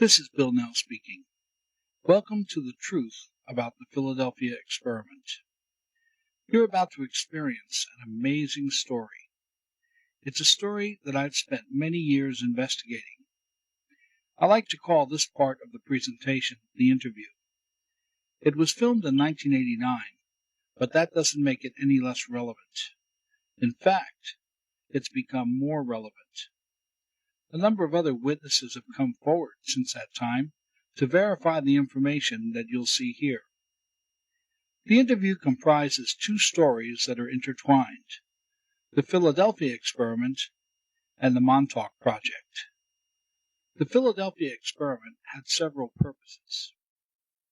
This is Bill Nell speaking. Welcome to the truth about the Philadelphia experiment. You're about to experience an amazing story. It's a story that I've spent many years investigating. I like to call this part of the presentation the interview. It was filmed in 1989, but that doesn't make it any less relevant. In fact, it's become more relevant. A number of other witnesses have come forward since that time to verify the information that you'll see here. The interview comprises two stories that are intertwined: the Philadelphia experiment and the Montauk Project. The Philadelphia experiment had several purposes.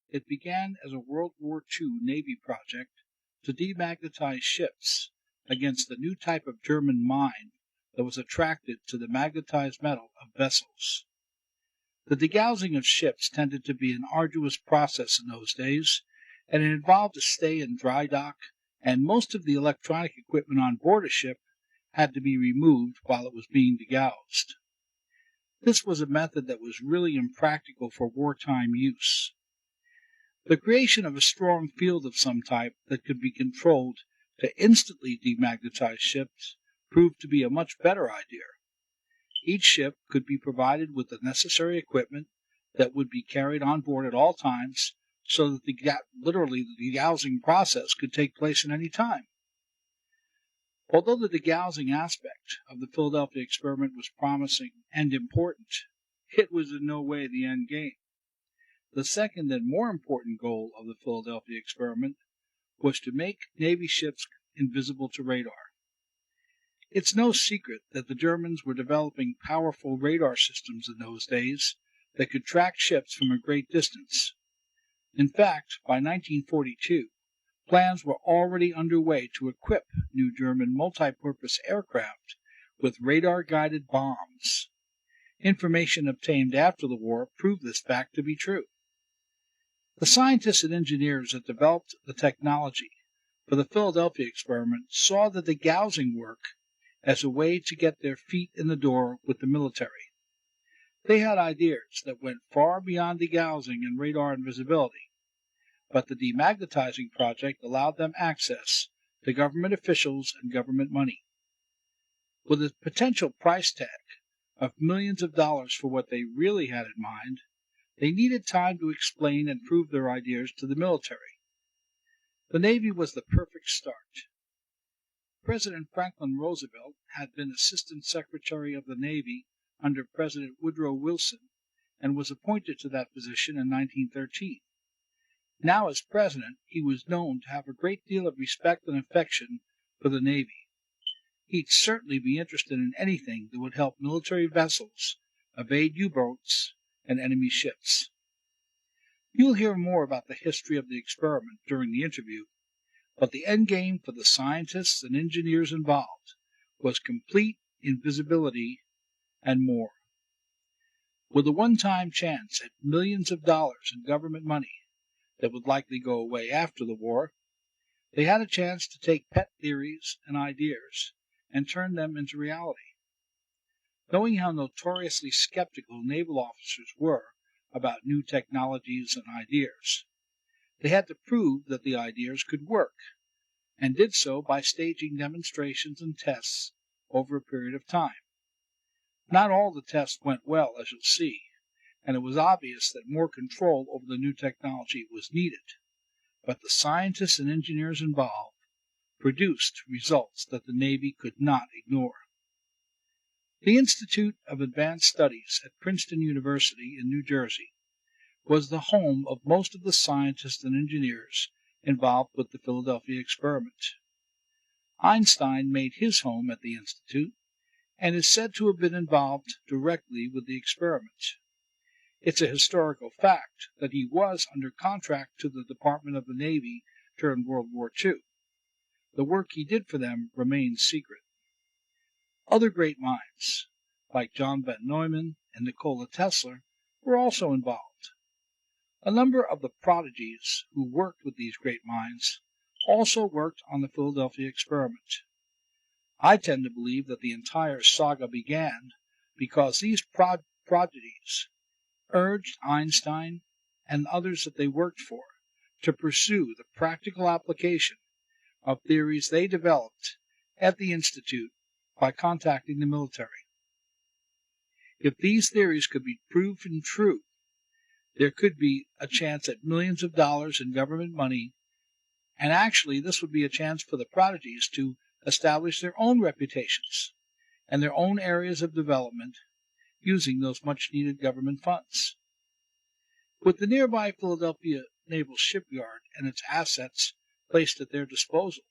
It began as a World War II Navy project to demagnetize ships against a new type of German mine that was attracted to the magnetized metal of vessels. The degaussing of ships tended to be an arduous process in those days, and it involved a stay in dry dock, and most of the electronic equipment on board a ship had to be removed while it was being degaussed. This was a method that was really impractical for wartime use. The creation of a strong field of some type that could be controlled to instantly demagnetize ships proved to be a much better idea. Each ship could be provided with the necessary equipment that would be carried on board at all times, so that the degaussing process could take place at any time. Although the degaussing aspect of the Philadelphia experiment was promising and important, it was in no way the end game. The second and more important goal of the Philadelphia experiment was to make Navy ships invisible to radar. It's no secret that the Germans were developing powerful radar systems in those days that could track ships from a great distance. In fact, by 1942, plans were already underway to equip new German multipurpose aircraft with radar-guided bombs. Information obtained after the war proved this fact to be true. The scientists and engineers that developed the technology for the Philadelphia experiment saw the degaussing work as a way to get their feet in the door with the military. They had ideas that went far beyond degaussing and radar invisibility, but the demagnetizing project allowed them access to government officials and government money. With a potential price tag of millions of dollars for what they really had in mind, they needed time to explain and prove their ideas to the military. The Navy was the perfect start. President Franklin Roosevelt had been Assistant Secretary of the Navy under President Woodrow Wilson and was appointed to that position in 1913. Now, as president, he was known to have a great deal of respect and affection for the Navy. He'd certainly be interested in anything that would help military vessels evade U-boats and enemy ships. You'll hear more about the history of the experiment during the interview, but the end game for the scientists and engineers involved was complete invisibility and more. With a one-time chance at millions of dollars in government money that would likely go away after the war, they had a chance to take pet theories and ideas and turn them into reality. Knowing how notoriously skeptical naval officers were about new technologies and ideas, they had to prove that the ideas could work, and did so by staging demonstrations and tests over a period of time. Not all the tests went well, as you'll see, and it was obvious that more control over the new technology was needed, but the scientists and engineers involved produced results that the Navy could not ignore. The Institute of Advanced Studies at Princeton University in New Jersey was the home of most of the scientists and engineers involved with the Philadelphia experiment. Einstein made his home at the Institute and is said to have been involved directly with the experiment. It's a historical fact that he was under contract to the Department of the Navy during World War II. The work he did for them remains secret. Other great minds, like John von Neumann and Nikola Tesla, were also involved. A number of the prodigies who worked with these great minds also worked on the Philadelphia experiment. I tend to believe that the entire saga began because these prodigies urged Einstein and others that they worked for to pursue the practical application of theories they developed at the Institute by contacting the military. If these theories could be proven true, there could be a chance at millions of dollars in government money, and actually this would be a chance for the prodigies to establish their own reputations and their own areas of development using those much-needed government funds. With the nearby Philadelphia Naval Shipyard and its assets placed at their disposal,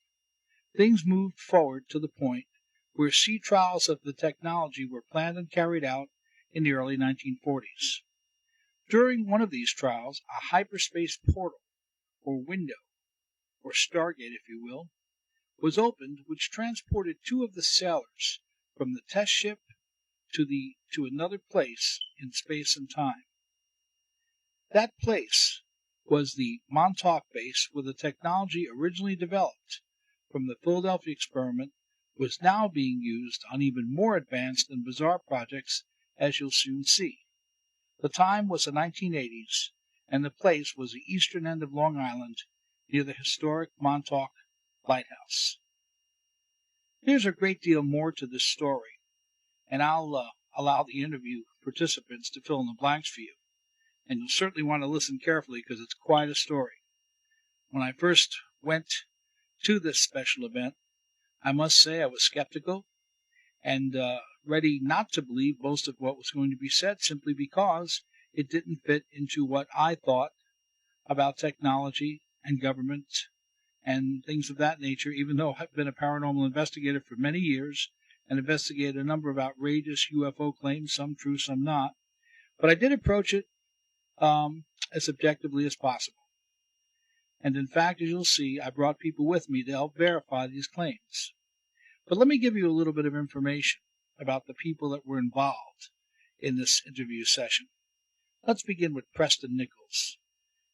things moved forward to the point where sea trials of the technology were planned and carried out in the early 1940s. During one of these trials, a hyperspace portal, or window, or Stargate if you will, was opened, which transported two of the sailors from the test ship to another place in space and time. That place was the Montauk base, where the technology originally developed from the Philadelphia experiment was now being used on even more advanced and bizarre projects, as you'll soon see. The time was the 1980s, and the place was the eastern end of Long Island, near the historic Montauk Lighthouse. There's a great deal more to this story, and I'll allow the interview participants to fill in the blanks for you. And you'll certainly want to listen carefully because it's quite a story. When I first went to this special event, I must say I was skeptical and ready not to believe most of what was going to be said, simply because it didn't fit into what I thought about technology and government and things of that nature, even though I've been a paranormal investigator for many years and investigated a number of outrageous UFO claims, some true, some not. But I did approach it as objectively as possible. And in fact, as you'll see, I brought people with me to help verify these claims. But let me give you a little bit of information about the people that were involved in this interview session. Let's begin with Preston Nichols.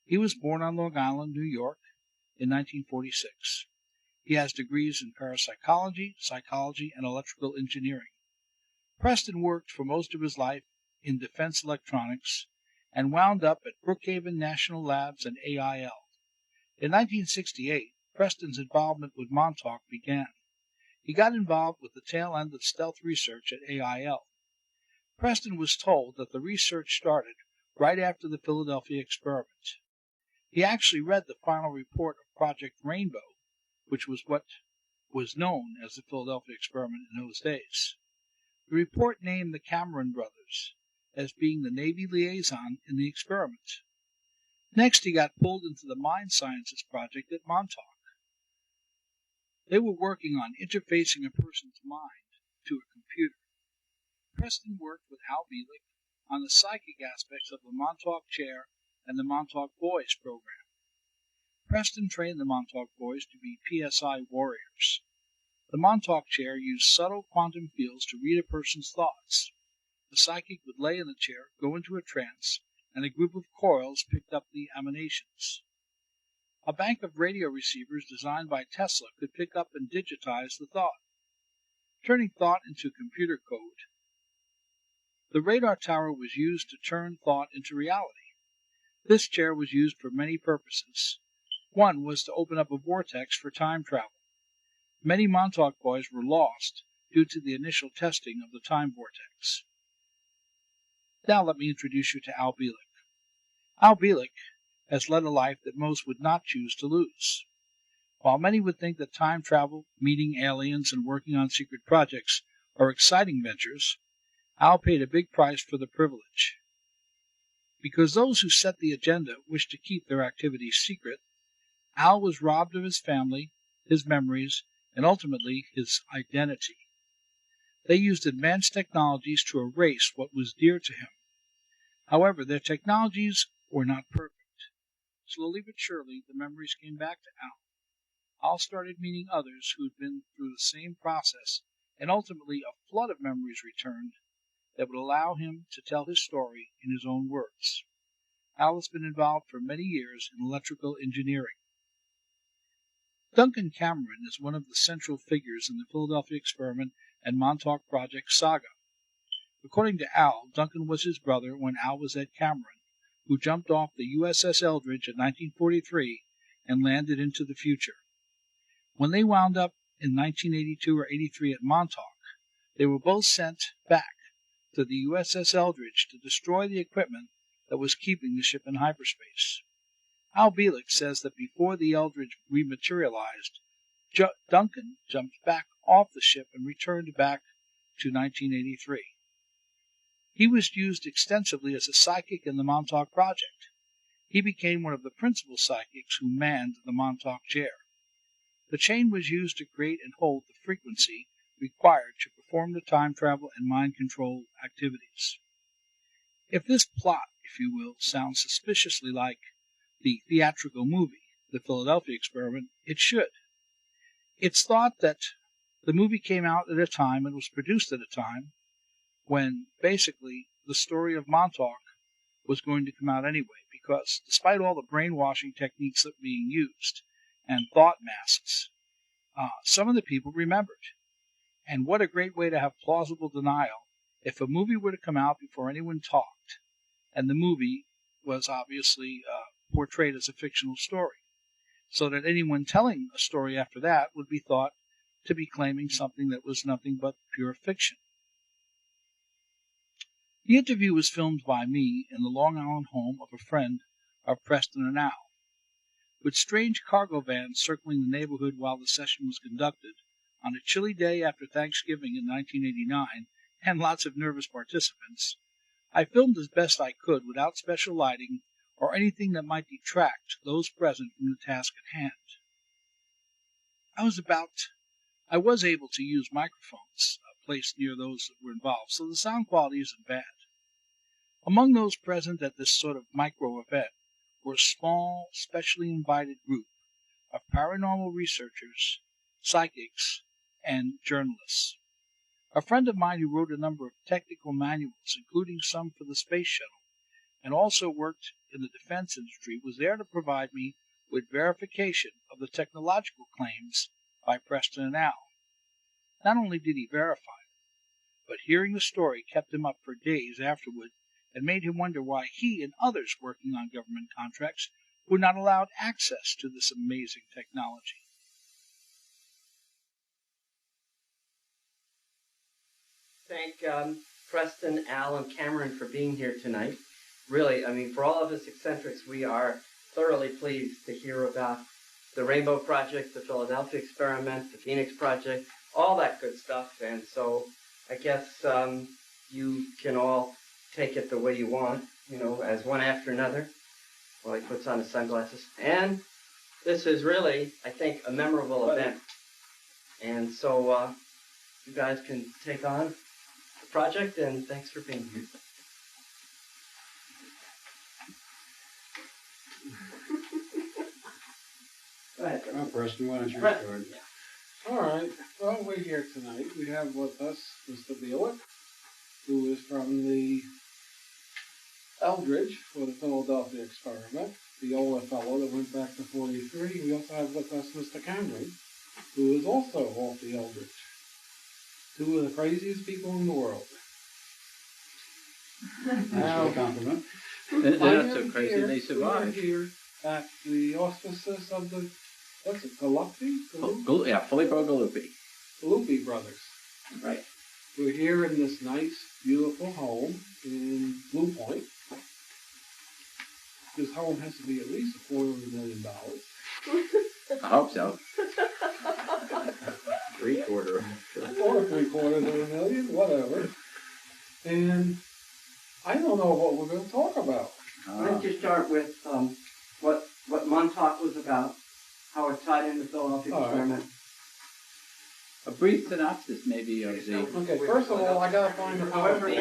He was born on Long Island, New York, in 1946. He has degrees in parapsychology, psychology, and electrical engineering. Preston worked for most of his life in defense electronics and wound up at Brookhaven National Labs and AIL. In 1968, Preston's involvement with Montauk began. He got involved with the tail end of stealth research at AIL. Preston was told that the research started right after the Philadelphia experiment. He actually read the final report of Project Rainbow, which was what was known as the Philadelphia experiment in those days. The report named the Cameron brothers as being the Navy liaison in the experiment. Next, he got pulled into the Mind Sciences project at Montauk. They were working on interfacing a person's mind to a computer. Preston worked with Al Bielek on the psychic aspects of the Montauk Chair and the Montauk Boys program. Preston trained the Montauk Boys to be PSI warriors. The Montauk Chair used subtle quantum fields to read a person's thoughts. The psychic would lay in the chair, go into a trance, and a group of coils picked up the emanations. A bank of radio receivers designed by Tesla could pick up and digitize the thought, turning thought into computer code. The radar tower was used to turn thought into reality. This chair was used for many purposes. One was to open up a vortex for time travel. Many Montauk boys were lost due to the initial testing of the time vortex. Now let me introduce you to Al Bielek. Al Bielek has led a life that most would not choose to lose. While many would think that time travel, meeting aliens, and working on secret projects are exciting ventures, Al paid a big price for the privilege. Because those who set the agenda wished to keep their activities secret, Al was robbed of his family, his memories, and ultimately his identity. They used advanced technologies to erase what was dear to him. However, their technologies were not perfect. Slowly but surely, the memories came back to Al. Al started meeting others who had been through the same process, and ultimately a flood of memories returned that would allow him to tell his story in his own words. Al has been involved for many years in electrical engineering. Duncan Cameron is one of the central figures in the Philadelphia experiment and Montauk Project saga. According to Al, Duncan was his brother when Al was Ed Cameron, who jumped off the USS Eldridge in 1943 and landed into the future. When they wound up in 1982 or 83 at Montauk, they were both sent back to the USS Eldridge to destroy the equipment that was keeping the ship in hyperspace. Al Bielek says that before the Eldridge rematerialized, Duncan jumped back off the ship and returned back to 1983. He was used extensively as a psychic in the Montauk Project. He became one of the principal psychics who manned the Montauk chair. The chain was used to create and hold the frequency required to perform the time travel and mind control activities. If this plot, if you will, sounds suspiciously like the theatrical movie, The Philadelphia Experiment, it should. It's thought that the movie came out at a time and was produced at a time when basically the story of Montauk was going to come out anyway, because despite all the brainwashing techniques that were being used and thought masks, some of the people remembered. And what a great way to have plausible denial if a movie were to come out before anyone talked, and the movie was obviously portrayed as a fictional story, so that anyone telling a story after that would be thought to be claiming something that was nothing but pure fiction. The interview was filmed by me in the Long Island home of a friend of Preston and Al. With strange cargo vans circling the neighborhood while the session was conducted, on a chilly day after Thanksgiving in 1989, and lots of nervous participants, I filmed as best I could without special lighting or anything that might detract those present from the task at hand. I was able to use microphones placed near those that were involved, so the sound quality isn't bad. Among those present at this sort of micro event were a small, specially invited group of paranormal researchers, psychics, and journalists. A friend of mine who wrote a number of technical manuals, including some for the space shuttle, and also worked in the defense industry, was there to provide me with verification of the technological claims by Preston and Al. Not only did he verify it, but hearing the story kept him up for days afterward and made him wonder why he and others working on government contracts were not allowed access to this amazing technology. Thank Preston, Al, and Cameron for being here tonight. Really, I mean, for all of us eccentrics, we are thoroughly pleased to hear about the Rainbow Project, the Philadelphia Experiment, the Phoenix Project, all that good stuff. And so I guess you can all take it the way you want, as one after another, while he puts on his sunglasses. And this is really, I think, a memorable event. And so you guys can take on the project, and thanks for being here. Go ahead. Well, Preston, why don't you start? Yeah. All right. Well, we're here tonight. We have with us Mr. Bielek, who is from the Eldridge for the Philadelphia Experiment, the older fellow that went back to 43. We also have with us Mr. Cameron, who is also off the Eldridge. Two of the craziest people in the world. Now, compliment. They're not so crazy, they survived. Here at the auspices of the, what's it, Galuppi? Yeah, Filippo Galuppi. Galuppi brothers. Right. We're here in this nice, beautiful home in Blue Point. This home has to be at least $250,000. I hope so. 3/4. Or $750,000, whatever. And I don't know what we're going to talk about. Why don't you start with what Montauk was about, how it tied into the Philadelphia Experiment. A brief synopsis, maybe, of the... Okay, first of all, I got to find the power cord.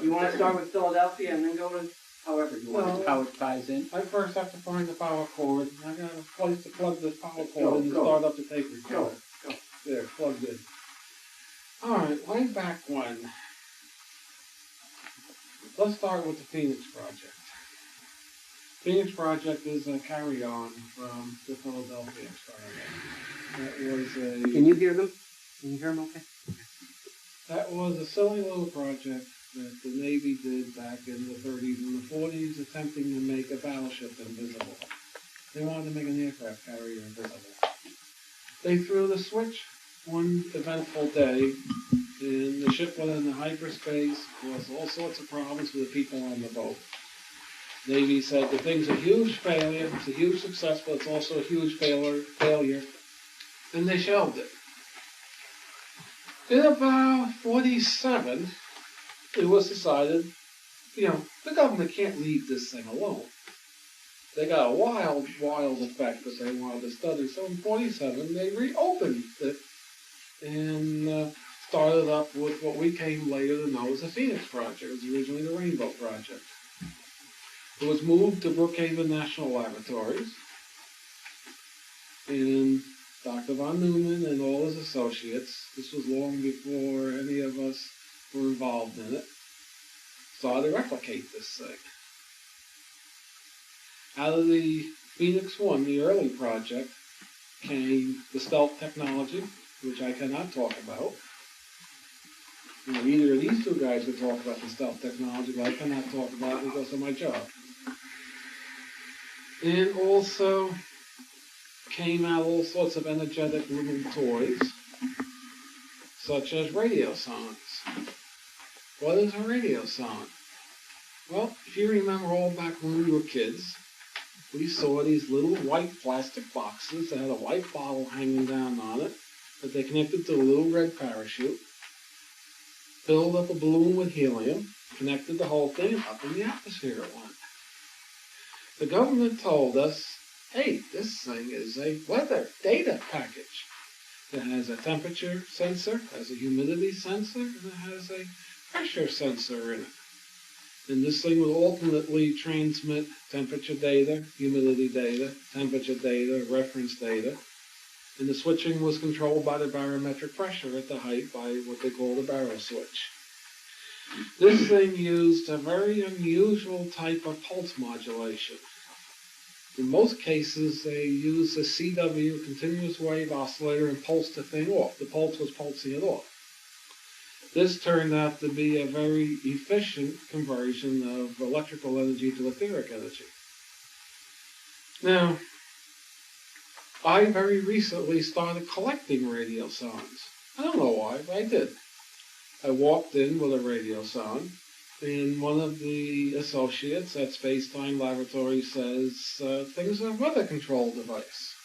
You want to start with Philadelphia and then go to however you want. How it ties in. I first have to find the power cord. I got a place to plug this power cord in and start up the tape recorder. Go. There, plugged in. All right, way back when. Let's start with the Phoenix Project. Phoenix Project is a carry-on from the Philadelphia Experiment. That was a... Can you hear them? Can you hear them okay? That was a silly little project that the Navy did back in the 30s and the 40s, attempting to make a battleship invisible. They wanted to make an aircraft carrier invisible. They threw the switch one eventful day, and the ship went into hyperspace, caused all sorts of problems with the people on the boat. Navy said the thing's a huge failure, it's a huge success, but it's also a huge failure, and they shelved it. In about 47, it was decided, the government can't leave this thing alone. They got a wild effect that they wanted to study. So in 47, they reopened it and started up with what we came later to know as the Phoenix Project. It was originally the Rainbow Project. It was moved to Brookhaven National Laboratories, and Dr. von Neumann and all his associates, this was long before any of us were involved in it, started to replicate this thing. Out of the Phoenix 1, the early project, came the stealth technology, which I cannot talk about. Either of these two guys could talk about the stealth technology, but I cannot talk about it because of my job. And also came out all sorts of energetic little toys, such as radiosondes. What is a radiosonde? Well, if you remember all back when we were kids, we saw these little white plastic boxes that had a white bottle hanging down on it that they connected to a little red parachute, filled up a balloon with helium, connected the whole thing, and up in the atmosphere it went. The government told us, hey, this thing is a weather data package. It has a temperature sensor, has a humidity sensor, and it has a pressure sensor in it. And this thing will ultimately transmit temperature data, humidity data, temperature data, reference data. And the switching was controlled by the barometric pressure at the height by what they call the baro switch. This thing used a very unusual type of pulse modulation. In most cases, they used a CW, continuous wave oscillator, and pulsed the thing off. The pulse was pulsing it off. This turned out to be a very efficient conversion of electrical energy to etheric energy. Now, I very recently started collecting radiosondes. I don't know why, but I did. I walked in with a radiosonde, and one of the associates at Space-Time Laboratory says, things are a weather control device.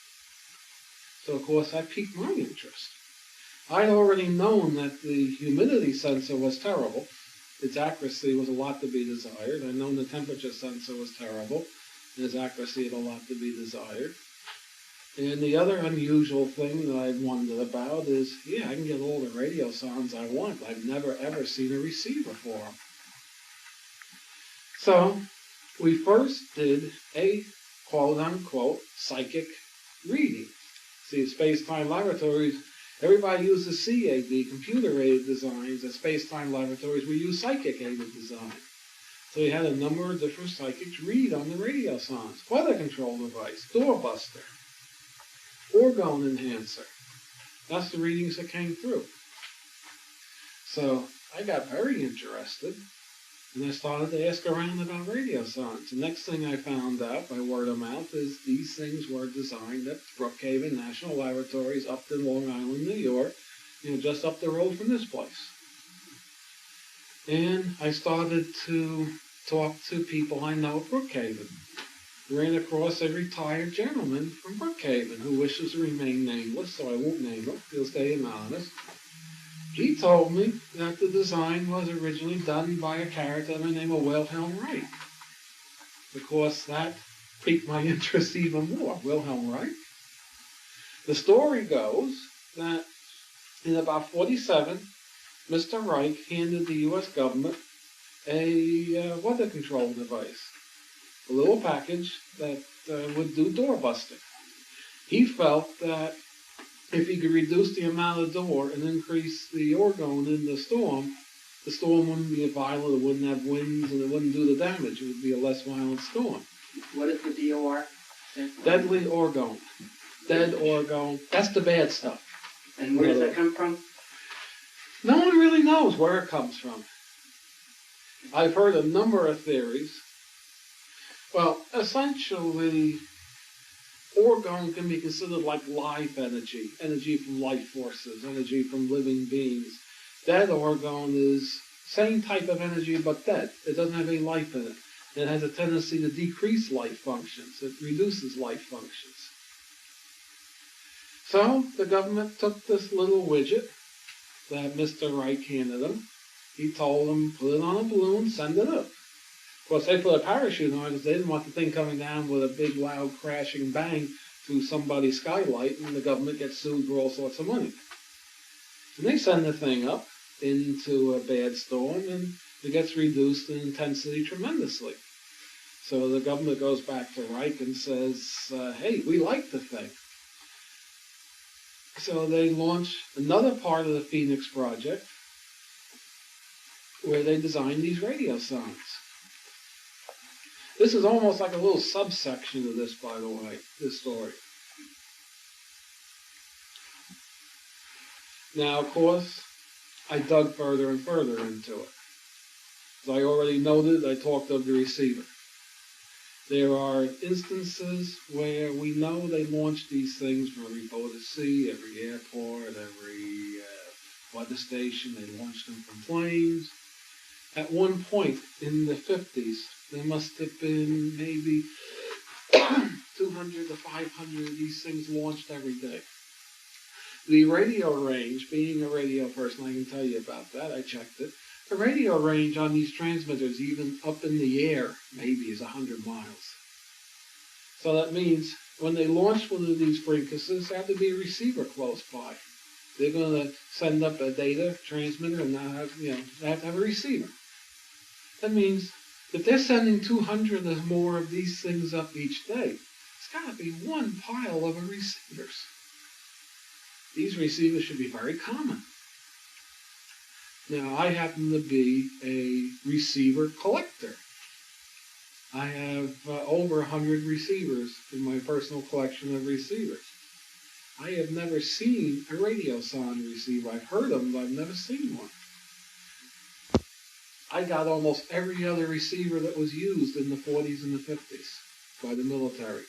So, of course, that piqued my interest. I'd already known that the humidity sensor was terrible. Its accuracy was a lot to be desired. I'd known the temperature sensor was terrible, and its accuracy had a lot to be desired. And the other unusual thing that I've wondered about is, I can get all the radiosondes I want. I've never, ever seen a receiver for them. So, we first did a quote-unquote psychic reading. See, at Space-Time Laboratories, everybody uses CAD, computer-aided designs. At Space-Time Laboratories, we use psychic-aided design. So we had a number of different psychics read on the radiosondes. Weather control device, doorbuster, orgone enhancer. That's the readings that came through. So I got very interested, and I started to ask around about radiosondes. The next thing I found out by word of mouth is these things were designed at Brookhaven National Laboratories up in Long Island, New York, just up the road from this place. And I started to talk to people I know at Brookhaven. Ran across a retired gentleman from Brookhaven who wishes to remain nameless, so I won't name him. He'll stay anonymous. He told me that the design was originally done by a character by the name of Wilhelm Reich. Of course, that piqued my interest even more. Wilhelm Reich. The story goes that in about 47, Mr. Reich handed the U.S. government a weather control device, a little package that would do door busting. He felt that if he could reduce the amount of door and increase the orgone in the storm wouldn't be violent, it wouldn't have winds, and it wouldn't do the damage. It would be a less violent storm. What is the DOR? Deadly orgone. Dead orgone. That's the bad stuff. And where does that come from? No one really knows where it comes from. I've heard a number of theories. Well, essentially, orgone can be considered like life energy, energy from life forces, energy from living beings. Dead orgone is same type of energy but dead. It doesn't have any life in it. It has a tendency to decrease life functions. It reduces life functions. So the government took this little widget that Mr. Wright handed them. He told them, put it on a balloon, send it up. Of course, they put a parachute on it because they didn't want the thing coming down with a big, loud, crashing bang through somebody's skylight, and the government gets sued for all sorts of money. And they send the thing up into a bad storm, and it gets reduced in intensity tremendously. So the government goes back to Reich and says, hey, we like the thing. So they launch another part of the Phoenix Project where they design these radiosondes. This is almost like a little subsection of this, by the way, this story. Now, of course, I dug further and further into it. As I already noted, I talked of the receiver. There are instances where we know they launch these things from every boat at sea, every airport, every weather station. They launch them from planes. At one point in the 50s, there must have been maybe 200 to 500 of these things launched every day. The radio range, being a radio person, I can tell you about that. I checked it. The radio range on these transmitters, even up in the air, maybe is 100 miles. So that means when they launch one of these frequencies, there have to be a receiver close by. They're going to send up a data transmitter and now have, they have to have a receiver. That means if they're sending 200 or more of these things up each day, it's got to be one pile of receivers. These receivers should be very common. Now, I happen to be a receiver collector. I have over 100 receivers in my personal collection of receivers. I have never seen a radiosonde receiver. I've heard them, but I've never seen one. I got almost every other receiver that was used in the 40s and the 50s by the military.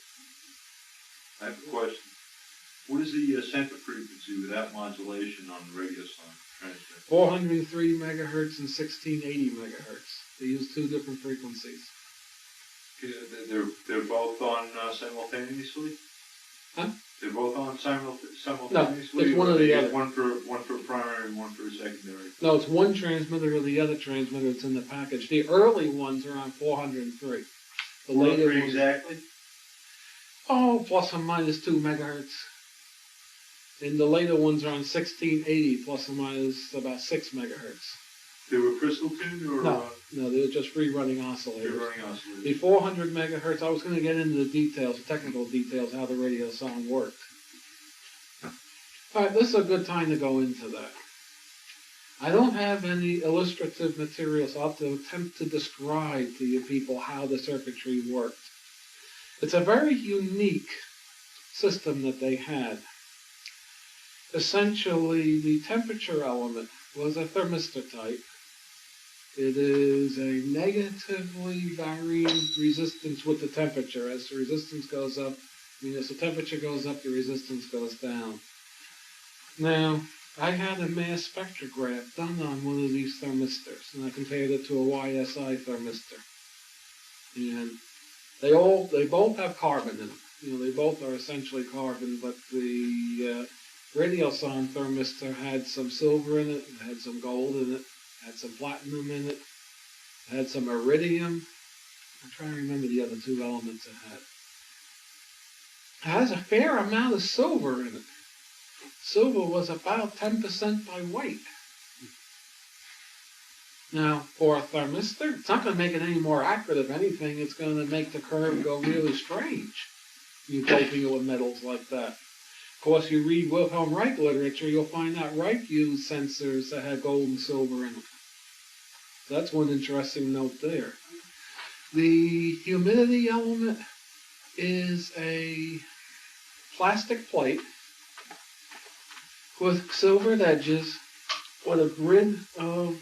I have a question. What is the center frequency without modulation on the radiosonde transmitter? 403 megahertz and 1680 megahertz. They use two different frequencies. They're both on simultaneously? Huh? They're both on simultaneously? No, it's one or the other. One for primary and one for secondary? No, it's one transmitter or the other transmitter that's in the package. The early ones are on 403. The later ones, exactly? plus or minus 2 megahertz. And the later ones are on 1680, plus or minus about 6 megahertz. They were crystal tuned or? No, they're just free running oscillators. They're running oscillators. The 400 megahertz, I was going to get into the details, the technical details, how the radiosonde worked. All right, this is a good time to go into that. I don't have any illustrative material, so I'll have to attempt to describe to you people how the circuitry worked. It's a very unique system that they had. Essentially, the temperature element was a thermistor type. It is a negatively varying resistance with the temperature. As the resistance goes up, as the temperature goes up, the resistance goes down. Now, I had a mass spectrograph done on one of these thermistors, and I compared it to a YSI thermistor. And they both have carbon in them. They both are essentially carbon, but the radiosonde thermistor had some silver in it, it had some gold in it, had some platinum in it, had some iridium. I'm trying to remember the other two elements it had. It has a fair amount of silver in it. Silver was about 10% by weight. Now, for a thermistor, it's not going to make it any more accurate. If anything, it's going to make the curve go really strange. You're doping it with metals like that. Of course, you read Wilhelm Reich literature, you'll find out Reich used sensors that had gold and silver in them. So that's one interesting note there. The humidity element is a plastic plate with silvered edges with a grid of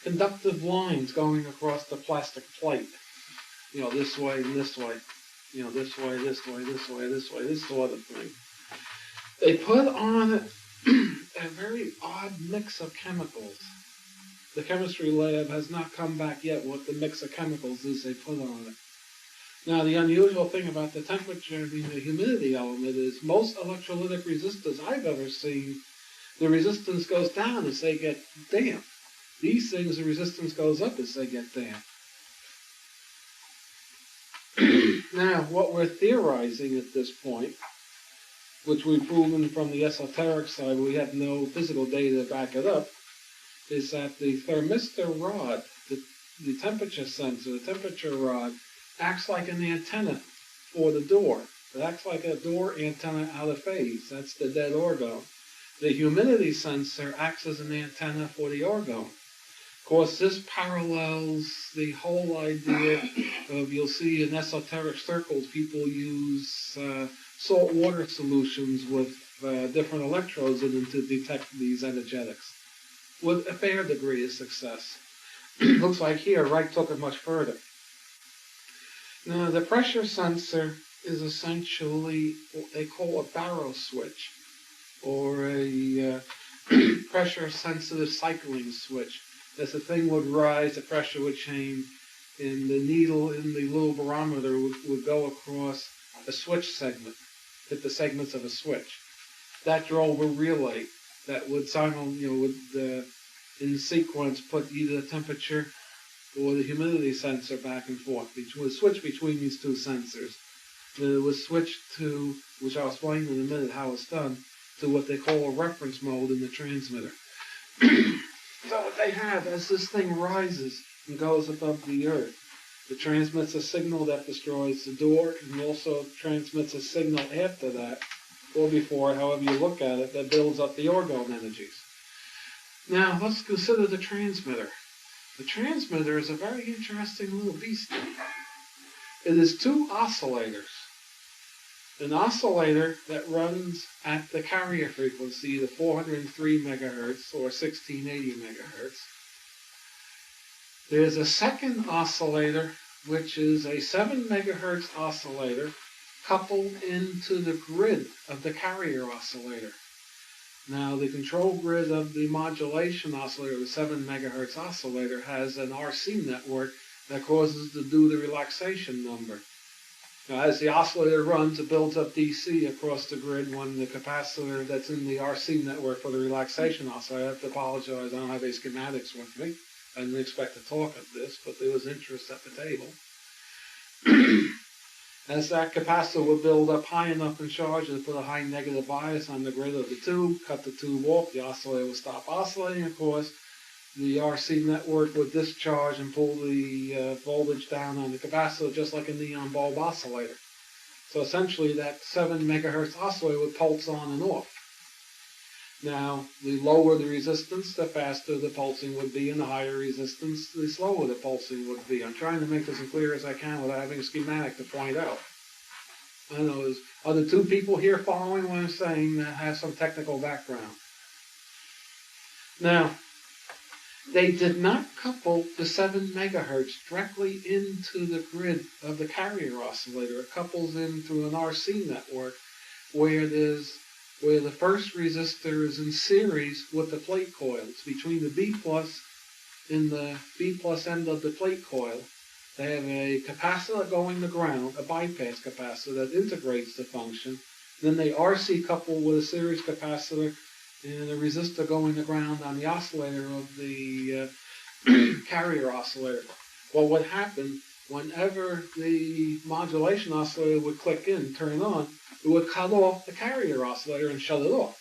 conductive lines going across the plastic plate. This way and this way. This way, this way, this way, this way, this sort of thing. They put on it a very odd mix of chemicals. The chemistry lab has not come back yet what the mix of chemicals is they put on it. Now, the unusual thing about the temperature, the humidity element, is most electrolytic resistors I've ever seen, the resistance goes down as they get damp. These things, the resistance goes up as they get damp. Now, what we're theorizing at this point, which we've proven from the esoteric side, we have no physical data to back it up, is that the thermistor rod, the temperature sensor, the temperature rod, acts like an antenna for the door. It acts like a door antenna out of phase. That's the dead orgone. The humidity sensor acts as an antenna for the orgone. Of course, this parallels the whole idea of, you'll see in esoteric circles, people use salt water solutions with different electrodes in them to detect these energetics with a fair degree of success. Looks like here, Wright took it much further. Now, the pressure sensor is essentially what they call a barrow switch, or a pressure-sensitive cycling switch. As the thing would rise, the pressure would change, and the needle in the little barometer would go across a switch segment, hit the segments of a switch. That drove a relay that would in sequence put either the temperature or the humidity sensor back and forth. It would switch between these two sensors. Then it would switch to, which I'll explain in a minute how it's done, to what they call a reference mode in the transmitter. So what they have, as this thing rises and goes above the earth, it transmits a signal that destroys the door, and also transmits a signal after that, or before, however you look at it, that builds up the orgone energies. Now, let's consider the transmitter. The transmitter is a very interesting little beast. It is two oscillators. An oscillator that runs at the carrier frequency, the 403 megahertz or 1680 megahertz. There's a second oscillator, which is a 7 megahertz oscillator coupled into the grid of the carrier oscillator. Now, the control grid of the modulation oscillator, the 7 megahertz oscillator, has an RC network that causes it to do the relaxation number. Now, as the oscillator runs, it builds up DC across the grid when the capacitor that's in the RC network for the relaxation oscillator. I have to apologize, I don't have any schematics with me. I didn't expect to talk at this, but there was interest at the table. As that capacitor would build up high enough in charge and put a high negative bias on the grid of the tube, cut the tube off, the oscillator would stop oscillating, of course. The RC network would discharge and pull the voltage down on the capacitor just like a neon bulb oscillator. So essentially that 7 megahertz oscillator would pulse on and off. Now, the lower the resistance, the faster the pulsing would be, and the higher resistance, the slower the pulsing would be. I'm trying to make this as clear as I can without having a schematic to point out. I don't know, are the two people here following what I'm saying that have some technical background? Now, they did not couple the 7 megahertz directly into the grid of the carrier oscillator. It couples in through an RC network where the first resistor is in series with the plate coils. Between the B plus and the B plus end of the plate coil, they have a capacitor going to ground, a bypass capacitor that integrates the function. Then they RC couple with a series capacitor and a resistor going to ground on the oscillator of the carrier oscillator. Well, what happened, whenever the modulation oscillator would click in, turn on, it would cut off the carrier oscillator and shut it off.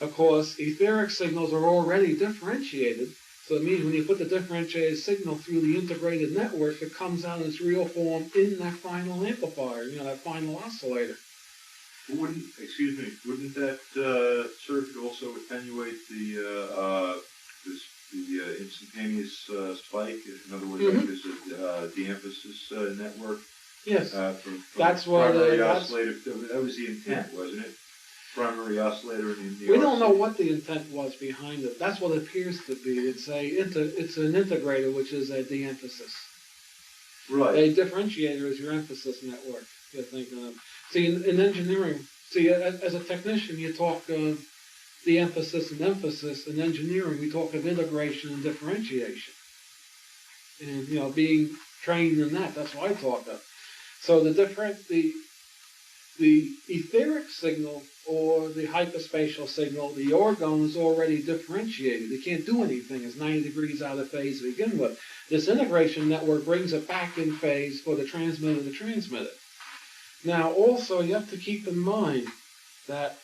Of course, etheric signals are already differentiated, so it means when you put the differentiated signal through the integrated network, it comes out in its real form in that final amplifier, that final oscillator. Wouldn't that circuit also attenuate the instantaneous spike? In other words, like there's a de-emphasis network. Yes, From that's what primary oscillator. That was the intent, wasn't it? primary oscillator in the We don't know RC? what the intent was behind it. That's what it appears to be. It's an integrator, which is a de-emphasis. Right. A differentiator is your emphasis network. You're thinking of. See, in engineering, as a technician, you talk of de-emphasis and emphasis. In engineering, we talk of integration and differentiation. And being trained in that's what I talk of. So the etheric signal or the hyperspatial signal, the orgone is already differentiated. It can't do anything. It's 90 degrees out of phase to begin with. This integration network brings it back in phase for the transmitter to transmit it. Now, also, you have to keep in mind that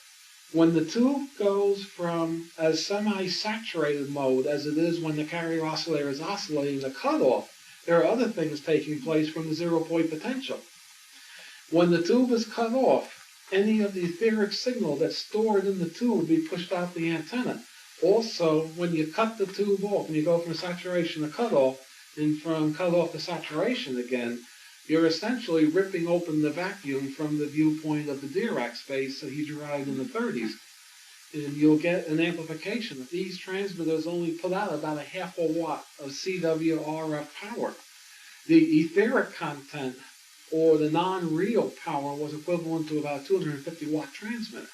when the tube goes from a semi-saturated mode, as it is when the carrier oscillator is oscillating the cutoff, there are other things taking place from the zero-point potential. When the tube is cut off, any of the etheric signal that's stored in the tube will be pushed out the antenna. Also, when you cut the tube off, when you go from saturation to cutoff, and from cutoff to saturation again, you're essentially ripping open the vacuum from the viewpoint of the Dirac space that he derived in the 30s. And you'll get an amplification. These transmitters only put out about a half a watt of CW RF power. The etheric content or the non-real power was equivalent to about 250 watt transmitter.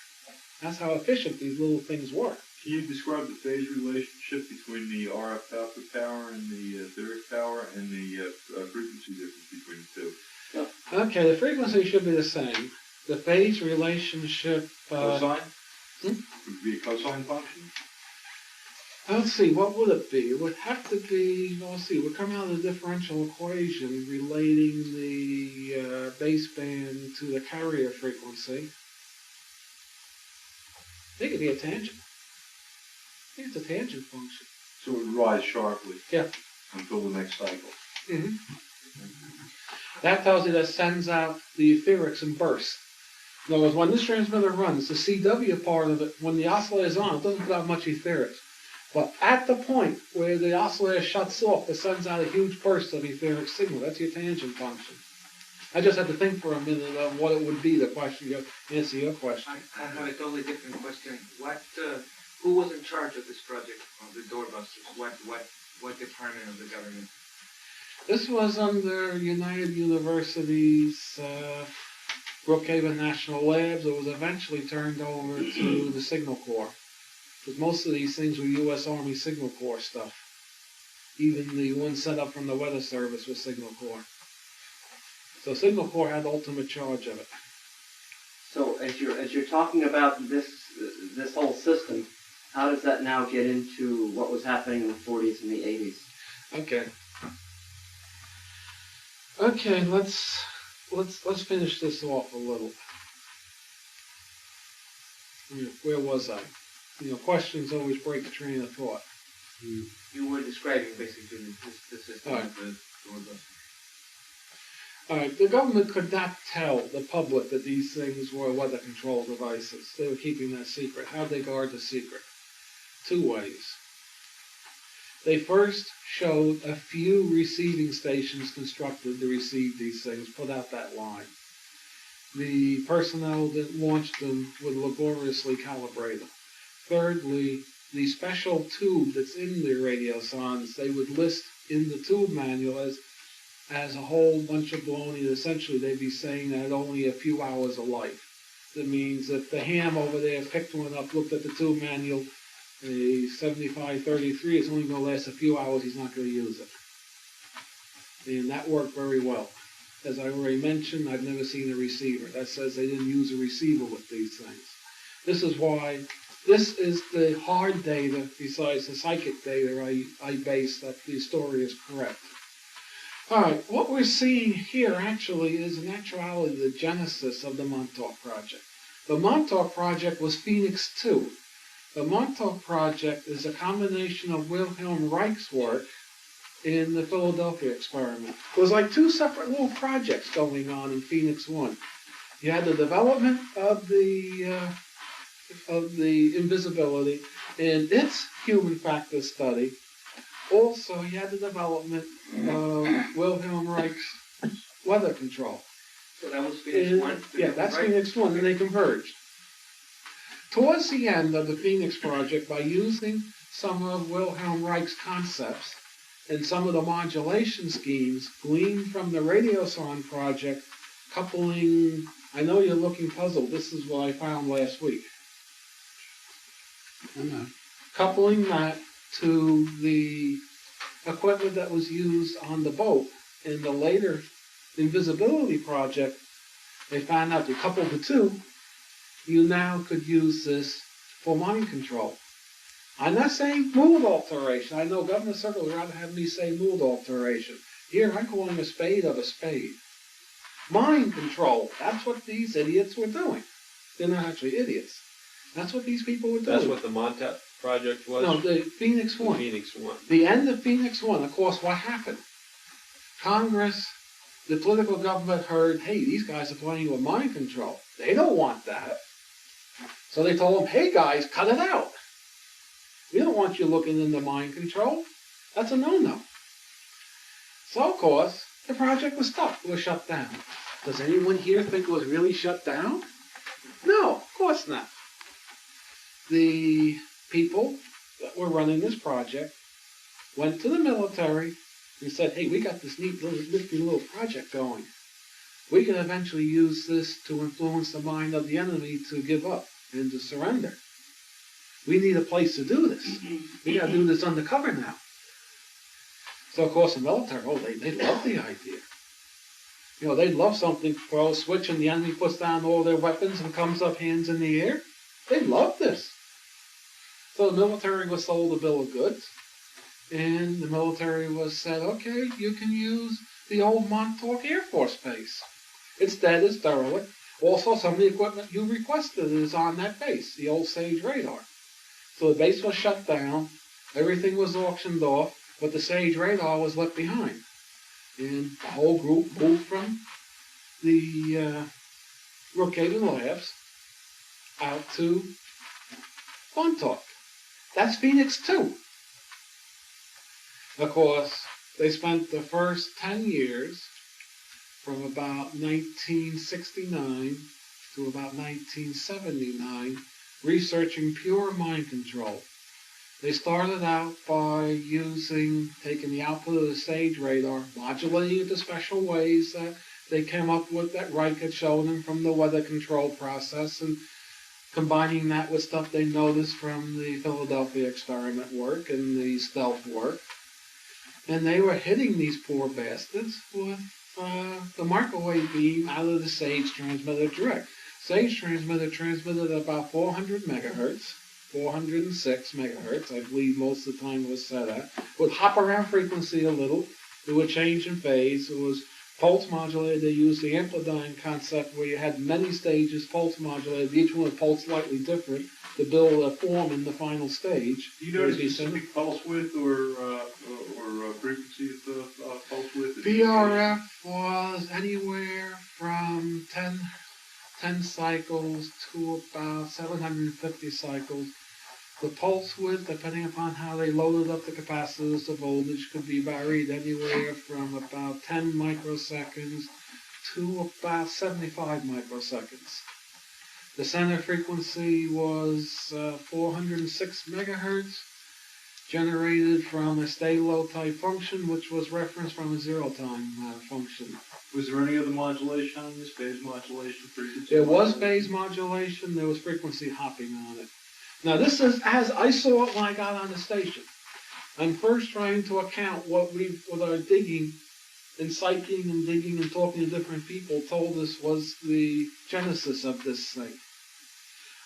That's how efficient these little things were. Can you describe the phase relationship between the RF output power and the etheric power and the frequency difference between the two? Okay, the frequency should be the same. The phase relationship... Cosine? Would it be a cosine function? Let's see, what would it be? It would have to be, let's see, it would come out of the differential equation relating the baseband to the carrier frequency. I think it'd be a tangent. I think it's a tangent function. So it would rise sharply. Yeah. Until the next cycle. Mm-hmm. That tells you that sends out the etherics in bursts. In other words, when this transmitter runs, the CW part of it, when the oscillator is on, it doesn't put out much etherics. But at the point where the oscillator shuts off, it sends out a huge burst of etheric signal. That's your tangent function. I just had to think for a minute of what it would be, the question, answer your question. I have a totally different question. Who was in charge of this project, of the doorbusters? What department of the government? This was under United University's Brookhaven National Labs. It was eventually turned over to the Signal Corps. Because most of these things were U.S. Army Signal Corps stuff. Even the one set up from the Weather Service was Signal Corps. So Signal Corps had ultimate charge of it. So as you're talking about this whole system, how does that now get into what was happening in the 40s and the 80s? Okay. Okay, let's finish this off a little. Where was I? Questions always break the train of thought. You were describing basically the system All right. of the doorbusters. All right, the government could not tell the public that these things were weather control devices. They were keeping that secret. How'd they guard the secret? Two ways. They first showed a few receiving stations constructed to receive these things, put out that line. The personnel that launched them would laboriously calibrate them. Thirdly, the special tube that's in the radiosondes, they would list in the tube manual as a whole bunch of baloney. Essentially, they'd be saying that only a few hours of life. That means if the ham over there picked one up, looked at the tube manual, a 7533 is only going to last a few hours, he's not going to use it. And that worked very well. As I already mentioned, I've never seen a receiver. That says they didn't use a receiver with these things. This is why, this is the hard data, besides the psychic data I base that the story is correct. All right, what we're seeing here actually is in actuality the genesis of the Montauk Project. The Montauk Project was Phoenix 2. The Montauk Project is a combination of Wilhelm Reich's work in the Philadelphia experiment. It was like two separate little projects going on in Phoenix 1. You had the development of the invisibility and its human factor study. Also, you had the development of Wilhelm Reich's weather control. So that was Phoenix 1? Yeah, that's right? Phoenix 1, and they converged. towards the end of the Phoenix project, by using some of Wilhelm Reich's concepts and some of the modulation schemes gleaned from the Radiosonde project, coupling, I know you're looking puzzled, this is what I found last week. Coupling that to the equipment that was used on the boat in the later invisibility project, they found out, to couple the two, you now could use this for mind control. I'm not saying mood alteration. I know Governor Circle would rather have me say mood alteration. Here, I'm calling a spade of a spade. Mind control. That's what these idiots were doing. They're not actually idiots. That's what these people were doing. That's what the Montauk project was? No, the Phoenix The One. Phoenix One. The end of Phoenix One, of course, what happened? Congress, the political government heard, hey, these guys are playing with mind control. They don't want that. So they told them, hey guys, cut it out. We don't want you looking into mind control. That's a no-no. So, of course, the project was stopped. It was shut down. Does anyone here think it was really shut down? No, of course not. The people that were running this project went to the military and said, hey, we got this nifty little project going. We can eventually use this to influence the mind of the enemy to give up and to surrender. We need a place to do this. We got to do this undercover now. So, of course, the military, they love the idea. You know, they'd love something, throw a switch and the enemy puts down all their weapons and comes up hands in the air. They love this. So the military was sold a bill of goods, and the military was said, okay, you can use the old Montauk Air Force Base. It's dead, it's derelict. Also, some of the equipment you requested is on that base, the old Sage radar. So the base was shut down, everything was auctioned off, but the Sage radar was left behind. And the whole group moved from the Brookhaven Labs out to Montauk. That's Phoenix 2. Of course, they spent the first 10 years, from about 1969 to about 1979, researching pure mind control. They started out by taking the output of the Sage radar, modulating it to special ways that they came up with that Reich had shown them from the weather control process, and combining that with stuff they noticed from the Philadelphia experiment work and the stealth work. And they were hitting these poor bastards with the microwave beam out of the Sage transmitter direct. Sage transmitter transmitted at about 400 megahertz, 406 megahertz, I believe most of the time it was set at. Would hop around frequency a little. It would change in phase. It was pulse modulated. They used the Amplodyne concept where you had many stages pulse modulated. Each one was pulse slightly different to build a form in the final stage. Do you notice specific pulse width or frequency of the pulse width? VRF was anywhere from 10 cycles to about 750 cycles. The pulse width, depending upon how they loaded up the capacitors, the voltage could be varied anywhere from about 10 microseconds to about 75 microseconds. The center frequency was 406 megahertz, generated from a stay-low type function, which was referenced from a zero-time function. Was there any other modulation on this, phase modulation, frequency? There was phase modulation, there was frequency hopping on it. Now this is as I saw it when I got on the station. I'm first trying to account what our digging and psyching and digging and talking to different people told us was the genesis of this thing.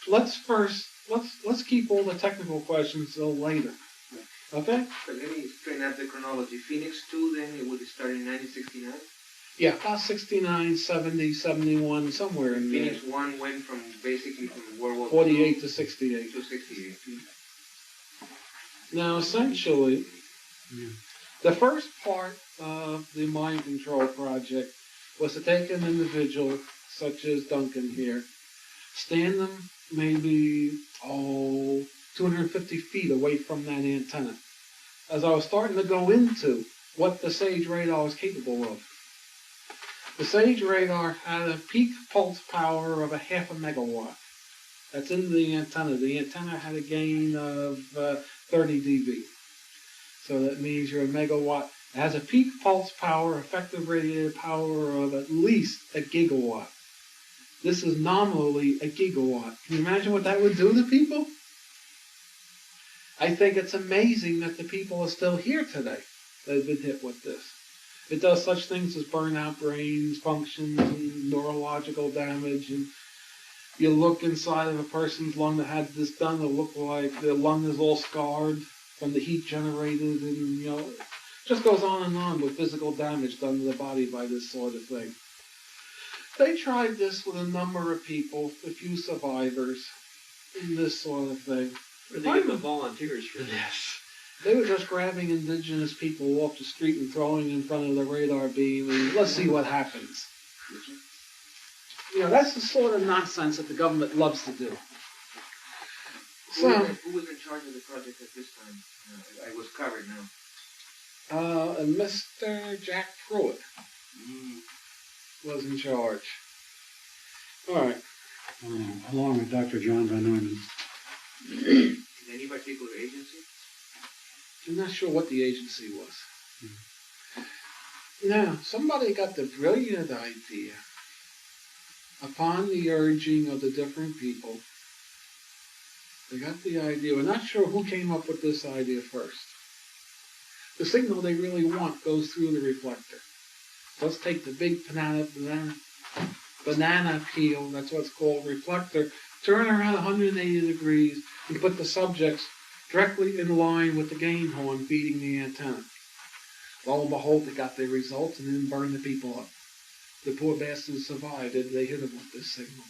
Let's keep all the technical questions till later. Okay? But let me straighten out the chronology. Phoenix 2, then it would start in 1969? Yeah, about 69, 70, 71, somewhere in there. Phoenix 1 went from basically from World War 48 II to 68. to 68. Now, essentially, the first part of the mind control project was to take an individual, such as Duncan here, stand them maybe, 250 feet away from that antenna. As I was starting to go into what the Sage radar was capable of. The Sage radar had a peak pulse power of a half a megawatt. That's in the antenna. The antenna had a gain of 30 dB. So that means you're a megawatt. It has a peak pulse power, effective radiated power of at least a gigawatt. This is nominally a gigawatt. Can you imagine what that would do to people? I think it's amazing that the people are still here today that have been hit with this. It does such things as burn out brains, functions, and neurological damage. And you look inside of a person's lung that had this done, it'll look like the lung is all scarred from the heat generated, and it just goes on and on with physical damage done to the body by this sort of thing. They tried this with a number of people, a few survivors, in this sort of thing. Where they get the volunteers for this? They were just grabbing indigenous people off the street and throwing in front of the radar beam, and let's see what happens. That's the sort of nonsense that the government loves to do. Who was in charge of the project at this time? It was covered now. Mr. Jack Pruitt was in charge. All right. Along with Dr. John Van Neumann. In any particular agency? I'm not sure what the agency was. Now, somebody got the brilliant idea, upon the urging of the different people, they got the idea. We're not sure who came up with this idea first. The signal they really want goes through the reflector. Let's take the big banana peel, that's what's called reflector, turn around 180 degrees and put the subjects directly in line with the gain horn feeding the antenna. Lo and behold, they got their results and then burned the people up. The poor bastards survived. They hit them with this signal.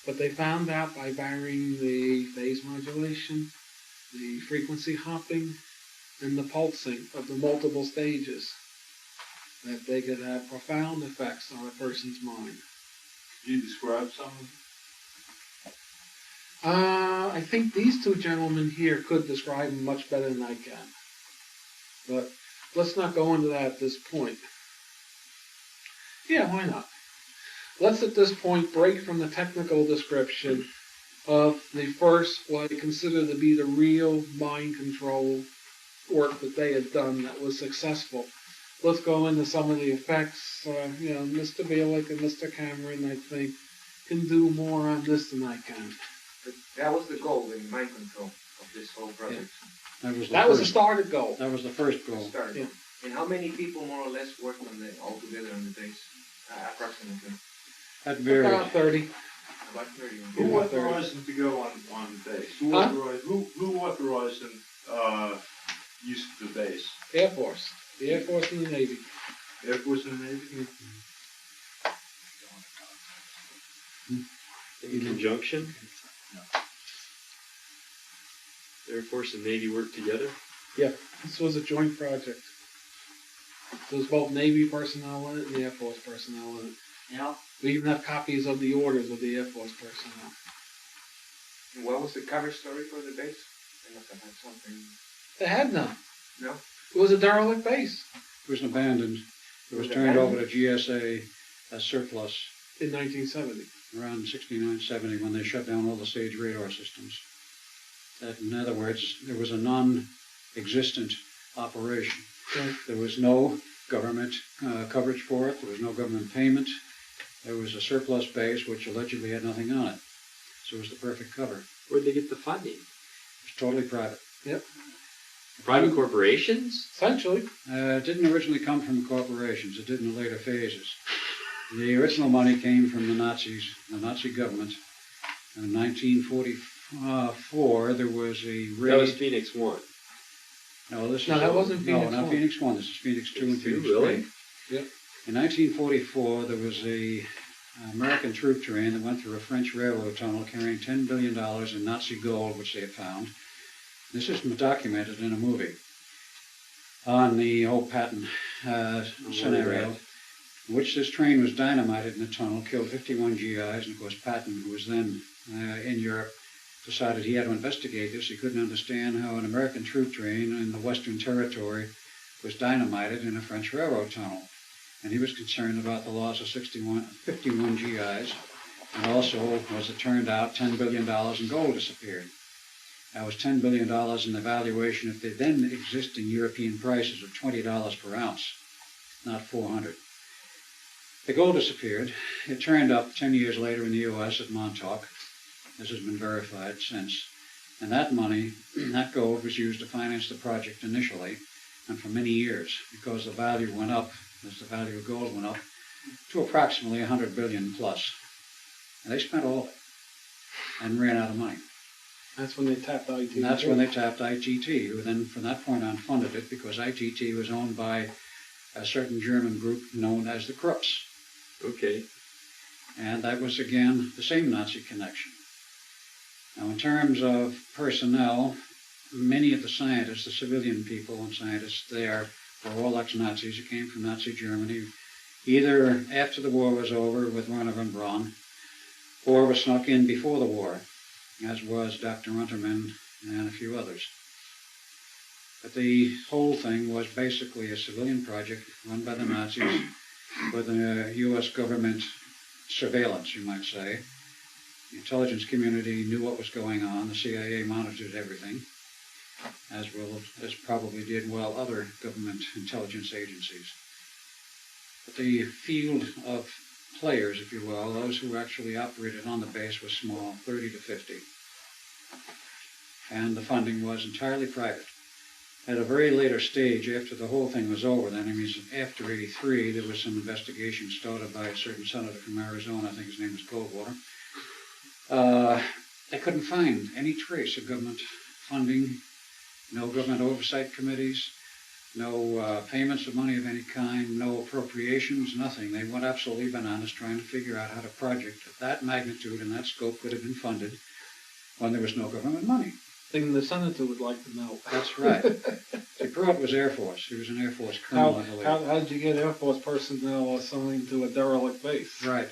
But they found out by varying the phase modulation, the frequency hopping, and the pulsing of the multiple stages, that they could have profound effects on a person's mind. Could you describe some of them? I think these two gentlemen here could describe them much better than I can. But let's not go into that at this point. Yeah, why not? Let's at this point break from the technical description of the first, what I consider to be the real mind control work that they had done that was successful. Let's go into some of the effects. Mr. Bielik and Mr. Cameron, I think, can do more on this than I can. But that was the goal in mind control of this whole project. That was the started goal. That was the first goal. Started. Yeah. And how many people more or less worked on altogether on the base? Approximately. That varied. About 30. About 30. Who authorized them to go on base? Who authorized them use of the base? Air Force. The Air Force and the Navy. Air Force and the Navy? In conjunction? Air Force and Navy work together? Yeah, this was a joint project. There was both Navy personnel in it and the Air Force personnel in it. Yeah. We even have copies of the orders of the Air Force personnel. And what was the cover story for the base? They must have had something. They had none. No? It was a derelict base It was abandoned. It was turned over to GSA as surplus in 1970. around 69, 70 when they shut down all the stage radar systems. In other words, there was a non-existent operation. Right. There was no government coverage for it. There was no government payment. There was a surplus base which allegedly had nothing on it. So it was the perfect cover. Where'd they get the funding? It was totally private. Yep. Private corporations? Essentially. It didn't originally come from corporations. It did in the later phases. The original money came from the Nazis, the Nazi government. In 1944, there was a raid. That was Phoenix 1. No, that wasn't Phoenix No, not 1. Phoenix 1. This is Phoenix 2 and Phoenix 2, Phoenix 3. really? Yep. In 1944, there was a American troop train that went through a French railroad tunnel carrying $10 billion in Nazi gold, which they had found. This is documented in a movie on the old Patton scenario, in which this train was dynamited in the tunnel, killed 51 GIs, and of course Patton, who was then in Europe, decided he had to investigate this. He couldn't understand how an American troop train in the Western Territory was dynamited in a French railroad tunnel. And he was concerned about the loss of 51 GIs. And also, as it turned out, $10 billion in gold disappeared. That was $10 billion in the valuation of the then existing European prices of $20 per ounce, not 400. The gold disappeared. It turned up 10 years later in the U.S. at Montauk. This has been verified since. And that money, that gold, was used to finance the project initially and for many years, because the value went up, as the value of gold went up, to approximately 100 billion plus. And they spent all of it and ran out of money. That's when they tapped ITT. And that's when they tapped ITT, who then from that point on funded it, because ITT was owned by a certain German group known as the Krupps. Okay. And that was, again, the same Nazi connection. Now, in terms of personnel, many of the scientists, the civilian people and scientists there, were all ex-Nazis who came from Nazi Germany, either after the war was over with Werner von Braun, or were snuck in before the war, as was Dr. Unterman and a few others. But the whole thing was basically a civilian project run by the Nazis with a U.S. government surveillance, you might say. The intelligence community knew what was going on. The CIA monitored everything, as probably did other government intelligence agencies. But the field of players, if you will, those who actually operated on the base, was small, 30 to 50. And the funding was entirely private. At a very later stage, after the whole thing was over, then, I mean, after 83, there was some investigation started by a certain senator from Arizona, I think his name was Goldwater. They couldn't find any trace of government funding, no government oversight committees, no payments of money of any kind, no appropriations, nothing. They went absolutely bananas trying to figure out how a project of that magnitude and that scope could have been funded when there was no government money. Thing the senator would like to know. That's right. See, Pruitt was Air Force. He was an Air Force colonel, I believe. How did you get Air Force personnel assigned to a derelict base? Right.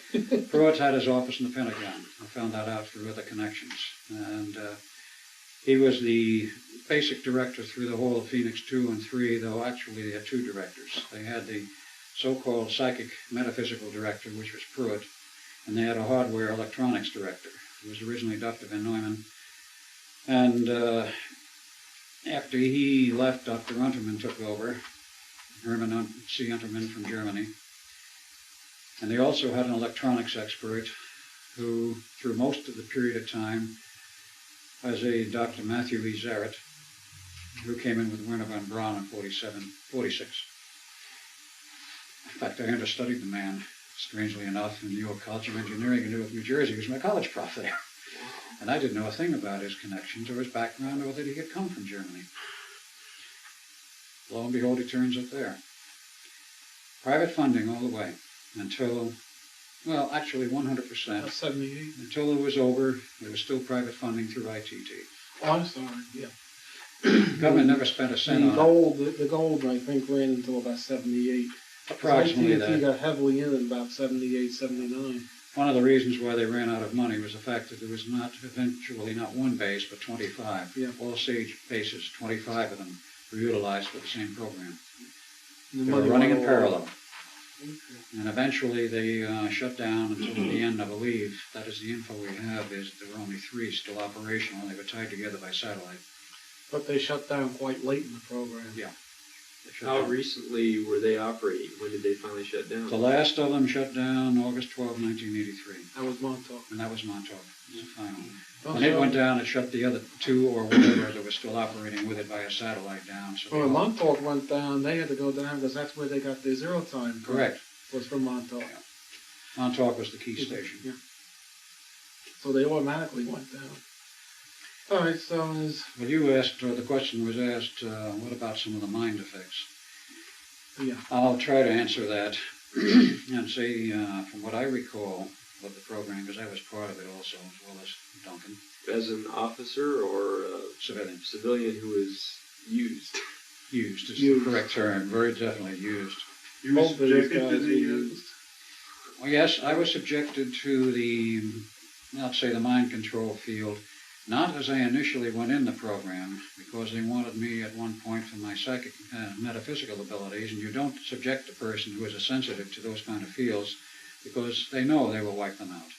Pruitt had his office in the Pentagon. I found that out through other connections. And he was the basic director through the whole of Phoenix 2 and 3, though actually they had two directors. They had the so-called psychic metaphysical director, which was Pruitt, and they had a hardware electronics director. It was originally Dr. Van Neumann. And after he left, Dr. Unterman took over, Hermann C. Unterman from Germany. And they also had an electronics expert who, through most of the period of time, was a Dr. Matthew E. Zarrett, who came in with Werner von Braun in 46. In fact, I understudied the man, strangely enough, in New York College of Engineering in Newark, New Jersey. He was my college prof there. And I didn't know a thing about his connections or his background or that he had come from Germany. Lo and behold, he turns up there. Private funding all the way until, well, actually 100%. 78. Until it was over, there was still private funding through ITT. Oh, I'm sorry, yeah. The government never spent a cent The on it. the gold, I think, ran until about 78. Approximately ITT that. got heavily in about 78, 79. One of the reasons why they ran out of money was the fact that there was eventually not one base, but 25. Yeah. All SAGE bases, 25 of them were utilized for the same program. And the They were money running went in all parallel. over. And eventually they shut down until the end, I believe. That is the info we have, is there were only 3 still operational, and they were tied together by satellite. But they shut down quite late in the program. Yeah. They shut How down. recently were they operating? When did they finally shut down? The last of them shut down August 12, 1983. That was Montauk. And that was Montauk. It was the final. Oh, When it so- went down, it shut the other 2 or whatever that were still operating with it by a satellite down. So Well, when Montauk went down, they had to go down because that's where they got their zero time. Correct. Was from Montauk. Montauk was the key station. Yeah. So they automatically went down. All right, so is Well, you asked, or the question was asked, what about some of the mind effects? yeah. I'll try to answer that and say, from what I recall of the program, because I was part of it also, as well as Duncan, As an officer or a civilian. civilian who was used? Used is Used. the correct term, very definitely used. You were Both of these subjected guys to were the, used. Well, yes, I was subjected to the, let's say, the mind control field, not as I initially went in the program, because they wanted me at one point for my psychic metaphysical abilities, and you don't subject a person who is sensitive to those kind of fields because they know they will wipe them out.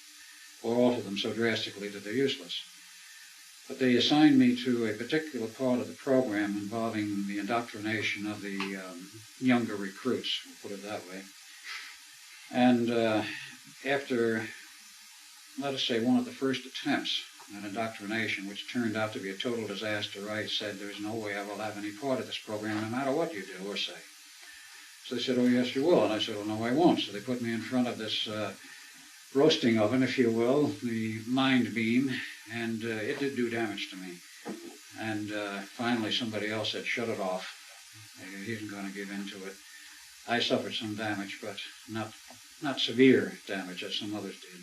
or alter them so drastically that they're useless. But they assigned me to a particular part of the program involving the indoctrination of the younger recruits, we'll put it that way. And after, let us say, one of the first attempts at indoctrination, which turned out to be a total disaster, I said, there's no way I will have any part of this program, no matter what you do or say. So they said, oh, yes, you will. And I said, well, no, I won't. So they put me in front of this roasting oven, if you will, the mind beam, and it did do damage to me. And finally somebody else said, shut it off. He isn't going to give in to it. I suffered some damage, but not severe damage as some others did.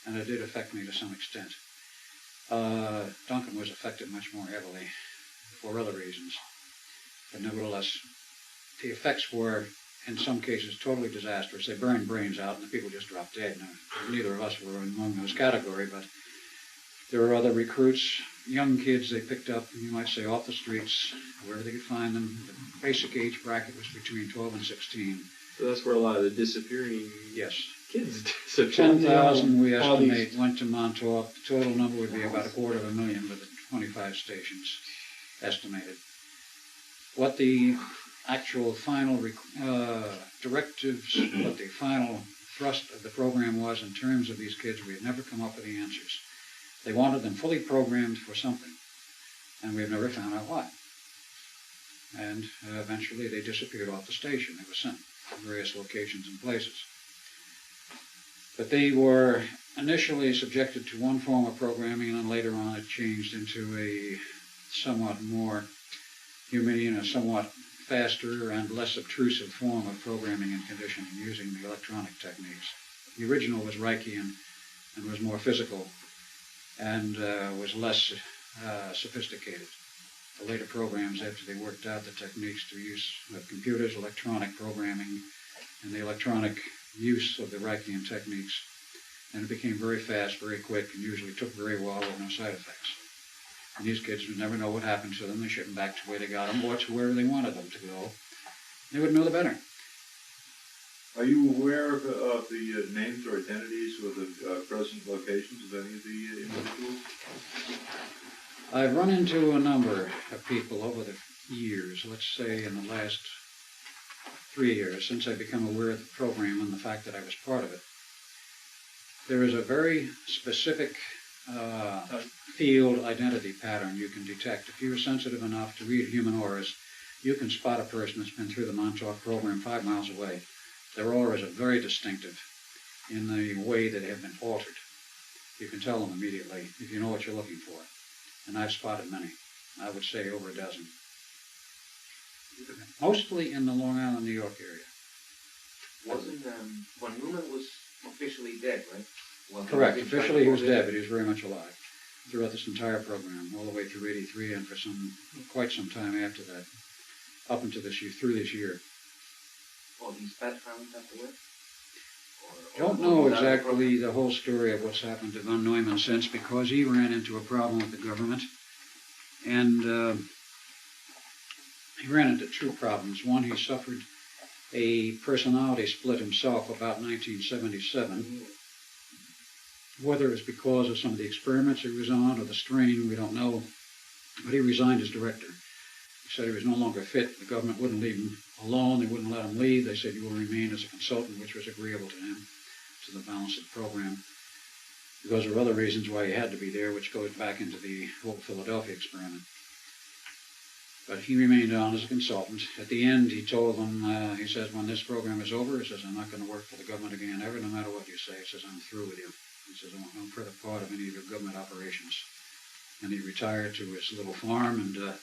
And it did affect me to some extent. Duncan was affected much more heavily for other reasons. But nevertheless, the effects were, in some cases, totally disastrous. They burned brains out and the people just dropped dead. Now, neither of us were among those category, but there were other recruits, young kids they picked up, you might say, off the streets, wherever they could find them. The basic age bracket was between 12 and 16. So that's where a lot of the disappearing Yes. kids disappear. 10,000, we estimate, went to Montauk. The total number would be about 250,000 with the 25 stations estimated. What the actual final directives, what the final thrust of the program was in terms of these kids, we had never come up with the answers. They wanted them fully programmed for something, and we've never found out why. And eventually they disappeared off the station. They were sent to various locations and places. But they were initially subjected to one form of programming, and then later on it changed into a somewhat more humane, a somewhat faster and less obtrusive form of programming and conditioning using the electronic techniques. The original was Reichian and was more physical and was less sophisticated. The later programs, after they worked out the techniques to use computers, electronic programming, and the electronic use of the Reichian techniques, and it became very fast, very quick, and usually took very well with no side effects. And these kids would never know what happened to them. They ship them back to where they got them, or to wherever they wanted them to go. They would know the better. Are you aware of the names or identities or the present locations of any of the individuals? I've run into a number of people over the years, let's say in the last 3 years, since I've become aware of the program and the fact that I was part of it. There is a very specific field identity pattern you can detect. If you're sensitive enough to read human auras, you can spot a person that's been through the Montauk program 5 miles away. Their auras are very distinctive in the way that they have been altered. You can tell them immediately if you know what you're looking for. And I've spotted many. I would say over a dozen. Mostly in the Long Island, New York area. Wasn't when Newman was officially dead, right? Well, Correct. Officially he was dead, but he was very much alive throughout this entire program, all the way through '83 and for quite some time after that, up into this year, through this year. Well, he's found afterward? Don't know exactly the whole story of what's happened to von Neumann since, because he ran into a problem with the government, and he ran into two problems. One, he suffered a personality split himself about 1977. Whether it was because of some of the experiments he was on or the strain, we don't know. But he resigned as director. He said he was no longer fit. The government wouldn't leave him alone. They wouldn't let him leave. They said, you will remain as a consultant, which was agreeable to him, to the balance of the program. Because there were other reasons why he had to be there, which goes back into the whole Philadelphia experiment. But he remained on as a consultant. At the end, he told them, he says, when this program is over, he says, I'm not going to work for the government again ever, no matter what you say. He says, I'm through with you. He says, I want no further part of any of your government operations. And he retired to his little farm and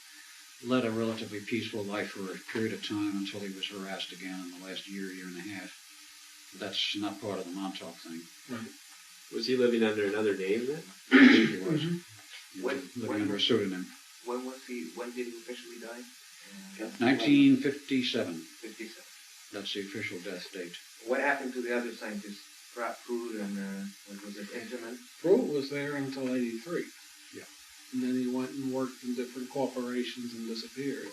led a relatively peaceful life for a period of time until he was harassed again in the last year, year and a half. But that's not part of the Montauk thing. Right. Was he living under another name then? I think he was. He was When living under a pseudonym. When did he officially die? 1957. 57. That's the official death date. What happened to the other scientists? Pruitt and, what was it, Ingerman? Pruitt was there until '83. Yeah. And then he went and worked in different corporations and disappeared.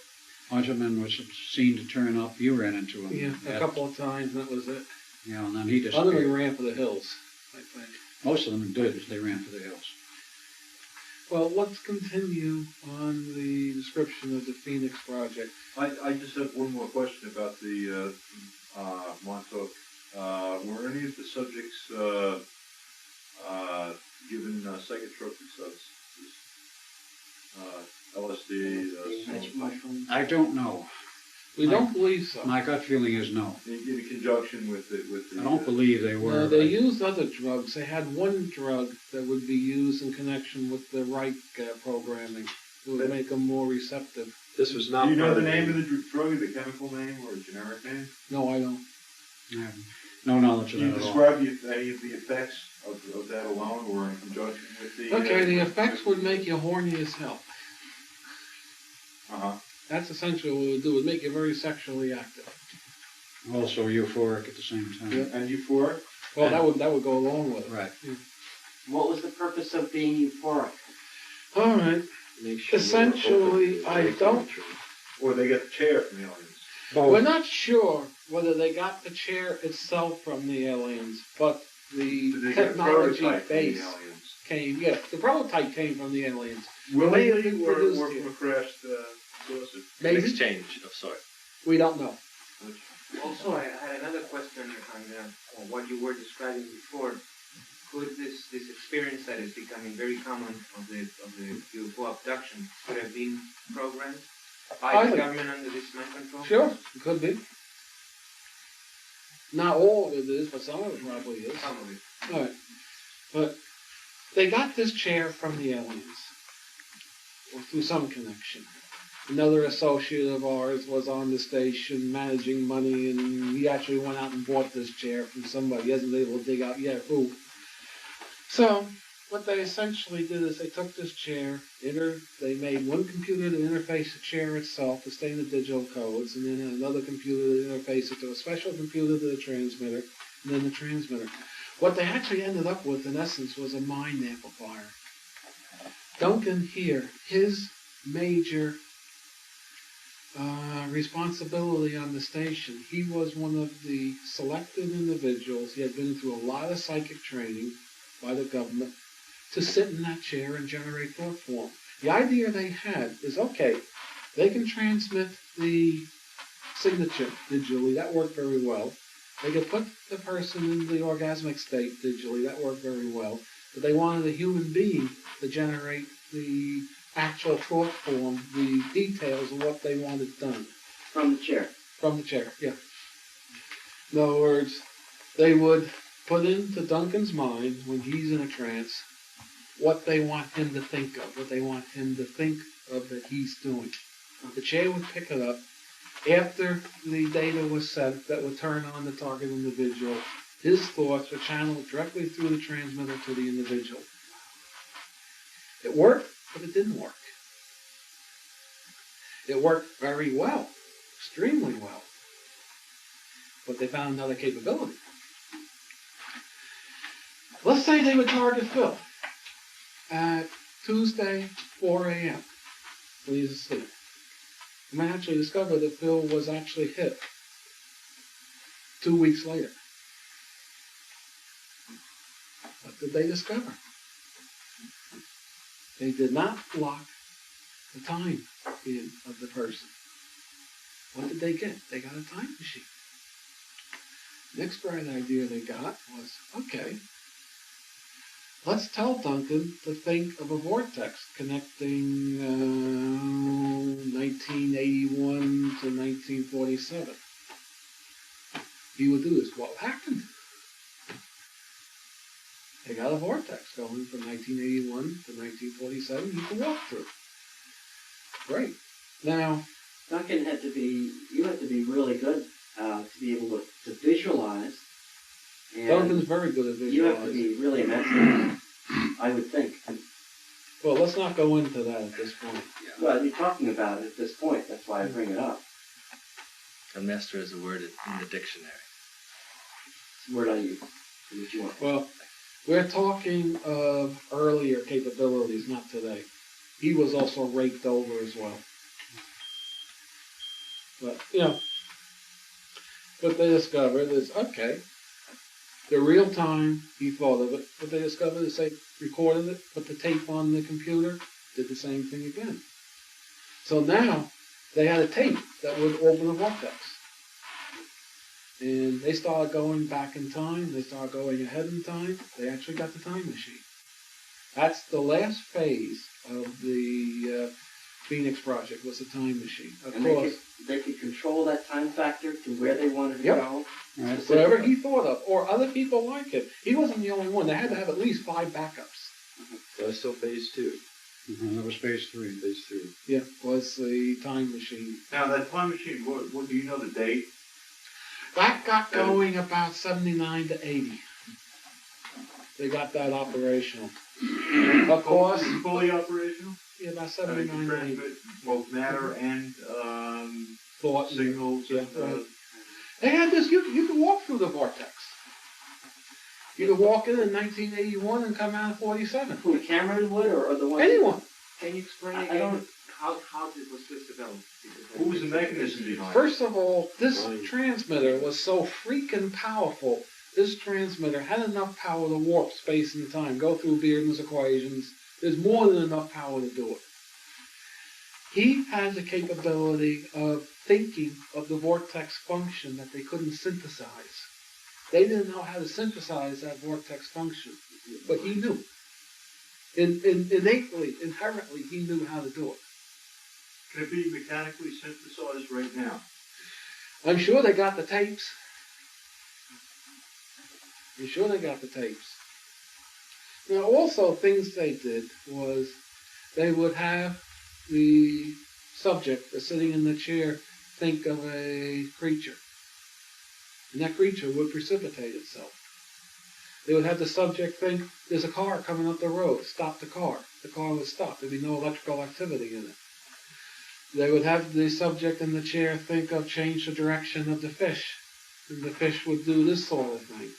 Hodgman was seen to turn up. You ran into him. Yeah, a couple of times, and that was it. Yeah, and then he Other than he disappeared. ran for the hills, I think. Most of them did. They ran for the hills. Well, let's continue on the description of the Phoenix Project. I just have one more question about the Montauk. Were any of the subjects given psychotropic substances? LSD? Magic mushroom. I don't know. We don't believe so. My gut feeling is no. In conjunction with the I don't believe they were. No, they used other drugs. They had one drug that would be used in connection with the Reich programming. It would make them more receptive. This was not. Do you know part the name of the drug, the chemical name, or a generic name? No, I don't. I have no knowledge of Can you that at all. describe any of the effects of that alone, or in conjunction with the? Okay, the effects would make you horny as hell. Uh-huh. That's essentially what it would do. It would make you very sexually active. Also euphoric at the same time. Yeah. And euphoric? Well, that would go along with it. Right. What was the purpose of being euphoric? All right. Make sure Essentially, I don't. Or they get the chair from the aliens? We're not sure whether they got the chair itself from the aliens, but Did the they get a technology prototype from the base aliens? came. Yeah, the prototype came from the aliens. Willingly Maybe or produced from here. a crashed saucer? Maybe exchange of sorts. we don't know. Also, I had another question on what you were describing before. Could this experience that is becoming very common of the UFO abduction could have been programmed by the Highly. government under this mind control? Sure, it could be. Not all of it is, but some of it probably is. Some of it. All right, but they got this chair from the aliens, or through some connection. Another associate of ours was on the station managing money, and he actually went out and bought this chair from somebody. He hasn't been able to dig out yet who. So, what they essentially did is they took this chair, they made one computer to interface the chair itself to stay in the digital codes, and then another computer to interface it to a special computer to the transmitter, and then the transmitter. What they actually ended up with, in essence, was a mind amplifier. Duncan here, his major responsibility on the station, he was one of the selected individuals. He had been through a lot of psychic training by the government to sit in that chair and generate thought form. The idea they had is, okay, they can transmit the signature digitally. That worked very well. They could put the person in the orgasmic state digitally. That worked very well. But they wanted a human being to generate the actual thought form, the details of what they wanted done. From the chair. From the chair, yeah. In other words, they would put into Duncan's mind, when he's in a trance, what they want him to think of, what they want him to think of that he's doing. The chair would pick it up. After the data was sent, that would turn on the target individual. His thoughts were channeled directly through the transmitter to the individual. It worked, but it didn't work. It worked very well, extremely well. But they found another capability. Let's say they would target Phil at Tuesday, 4 a.m. when he's asleep. You might actually discover that Phil was actually hit 2 weeks later. What did they discover? They did not lock the time in of the person. What did they get? They got a time machine. Next bright idea they got was, okay, let's tell Duncan to think of a vortex connecting 1981 to 1947. He would do this. What happened? They got a vortex going from 1981 to 1947 you can walk through. Great. Now, Duncan you had to be really good to be able to visualize. And Duncan's very good at you have to visualizing. be really master, I would think. Well, let's not go into that at this point. Well, you're talking about it at this point. That's why I bring it up. A master is a word in the dictionary. It's the word I use. What you want. Well, we're talking of earlier capabilities, not today. He was also raked over as well. But, what they discovered is, okay, The real time he thought of it, what they discovered is they recorded it, put the tape on the computer, did the same thing again. So now they had a tape that would open a vortex. And they started going back in time, they started going ahead in time, they actually got the time machine. That's the last phase of the Phoenix Project, was the time machine. Of And course, they could control that time factor to where they wanted to Yep. go. Right. whatever he thought of, or other people like him. He wasn't the only one. They had to have at least 5 backups. That was still phase 2. That was phase 3. Phase 3. Yeah, was the time machine. Now that time machine, what do you know the date? That got going about 79 to 80. They got that operational. Of course, Fully operational? yeah, about And it 79 can to 80. transmit both matter and Thought. signals. Yeah, and, right. They had this, you could walk through the vortex. You could walk in 1981 and come out in 47. Who, Cameron would, or the one? Anyone. Can you explain I again don't- how was this developed? Because What was the mechanism behind it? First of all, this Right. transmitter was so freaking powerful. This transmitter had enough power to warp space and time, go through Bearden's equations. There's more than enough power to do it. He had the capability of thinking of the vortex function that they couldn't synthesize. They didn't know how to synthesize that vortex function, but he knew. Innately, inherently, he knew how to do it. Can it be mechanically synthesized right now? I'm sure they got the tapes. I'm sure they got the tapes. Now, also, things they did was they would have the subject that's sitting in the chair think of a creature. And that creature would precipitate itself. They would have the subject think, there's a car coming up the road, stop the car. The car would stop. There'd be no electrical activity in it. They would have the subject in the chair think of change the direction of the fish. And the fish would do this sort of thing.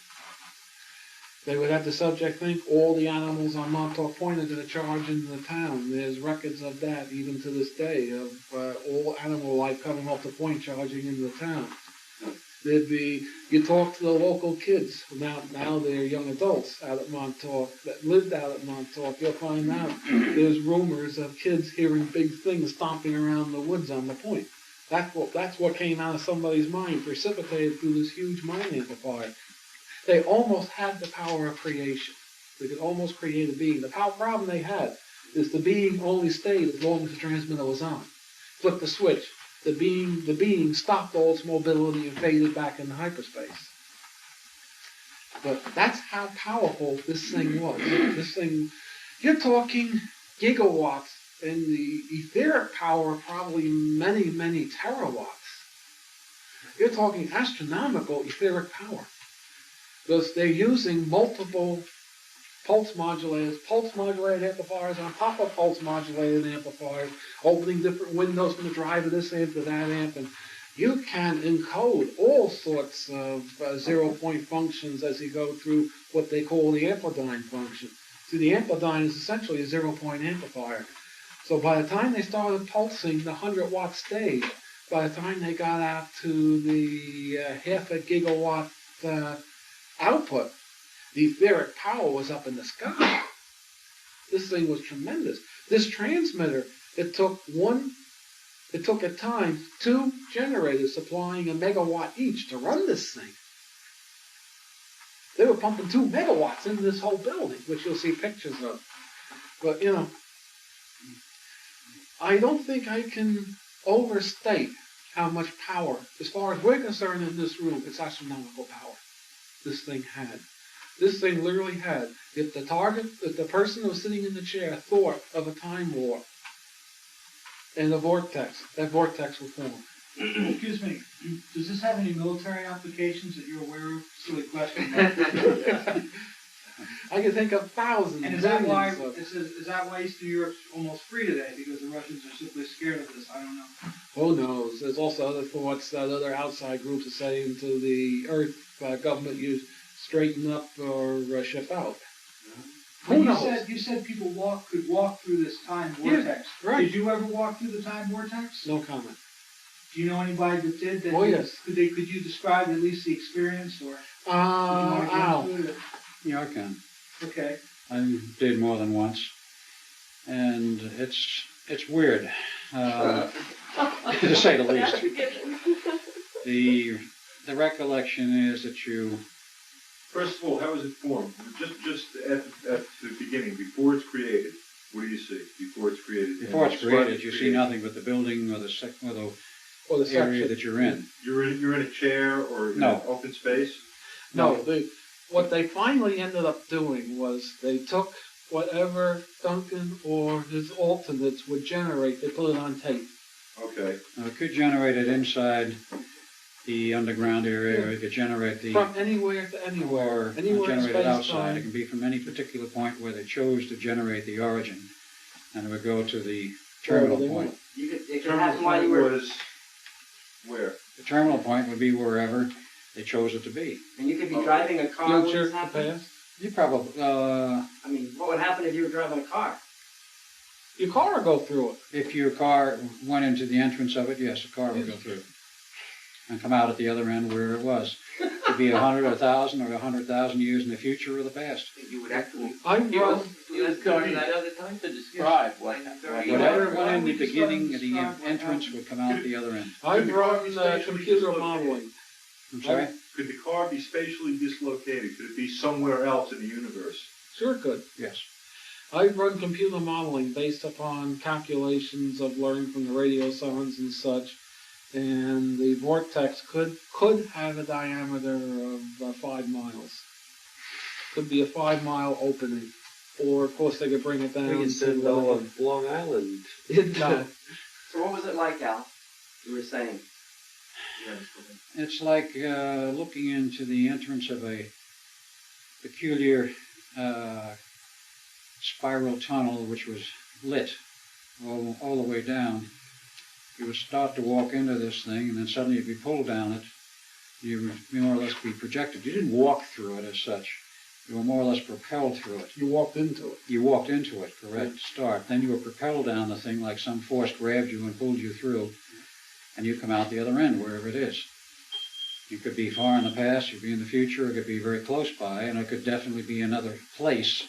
They would have the subject think all the animals on Montauk Point are going to charge into the town. There's records of that even to this day, of all animal life coming off the point charging into the town. There'd be, you talk to the local kids, now they're young adults out at Montauk, that lived out at Montauk, you'll find out there's rumors of kids hearing big things stomping around the woods on the point. That's what came out of somebody's mind, precipitated through this huge mind amplifier. They almost had the power of creation. They could almost create a being. The problem they had is the being only stayed as long as the transmitter was on. Flip the switch. The being stopped all its mobility and faded back into hyperspace. But that's how powerful this thing was. This thing, you're talking gigawatts, and the etheric power probably many, many terawatts. You're talking astronomical etheric power. Because they're using multiple pulse modulated amplifiers on top of pulse modulated amplifiers, opening different windows from the drive of this amp to that amp, and you can encode all sorts of zero-point functions as you go through what they call the amplidyne function. See, the amplidyne is essentially a zero-point amplifier. So by the time they started pulsing the 100-watt stage, by the time they got out to the half a gigawatt output, the etheric power was up in the sky. This thing was tremendous. This transmitter, it took at times 2 generators supplying a megawatt each to run this thing. They were pumping 2 megawatts into this whole building, which you'll see pictures of. But, I don't think I can overstate how much power, as far as we're concerned in this room, it's astronomical power this thing had. This thing literally had, if the person who was sitting in the chair thought of a time warp and a vortex, that vortex would form. Excuse me, does this have any military applications that you're aware of? Silly question. I can think of thousands. And is that why Eastern Europe's almost free today? Because the Russians are simply scared of this? I don't know. Who knows? There's also other thoughts that other outside groups are saying to the Earth government, you straighten up or shift out. Well, Who knows? You said people could walk through this time vortex. Yeah, right. Did you ever walk through the time vortex? No comment. Do you know anybody that did that? Oh, yes. Could you describe at least the experience, or? would you wanna get Al. into it? Yeah, I can. Okay. I did more than once, and it's weird, to say the least. The recollection is that you. First of all, how is it formed? Just at the beginning, before it's created, what do you see before it's created? Before it's created, you see nothing but the building or the Or the area section. that you're in. You're in a chair or in No. an open space? No, what they finally ended up doing was they took whatever Duncan or his alternates would generate, they put it on tape. Okay. Now, it could generate it inside the underground area, or it could generate the. From anywhere to anywhere. Or Anywhere in generate it space, outside. It time. can be from any particular point where they chose to generate the origin, and it would go to the terminal Wherever they point. want. It could Terminal happen while you point were, was where? The terminal point would be wherever they chose it to be. and you could be driving a car when Future, this the happened. past. You probably, I mean, what would happen if you were driving a car? Your car will go through it. if your car went into the entrance of it, yes, a car would go through and come out at the other end where it was. It could be 100 or 1,000 or 100,000 years in the future or the past. You would actually. I've run, He was going that other time to describe what Whatever why went in don't we the just beginning let of him the describe what entrance happened? would come out the other end. I've Could the car run be spatially computer dislocated? modeling. I'm sorry? Could the car be spatially dislocated? Could it be somewhere else in the universe? Sure could. Yes. I've run computer modeling based upon calculations I've learned from the radio science and such, and the vortex could have a diameter of 5 miles. Could be a 5-mile opening, or of course they could bring it down. We can send to all of Long Island. No, So what was it like, Al? You were saying. It's like looking into the entrance of a peculiar spiral tunnel which was lit all the way down. You would start to walk into this thing, and then suddenly you'd be pulled down it. You would more or less be projected. You didn't walk through it as such. You were more or less propelled through it. you walked into it. You walked into it, correct, start. Then you were propelled down the thing like some force grabbed you and pulled you through, and you come out the other end, wherever it is. You could be far in the past, you could be in the future, it could be very close by, and it could definitely be another place,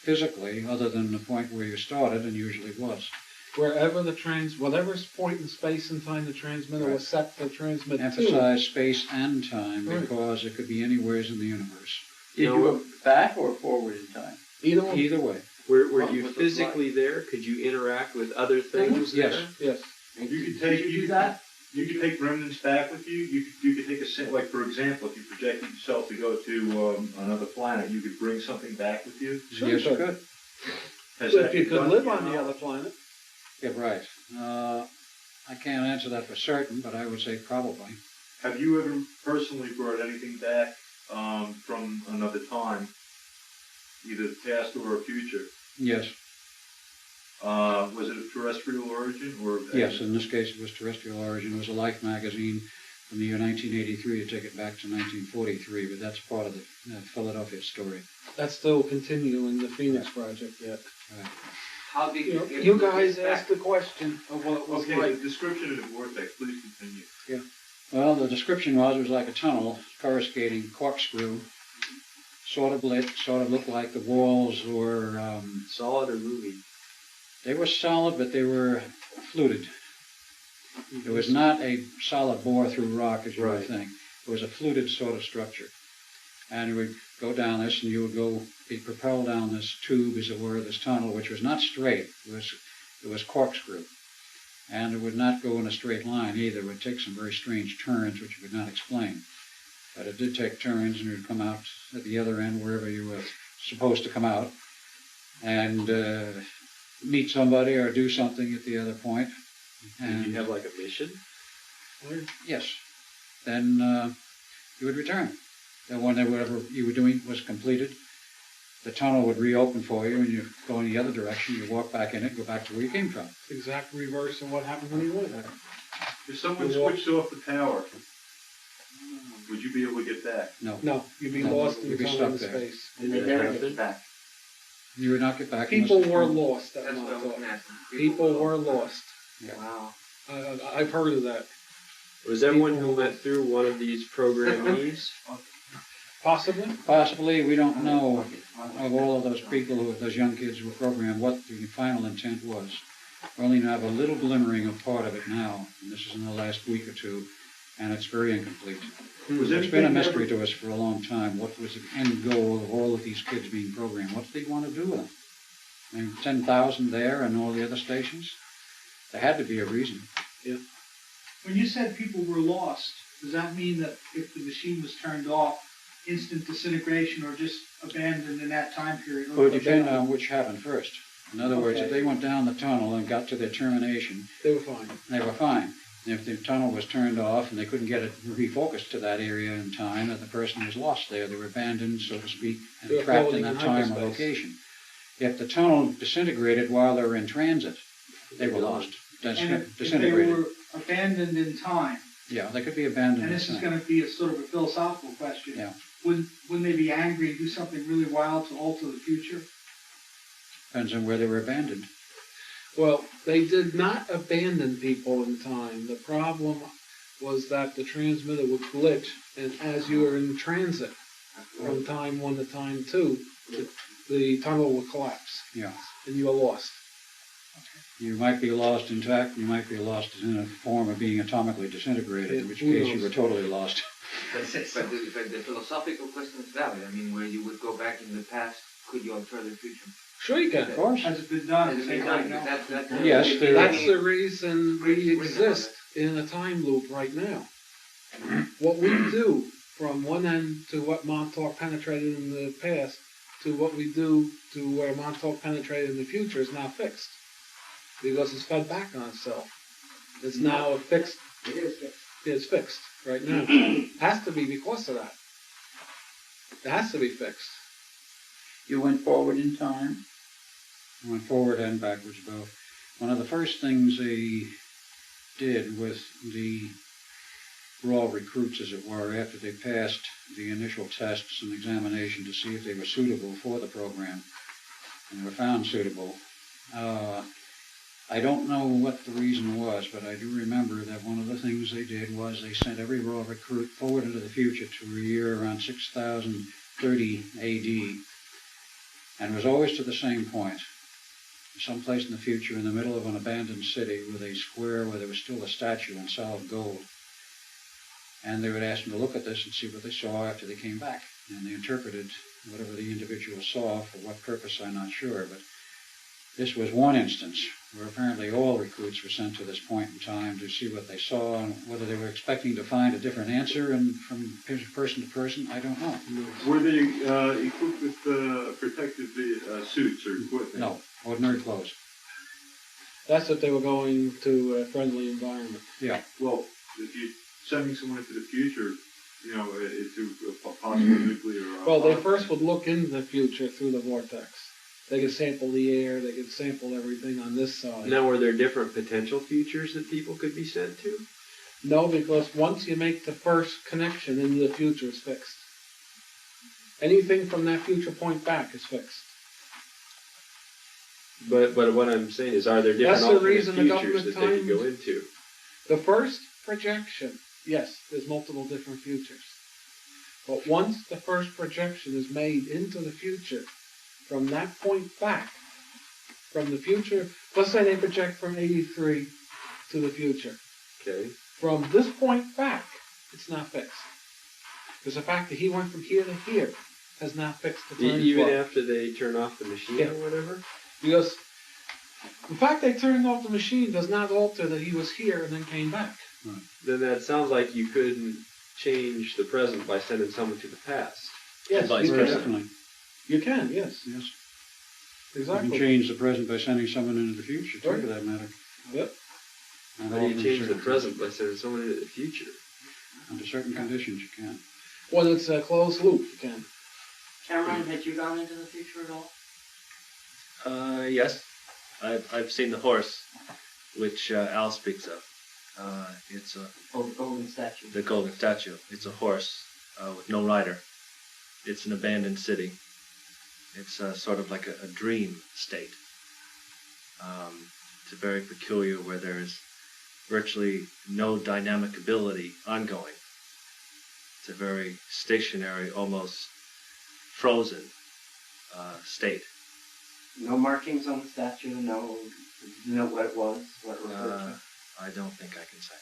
physically, other than the point where you started and usually was. Wherever whatever point in space and time the transmitter was set to transmit to. Emphasize space and time, Right. because it could be anywhere in the universe. Did you go back or forward in time? Either one. Either way. Were What you was it physically there? Could you interact with other things Yes. there? Yes. You could take Did you do that? You could take remnants back with you. You could take like for example, if you projected yourself to go to another planet, you could bring something back with you. Sure Yes, you could. could. Has But that if you been could done, live you on the know? other planet. Yeah, right. I can't answer that for certain, but I would say probably. Have you ever personally brought anything back from another time, either the past or a future? Yes. Was it of terrestrial origin or? Yes, in this case it was terrestrial origin. It was a Life magazine from the year 1983 to take it back to 1943, but that's part of the Philadelphia story. That's still continuing the Phoenix Project yet. Right. How did You guys asked the question of what it was Okay, like. the description of the vortex. Please continue. Well, the description was it was like a tunnel, coruscating corkscrew, sort of lit, sort of looked like the walls were, Solid or moving? they were solid, but they were fluted. It was not a solid bore through rock, as you would Right. think. It was a fluted sort of structure. And you would go down this, and you would be propelled down this tube, as it were, this tunnel, which was not straight. It was corkscrew. And it would not go in a straight line either. It would take some very strange turns, which you could not explain. But it did take turns, and it would come out at the other end, wherever you were supposed to come out, and meet somebody or do something at the other point. Did you have like a mission? Yes. Then you would return. Then when whatever you were doing was completed, the tunnel would reopen for you, and you go in the other direction. You walk back in it, go back to where you came from. It's the exact reverse of what happened when you went there. If someone switched off the power, would you be able to get back? No, No, you'd be No, lost in you'd be time stuck and there. space. And they never get back. you would not get back. People unless- were lost at That's what I was Montauk. going to ask. People were lost. Wow. I've heard of that. Was everyone who went through one of these programmees? Possibly. Possibly, we don't know of all of those people, those young kids who were programmed, what the final intent was. We only have a little glimmering of part of it now, and this is in the last week or two, and it's very incomplete. It's been a mystery to us for a long time. What was the end goal of all of these kids being programmed? What did they want to do with them? I mean, 10,000 there and all the other stations? There had to be a reason. When you said people were lost, does that mean that if the machine was turned off, instant disintegration or just abandoned in that time period? It would depend on which happened first. In other words, if they went down the tunnel and got to their termination, They were fine. they were fine. And if the tunnel was turned off and they couldn't get it refocused to that area in time, then the person was lost there. They were abandoned, so to speak, They were and trapped in floating that in time or hyperspace. location. If the tunnel disintegrated while they were in transit, they were lost. And if they Disintegrated. were abandoned in time, Yeah, they could be abandoned. and in this is time. going to be a sort of a philosophical question, Yeah. wouldn't they be angry and do something really wild to alter the future? Depends on where they were abandoned. Well, they did not abandon people in time. The problem was that the transmitter would glitch, and as you were in transit from time 1 to time 2, the tunnel would collapse, Yeah. and you were lost. You might be lost intact, you might be lost in a form of being atomically disintegrated, in which Who case knows? you were totally lost. But the philosophical question is valid. I mean, where you would go back in the past, could you alter the future? Sure you can. Of course. Has it been done? Has it Say been right done? now. Yes, there That's is. the reason we exist in a time loop right now. What we do from one end to what Montauk penetrated in the past to what we do to where Montauk penetrated in the future is now fixed. Because it's fed back on itself. It's now fixed. It is fixed. It's fixed right now. Has to be because of that. It has to be fixed. You went forward in time. Went forward and backwards both. One of the first things they did with the raw recruits, as it were, after they passed the initial tests and examination to see if they were suitable for the program, and they were found suitable. I don't know what the reason was, but I do remember that one of the things they did was they sent every raw recruit forward into the future to a year around 6030 AD, and it was always to the same point, someplace in the future in the middle of an abandoned city with a square where there was still a statue in solid gold. And they would ask them to look at this and see what they saw after they came back. And they interpreted whatever the individual saw, for what purpose I'm not sure, but this was one instance where apparently all recruits were sent to this point in time to see what they saw, and whether they were expecting to find a different answer, and from person to person, I don't know. Were they equipped with protective suits or equipment? No, ordinary clothes. That's if they were going to a friendly environment. Yeah. Well, if you're sending someone into the future, you know, into a possible nuclear... Well, they first would look into the future through the vortex. They could sample the air, they could sample everything on this side. Now, were there different potential futures that people could be sent to? No, because once you make the first connection into the future, it's fixed. Anything from that future point back is fixed. But what I'm saying is, are there different That's the alternate reason the futures government that they could go times- into? The first projection, yes, there's multiple different futures. But once the first projection is made into the future, from that point back, from the future, let's say they project from 83 to the future. Okay. From this point back, it's not fixed. Because the fact that he went from here to here has not fixed the time Even flow. after they turn off the machine Yeah. or whatever? Because the fact they turned off the machine does not alter that he was here and then came back. Then that sounds like you couldn't change the present by sending someone to the past. Yes, Vice you versa. can. Definitely. You can, yes. Yes. You Exactly. can change the present by sending someone into the future, too, Right. for that matter. Yep. And How do you under change the certain- present by sending someone into the future? Under certain conditions, you can. When it's a closed loop, you can. Cameron, had you gone into the future at all? Yes. I've seen the horse, which Al speaks of. It's Oh, the golden statue. the golden statue. It's a horse with no rider. It's an abandoned city. It's sort of like a dream state. It's very peculiar, where there is virtually no dynamic ability ongoing. It's a very stationary, almost frozen state. No markings on the statue, no, you know what it was, what it referred to? I don't think I can say.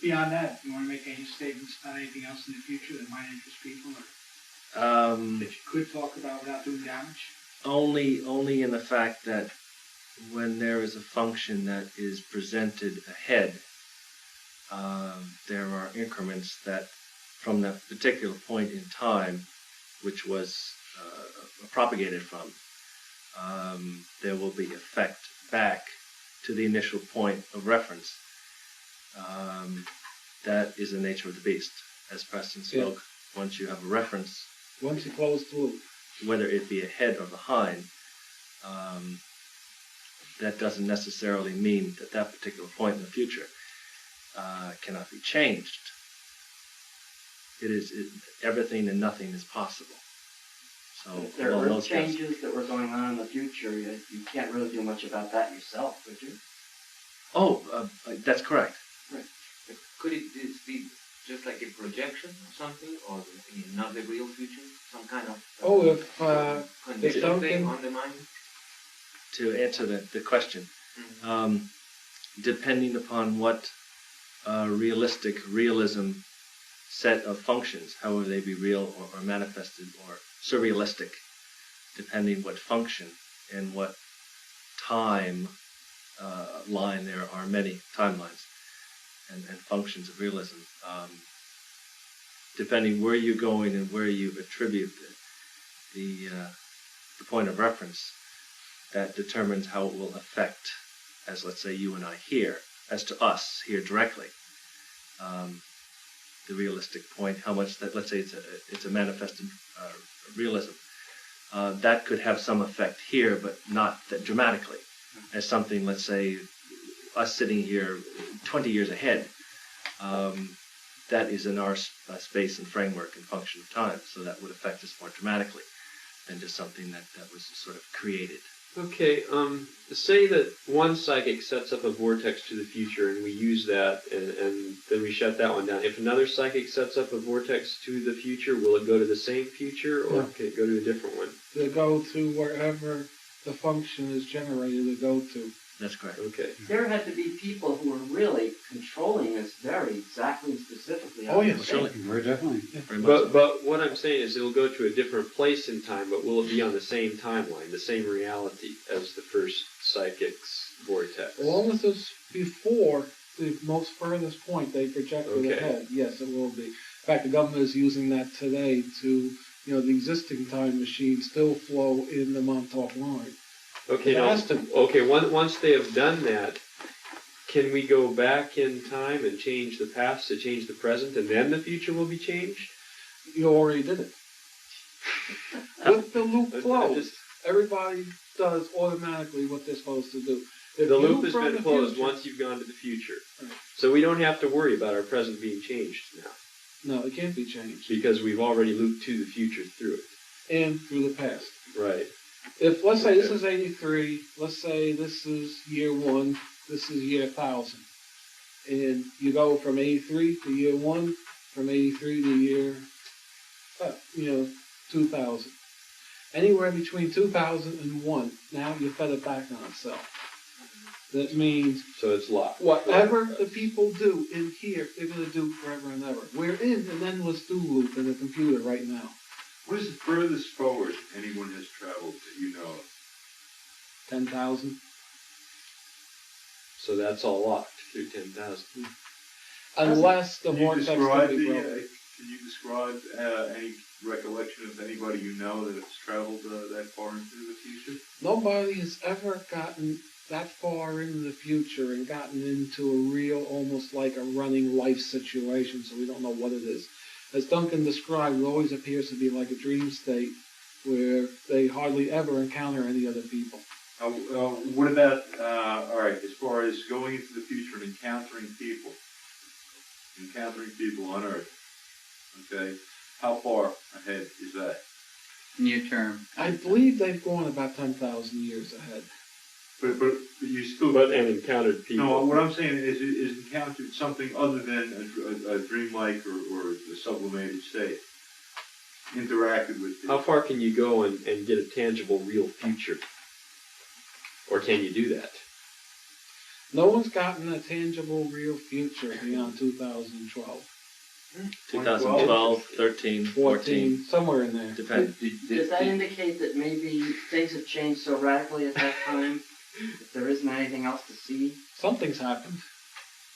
Beyond that, you want to make any statements about anything else in the future that might interest people, or that you could talk about without doing damage? Only in the fact that when there is a function that is presented ahead, there are increments that from that particular point in time, which was propagated from, there will be effect back to the initial point of reference. That is the nature of the beast. As Preston spoke, once you have a reference, Once you close the loop. whether it be ahead or behind, that doesn't necessarily mean that that particular point in the future cannot be changed. Everything and nothing is possible. So If there along were those lines- changes that were going on in the future, you can't really do much about that yourself, could you? That's correct. But could it this be just like a projection or something, or not the real future? Some kind of condition Duncan- thing on the mind? To answer the question, depending upon what realism set of functions, however they be real or manifested or surrealistic, depending what function and what time line, there are many timelines and functions of realism. Depending where you're going and where you attribute the point of reference, that determines how it will affect, as let's say you and I here, as to us here directly, the realistic point, how much that, let's say it's a manifested realism, that could have some effect here, but not that dramatically, as something, let's say, us sitting here 20 years ahead, that is in our space and framework and function of time, so that would affect us more dramatically than just something that was sort of created. Okay, say that one psychic sets up a vortex to the future and we use that and then we shut that one down. If another psychic sets up a vortex to the future, will it go to the same future or can it go to a different one? They go to wherever the function is generated to go to. That's correct. Okay. There had to be people who were really controlling this very exactly and specifically. Oh, yes, surely. Very definitely. Very much so. But what I'm saying is it'll go to a different place in time, but will it be on the same timeline, the same reality as the first psychic's vortex? As long as it's before the most furthest point they projected Okay. ahead, yes, it will be. In fact, the government is using that today to, the existing time machines still flow in the Montauk line. Okay, It now, has to. once they have done that, can we go back in time and change the past to change the present, and then the future will be changed? You already did it. With the loop I closed, just- everybody does automatically what they're supposed to do. If The you loop has from been the closed future- once you've gone to the future. Right. So we don't have to worry about our present being changed now, No, it can't be changed. because we've already looped to the future through it. And through the past. Right. If, let's say this Okay. is 83, let's say this is year 1, this is year 1000. And you go from 83 to year 1, from 83 to year, 2000. Anywhere between 2000 and 1, now you fed it back on itself. That means So it's locked. whatever the people do in here, they're going to do forever and ever. We're in an endless do loop in the computer right now. What is the furthest forward anyone has traveled that you know of? 10,000. So that's all locked through 10,000. Unless the Can you vortex describe can be broken. Can you describe any recollection of anybody you know that has traveled that far into the future? Nobody has ever gotten that far into the future and gotten into a real, almost like a running life situation, so we don't know what it is. As Duncan described, it always appears to be like a dream state where they hardly ever encounter any other people. What about, all right, as far as going into the future and encountering people on Earth, okay, how far ahead is that? Near term. I believe they've gone about 10,000 years ahead. But you still. But and encountered people. No, what I'm saying is encountered something other than a dreamlike or a sublimated state. Interacted with it. How far can you go and get a tangible, real future? Or can you do that? No one's gotten a tangible, real future beyond 2012. 2012, 13, 14. Somewhere in there. Depends. Does that indicate that maybe things have changed so radically at that time that there isn't anything else to see? Something's happened.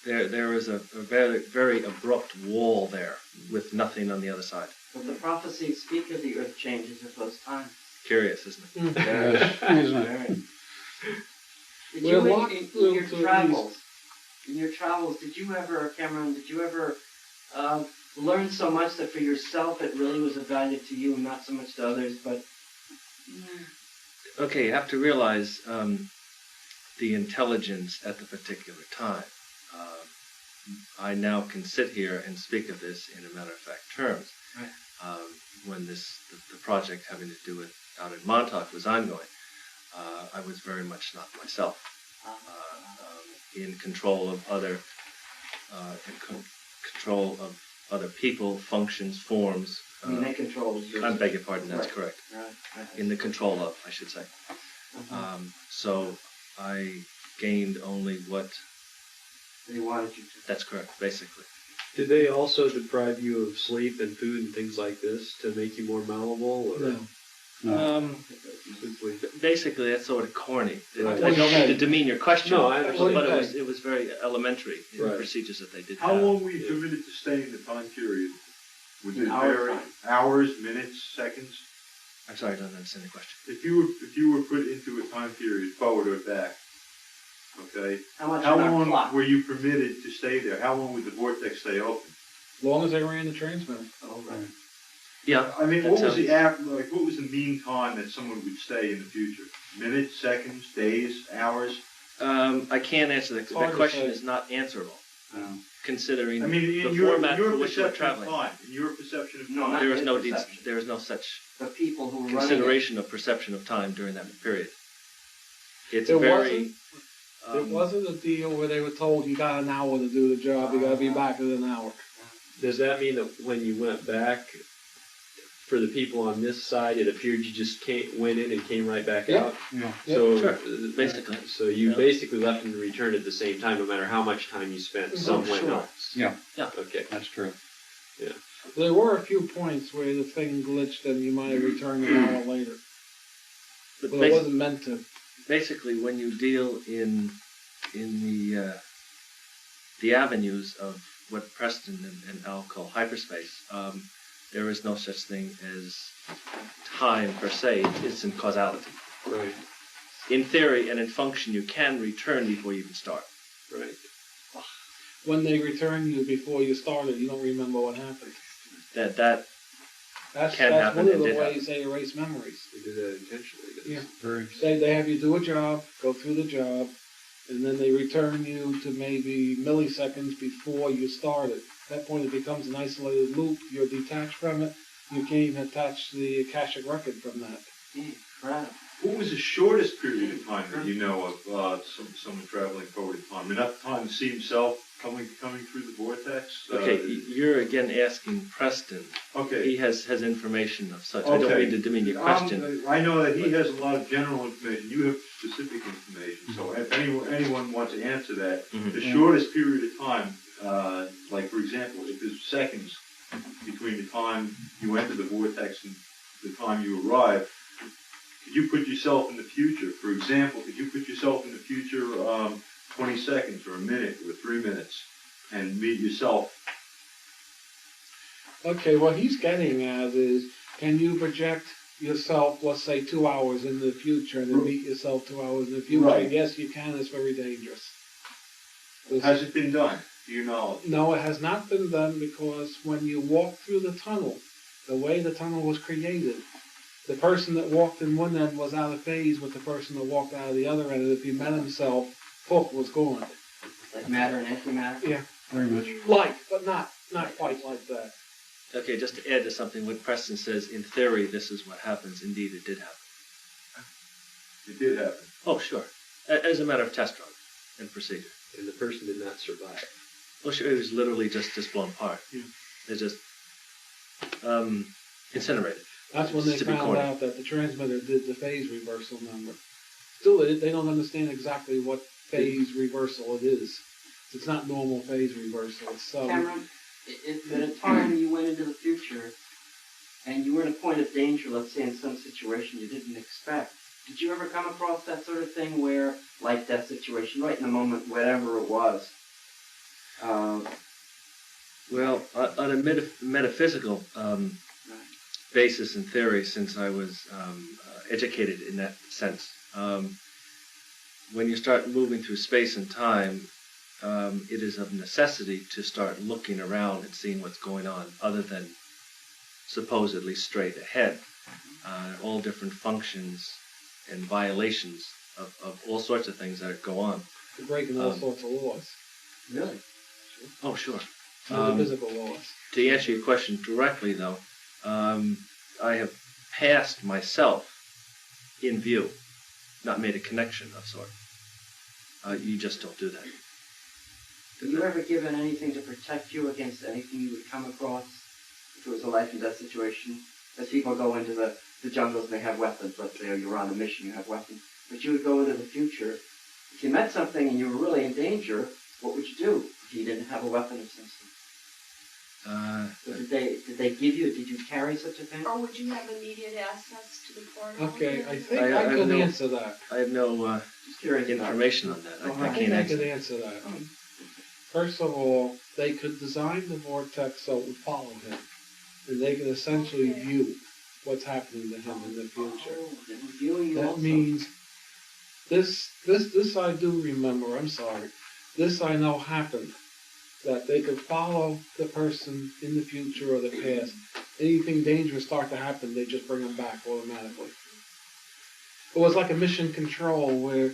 There is a very, very abrupt wall there with nothing on the other side. But the prophecies speak of the earth changes at those times. Curious, isn't it? Yes, isn't it? Did We're you, locked in into your these- travels, did you ever, Cameron, learn so much that for yourself it really was of value to you and not so much to others, but... Okay, you have to realize the intelligence at the particular time. I now can sit here and speak of this in a matter-of-fact terms. Right. When the project having to do with out in Montauk was ongoing, I was very much not myself. In control of other, control of other people, functions, forms. I mean, they control yours. I beg your pardon. That's Right. correct. Right. In the control of, I should say. So I gained only what. They wanted you to. That's correct, basically. Did they also deprive you of sleep and food and things like this to make you more malleable? Or No. simply? Basically, that's sort of corny. Right. I don't mean to demean your question, No, I understand. but it was very elementary in the Right. procedures that they did. How have. long were you permitted to stay in the time period? Was In it hour vary? time. Hours, minutes, seconds? I'm sorry, I don't understand the question. If you were put into a time period, forward or back, okay? How much How on our long clock? were you permitted to stay there? How long would the vortex stay open? As long as they ran the transmitter. Oh, right. Yeah. I mean, that what was sounds- what was the mean time that someone would stay in the future? Minutes, seconds, days, hours? I can't answer that. hard The to question say. is not answerable, No. considering I mean, the in your format for which we're perception of traveling. time, in your perception of No, time, not There is no your perception. there is no such The people who were running consideration of perception of time during that period. It's There very. It wasn't a deal where they were told you got an hour to do the job, you gotta be back in an hour. Does that mean that when you went back, for the people on this side, it appeared you just went in and came right back Yeah. out? Yeah. So, Sure, basically. So you Yeah. basically left and returned at the same time, no matter how much time you spent. Some went sure. else. Yeah. Yeah. Okay. That's true. There were a few points where the thing glitched and you might have returned an hour later. But Well, it wasn't meant to. basically, when you deal in the avenues of what Preston and Al call hyperspace, there is no such thing as time per se. It's in causality. Right. In theory and in function, you can return before you even start. Right. When they return you before you started, you don't remember what happened. That That's Can one happen of and the did ways they erase memories. They do that intentionally. Yeah. Very. They have you do a job, go through the job, and then they return you to maybe milliseconds before you started. At that point, it becomes an isolated loop. You're detached from it. You can't even attach the Akashic record from that. Incredible. what was the shortest period of time that you know of someone traveling forward in time? Enough time to see himself coming through the vortex? Okay, you're again asking Preston. Okay. He has information of such. I don't mean to demean your question. I know that he has a lot of general information. You have specific information. So if anyone wants to answer that, the shortest period of time, like for example, if there's seconds between the time you enter the vortex and the time you arrive, could you put yourself in the future? For example, could you put yourself in the future 20 seconds or a minute or 3 minutes and meet yourself? Okay, what he's getting at is, can you project yourself, let's say, 2 hours in the future and then meet yourself 2 hours in the future? Right. Yes, you can. It's very dangerous. Has it been done, to your knowledge? No, it has not been done because when you walk through the tunnel, the way the tunnel was created, the person that walked in one end was out of phase with the person that walked out of the other end, and if he met himself, poof, was gone. Like matter and antimatter? Yeah. Very much. Like, but not quite like that. Okay, just to add to something, when Preston says, in theory, this is what happens. Indeed, it did happen. It did happen. Oh, sure. as a matter of test run and procedure. And the person did not survive. Well, sure, it was literally just blown apart. Yeah. They just incinerated. That's when they To be found corny. out that the transmitter did the phase reversal number. Still, they don't understand exactly what phase reversal it is. It's not normal phase reversal. It's Cameron, if at a time you went into the future and you were in a point of danger, let's say in some situation you didn't expect, did you ever come across that sort of thing where, life-death situation, right in the moment, whatever it was? Well, on a metaphysical basis and theory, since I was educated in that sense, when you start moving through space and time, it is of necessity to start looking around and seeing what's going on, other than supposedly straight ahead. All different functions and violations of all sorts of things that go on. They're breaking all sorts of laws. Really? Oh, sure. Not the physical laws. To answer your question directly, though, I have passed myself in view, not made a connection of sort. You just don't do that. Have you ever given anything to protect you against anything you would come across if it was a life and death situation? As people go into the jungles and they have weapons, let's say, or you're on a mission, you have weapons. But you would go into the future. If you met something and you were really in danger, what would you do if you didn't have a weapon of some sort? Did you carry such a thing? Or would you have immediate access to the portal? Okay, I think I could answer that. I have no Just curious information on that. I I can't think I answer could that. answer that. First of all, they could design the vortex so it would follow him, and they could essentially view what's happening to him in the future. That means this I do remember. I'm sorry. This I know happened. That they could follow the person in the future or the past. Anything dangerous start to happen, they just bring them back automatically. It was like a mission control where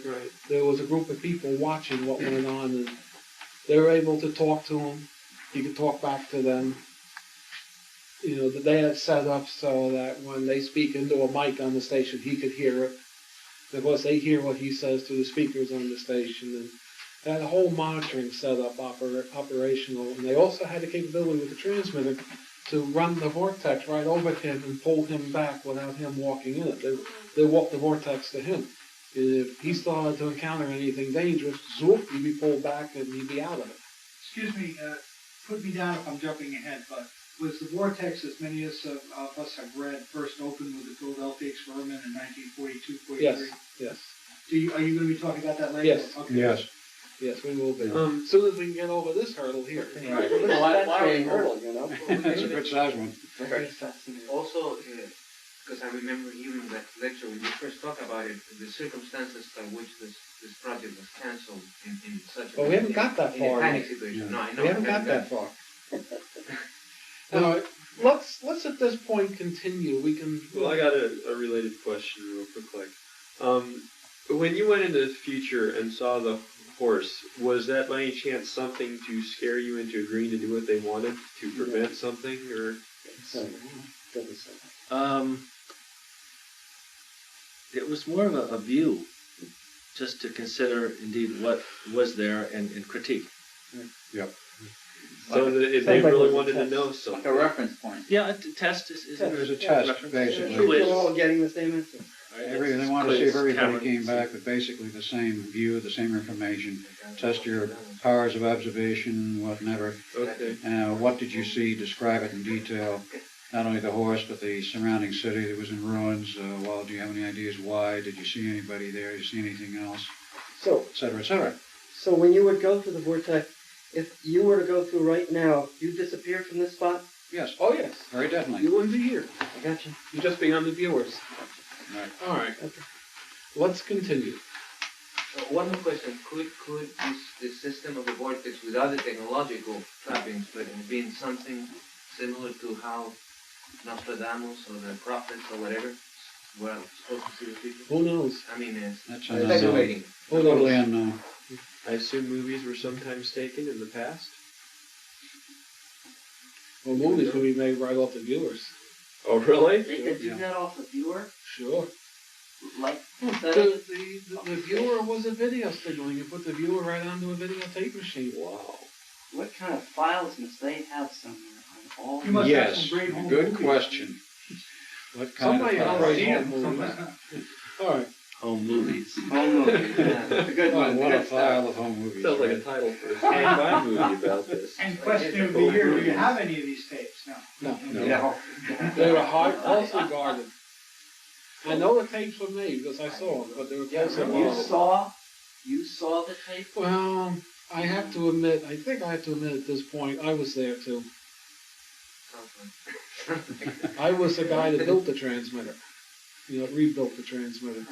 there was a group of people watching what went on, and they were able to talk to him. He could talk back to them. You know, they had set up so that when they speak into a mic on the station, he could hear it. Of course, they hear what he says to the speakers on the station, and that whole monitoring setup operational. And they also had the capability with the transmitter to run the vortex right over him and pull him back without him walking in it. They walk the vortex to him. If he started to encounter anything dangerous, zoop, he'd be pulled back and he'd be out of it. Excuse me, put me down if I'm jumping ahead, but was the vortex, as many of us have read, first opened with the Philadelphia experiment in 1942-43? Yes. Are you going to be talking about that later? Yes. Okay. Yes, we will be. As soon as we can get over this hurdle here. Right. hurdle, you know? That's a good size one. Very fascinating. Also, because I remember hearing that lecture when you first talked about it, the circumstances by which this project was cancelled in such Well, we haven't got that in a far panic yet. situation. Yeah. No, I know. We haven't got that far. Now, let's at this point continue. We can. Well, I got a related question real quick. When you went into the future and saw the horse, was that by any chance something to scare you into agreeing to do what they wanted to prevent something, or? It was more of a view, just to consider indeed what was there and critique. Yep. So if they really wanted to know something. Like a reference point. Yeah, a test is It was a test, basically. We're all getting the same answer. They wanted to see if everybody Cameron. came back with basically the same view, the same information. Test your powers of observation, whatever. Okay. What did you see? Describe it in detail. Not only the horse, but the surrounding city that was in ruins. Well, do you have any ideas why? Did you see anybody there? Did you see anything else? So, Et cetera, et cetera. so when you would go through the vortex, if you were to go through right now, you'd disappear from this spot? Yes, Oh yes. very definitely. You wouldn't be here. I got you. You'd just be on the viewers. Right. All right. Let's continue. One more question: Could this system of the vortex, without the technological trappings, but have been something similar to how Nostradamus or the prophets or whatever were supposed to see the future? Who knows? I mean, That's speculating. Who knows? totally unknown. I assume movies were sometimes taken in the past. Well, movies can be made right off the viewers. Oh, really? They could do Yeah. that off the viewer? Sure. Like, The viewer was a video signal. You put the viewer right onto a videotape machine. wow. What kind of files must they have somewhere on all? You must have Yes, some great home good movies. question. What kind Somebody of else file? see it. Some- All right. Home movies. Home movies, yeah. It's a good Oh, one. what a Good file stuff. of home movies. Sounds like a right? title for a sci-fi movie about this. And question of the year, do you have any of these tapes? No. No. No. They were closely guarded. I know the tapes were made because I saw them, but they were closely guarded. You saw the tape? Well, I have to admit, I think I have to admit at this point, I was there too. I was the guy that built the transmitter. Rebuilt the transmitter.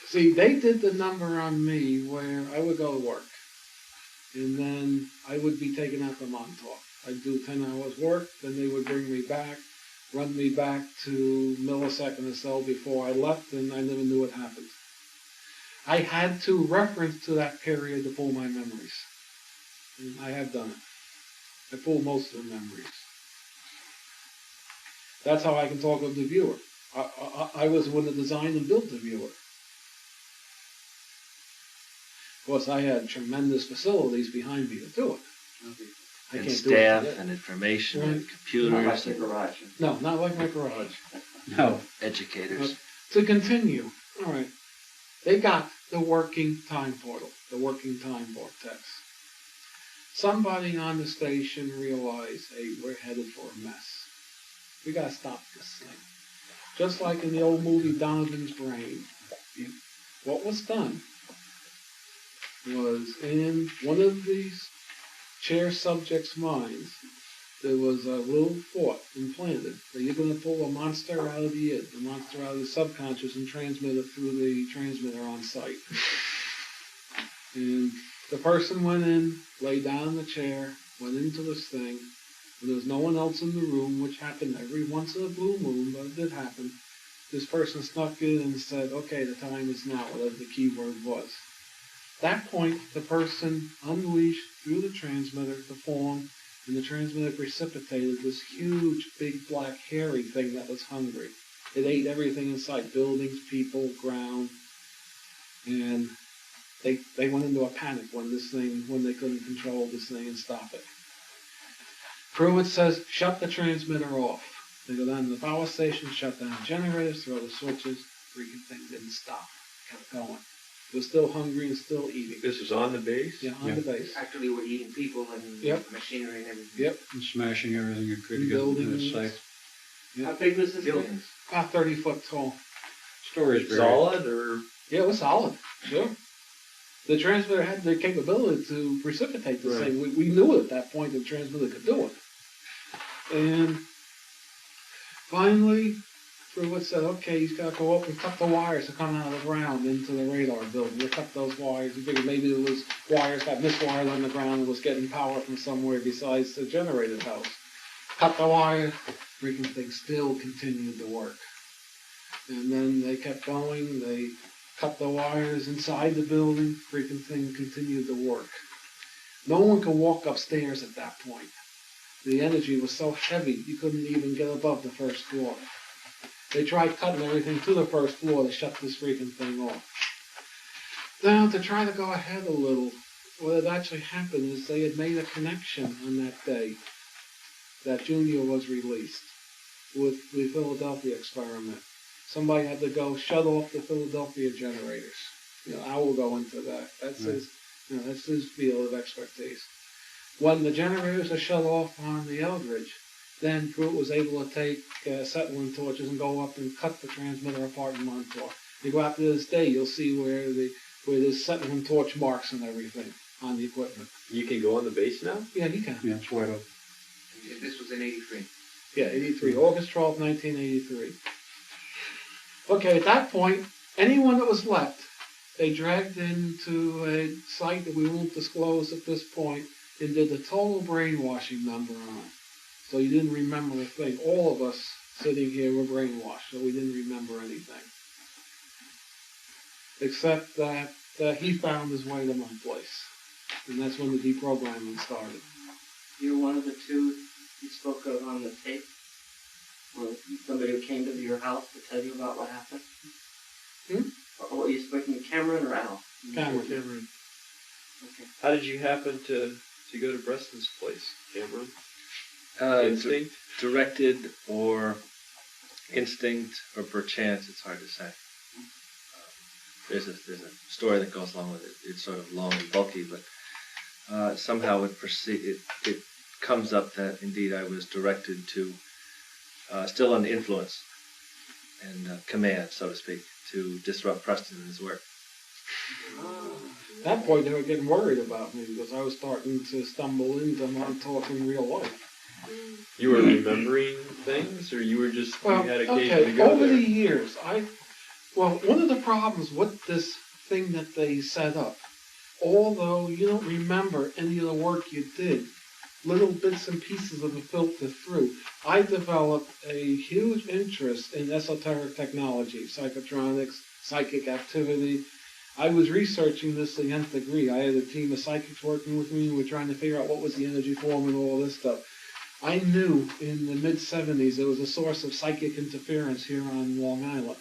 See, they did the number on me where I would go to work. And then I would be taken out to Montauk. I'd do 10 hours work, then they would bring me back, run me back to millisecond or so before I left, and I never knew what happened. I had to reference to that period to pull my memories. And I have done it. I pulled most of the memories. That's how I can talk of the viewer. I was the one that designed and built the viewer. Of course, I had tremendous facilities behind me to do it. I And can't staff do it today. and information Right. and computers and garage. No, not like my garage. No. educators. To continue, all right, they got the working time portal, the working time vortex. Somebody on the station realized, hey, we're headed for a mess. We gotta stop this thing. Just like in the old movie Donovan's Brain, what was done was in one of these chair subjects' minds, there was a little thought implanted that you're going to pull a monster out of the id, a monster out of the subconscious, and transmit it through the transmitter on site. And the person went in, lay down in the chair, went into this thing. When there was no one else in the room, which happened every once in a blue moon, but it did happen, this person snuck in and said, okay, the time is now, whatever the keyword was. At that point, the person unleashed through the transmitter the form, and the transmitter precipitated this huge, big, black, hairy thing that was hungry. It ate everything in sight, buildings, people, ground, and they went into a panic when they couldn't control this thing and stop it. Pruitt says, shut the transmitter off. They go down to the power station, shut down the generators, throw the switches, freaking thing didn't stop. Kept going. It was still hungry and still eating. This was on the base? Yeah, on the base. Actually, we're eating people and Yep. machinery and everything. Yep. And smashing everything you could to get Buildings. to the site. How big was this thing? Buildings. About 30 foot tall. Storage barrier. Solid or? Yeah, it was solid. Sure. The transmitter had the capability to precipitate the Right. thing. We knew at that point the transmitter could do it. And finally, Pruitt said, okay, he's got to go up and cut the wires that come out of the ground into the radar building. We'll cut those wires. He figured maybe there was wires got miswired on the ground and was getting power from somewhere besides the generator house. Cut the wire. Freaking thing still continued to work. And then they kept going. They cut the wires inside the building. Freaking thing continued to work. No one could walk upstairs at that point. The energy was so heavy you couldn't even get above the first floor. They tried cutting everything to the first floor to shut this freaking thing off. Now, to try to go ahead a little, what had actually happened is they had made a connection on that day that Junior was released with the Philadelphia experiment. Somebody had to go shut off the Philadelphia generators. I will go into that. That's his field of expertise. When the generators are shut off on the Eldridge, then Pruitt was able to take acetylene torches and go up and cut the transmitter apart in Montauk. You go out to this day, you'll see where there's acetylene torch marks and everything on the equipment. You can go on the base now? Yeah, you can. Yeah, it's wide open. This was in 83. Yeah, 83. August 12, 1983. Okay, at that point, anyone that was left, they dragged into a site that we won't disclose at this point and did the total brainwashing number on. So you didn't remember a thing. All of us sitting here were brainwashed, so we didn't remember anything. Except that he found his way to my place. And that's when the deprogramming started. You're one of the two you spoke of on the tape? Well, somebody who came to your house to tell you about what happened? Or were you speaking to Cameron or Al? Cameron. Okay. How did you happen to go to Preston's place, Cameron? Instinct? Directed or instinct or perchance, it's hard to say. There's a story that goes along with it. It's sort of long and bulky, but somehow it comes up that indeed I was directed to, still under influence and command, so to speak, to disrupt Preston and his work. At that point, they were getting worried about me because I was starting to stumble into Montauk in real life. You were remembering things, or you were just you had occasion to go over there? the years, one of the problems with this thing that they set up, although you don't remember any of the work you did, little bits and pieces of it filter through. I developed a huge interest in esoteric technology, psychotronics, psychic activity. I was researching this to the nth degree. I had a team of psychics working with me. We were trying to figure out what was the energy form and all this stuff. I knew in the mid-'70s there was a source of psychic interference here on Long Island.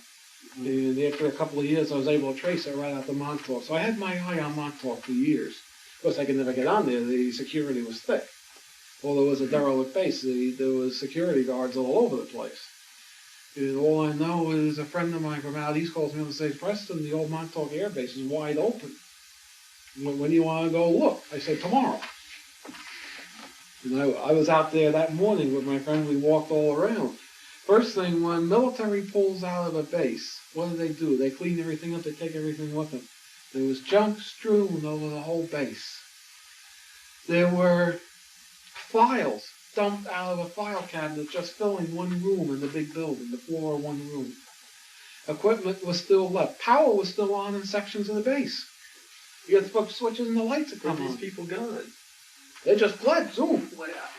And after a couple of years, I was able to trace it right out to Montauk. So I had my eye on Montauk for years. Of course, I could never get on there. The security was thick. Although it was a derelict base, there was security guards all over the place. And all I know is a friend of mine from out east calls me up and says, Preston, the old Montauk Air Base is wide open. When do you want to go look? I said, tomorrow. And I was out there that morning with my friend. We walked all around. First thing, when military pulls out of a base, what do? They clean everything up. They take everything with them. There was junk strewn over the whole base. There were files dumped out of a file cabinet just filling one room in the big building, the floor of one room. Equipment was still left. Power was still on in sections of the base. You had to flip switches and the lights would come on. Where these people gone? They just fled, zoom.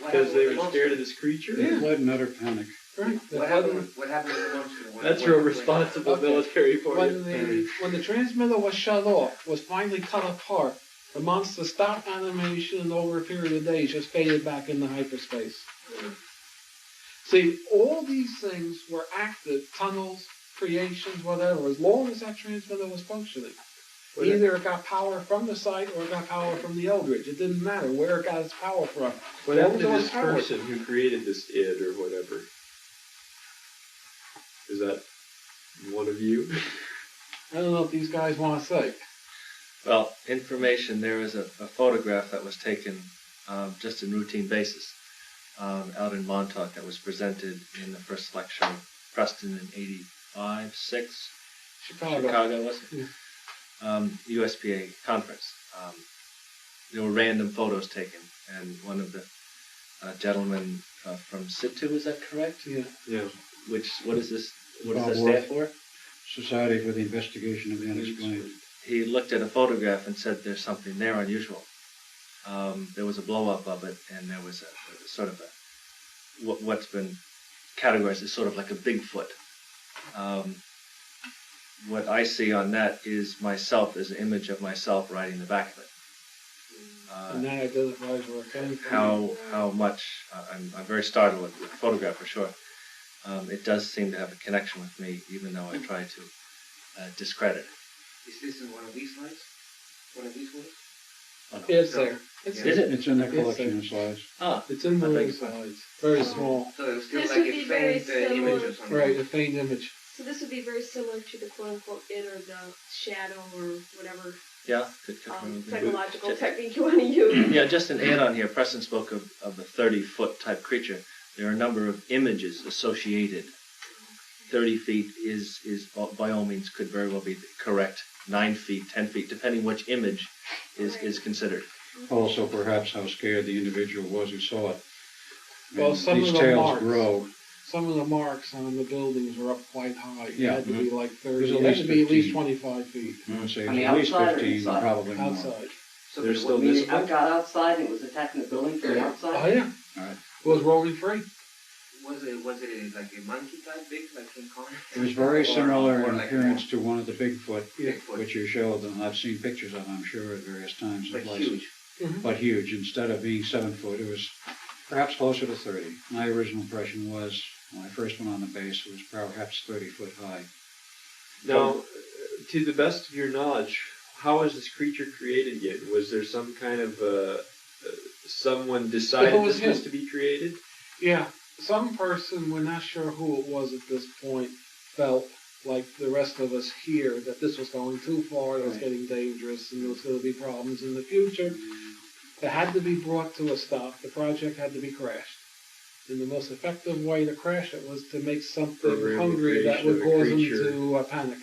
Because they were scared of this creature? They fled in utter panic. Right. What happened with the monster? That's real responsible military for you. When the transmitter was shut off, was finally cut apart, the monster stopped animation and over a period of days just faded back into hyperspace. See, all these things were active, tunnels, creations, whatever, as long as that transmitter was functioning. Either it got power from the site or it got power from the Eldridge. It didn't matter where it got its power from. What happened to this person who created this id or whatever? Is that one of you? I don't know if these guys want to say. Well, information, there is a photograph that was taken just in routine basis out in Montauk that was presented in the first lecture of Preston in 85, 6. Chicago, was it? Yeah. USPA conference. There were random photos taken, and one of the gentlemen from SITU, is that correct? Yeah. Yeah. What does that stand for? Society for the Investigation of the Unexplained. He looked at a photograph and said there's something there unusual. There was a blow-up of it, and there was a sort of what's been categorized as sort of like a Bigfoot. What I see on that is myself, as an image of myself riding the back of it. And that identifies where it came from. How much, I'm very startled with the photograph for sure. It does seem to have a connection with me, even though I try to discredit it. Is this in one of these slides? One of these ones? Oh, no. It's there. Is it? It's in the collection of slides. Ah, it's in the slides. Very small. So it was still This like would a be very faint image or something. Right, a faint image. So this would be very similar to the quote-unquote it or the shadow or whatever Yeah. psychological technique you want to use. Yeah, just an add-on here. Preston spoke of a 30-foot type creature. There are a number of images associated. 30 feet is by all means could very well be correct. 9 feet, 10 feet, depending which image is considered. Also, perhaps how scared the individual was who saw it. Well, some these of the tales marks, grow. some of the marks on the buildings were up quite high. It Yeah. had to be like 30. There's It at had to least be at least 15. 25 feet. I would say On the at least outside or 15, inside? probably more. Outside. So They're the- still Meaning visible? it got outside and it was attacking the building from the outside? Oh, yeah. All right. It was rolling free. Was it like a monkey type big, like King Kong? It was very similar or in like appearance to one of the Bigfoot, Bigfoot. which you showed, and I've seen pictures of, I'm sure, at various times and But places. huge. But huge. Instead of being 7 foot, it was perhaps closer to 30. My original impression was When I first went on the base, it was perhaps 30 foot high. Now, to the best of your knowledge, how was this creature created yet? Was there some kind of someone decided It was this was him. to be created? Yeah, some person, we're not sure who it was at this point, felt like the rest of us here that this was going too far, it was Right. getting dangerous, and there was going to be problems in the future. It had to be brought to a stop. The project had to be crashed. And the most effective way to crash it was to make something Program the hungry that would creation of a cause them creature. to panic.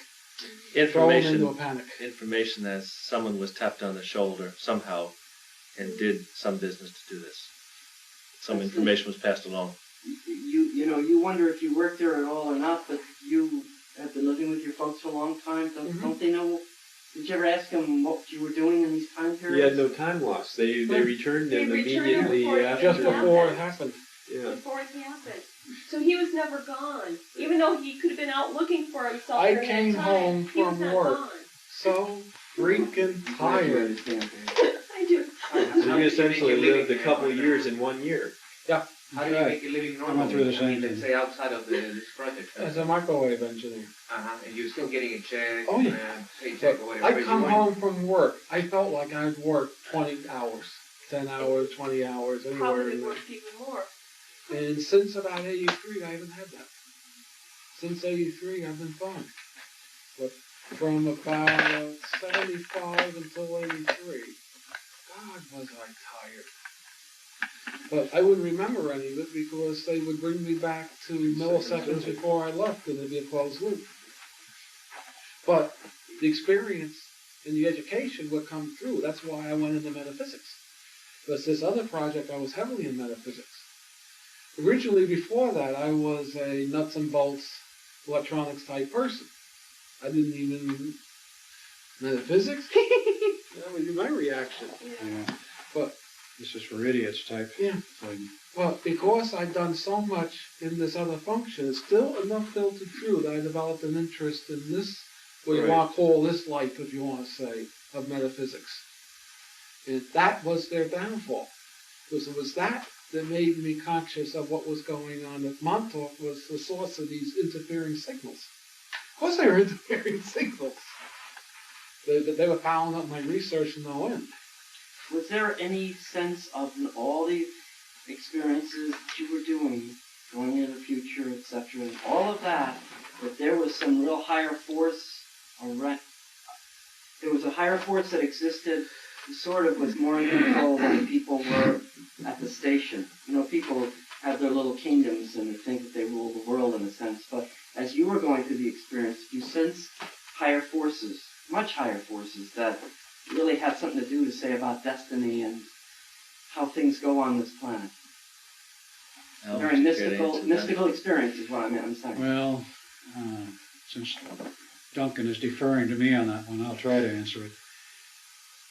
Throw them into a Information, panic. information that someone was tapped on the shoulder somehow and did some business to do this. Some information was passed along. You wonder if you worked there at all or not, but you have been living with your folks for a long time. Don't they know? Did you ever ask them what you were doing in these time You periods? had no time loss. They returned They him returned immediately before it after. Just happened. before it happened. Yeah. Before it happened. So he was never gone. Even though he could have been out looking for himself I during came that time, home he was from not work. gone. So freaking tired. I do. So you essentially lived a couple of years in 1 year. How do you make a living I went normally? through the I same mean, let's thing. say outside of this project. As a microwave engineer. And you're still getting a check, Oh, yeah. paycheck or whatever. I but come you weren't- home from work. I felt like I'd worked 20 hours, 10 hours, 20 hours, anywhere Probably in there. worked even more. And since about 83, I haven't had that. Since 83, I've been fine. But from about 75 until 83, God, was I tired. But I wouldn't remember any of it because they would bring me back to milliseconds before I left and it'd be a closed loop. But the experience and the education would come through. That's why I went into metaphysics. Because this other project, I was heavily in metaphysics. Originally, before that, I was a nuts and bolts electronics type person. I didn't even metaphysics. That was my reaction. Yeah. But This is for idiots type yeah, thing. but because I'd done so much in this other function, it's still enough filtered through that I developed an interest in this, what you Right. want to call this life, if you want to say, of metaphysics. And that was their downfall. Because it was that made me conscious of what was going on. That Montauk was the source of these interfering signals. Of course they were interfering signals. They were following up my research to no end. Was there any sense of all the experiences that you were doing, going into the future, etc., and all of that, that there was some real higher force around? There was a higher force that existed, sort of was more in control than the people were at the station. You know, people have their little kingdoms and they think that they rule the world in a sense, but as you were going through the experience, you sensed higher forces, much higher forces, that really had something to do to say about destiny and how things go on this planet. Very mystical experience is what I'm saying. Well, since Duncan is deferring to me on that one, I'll try to answer it.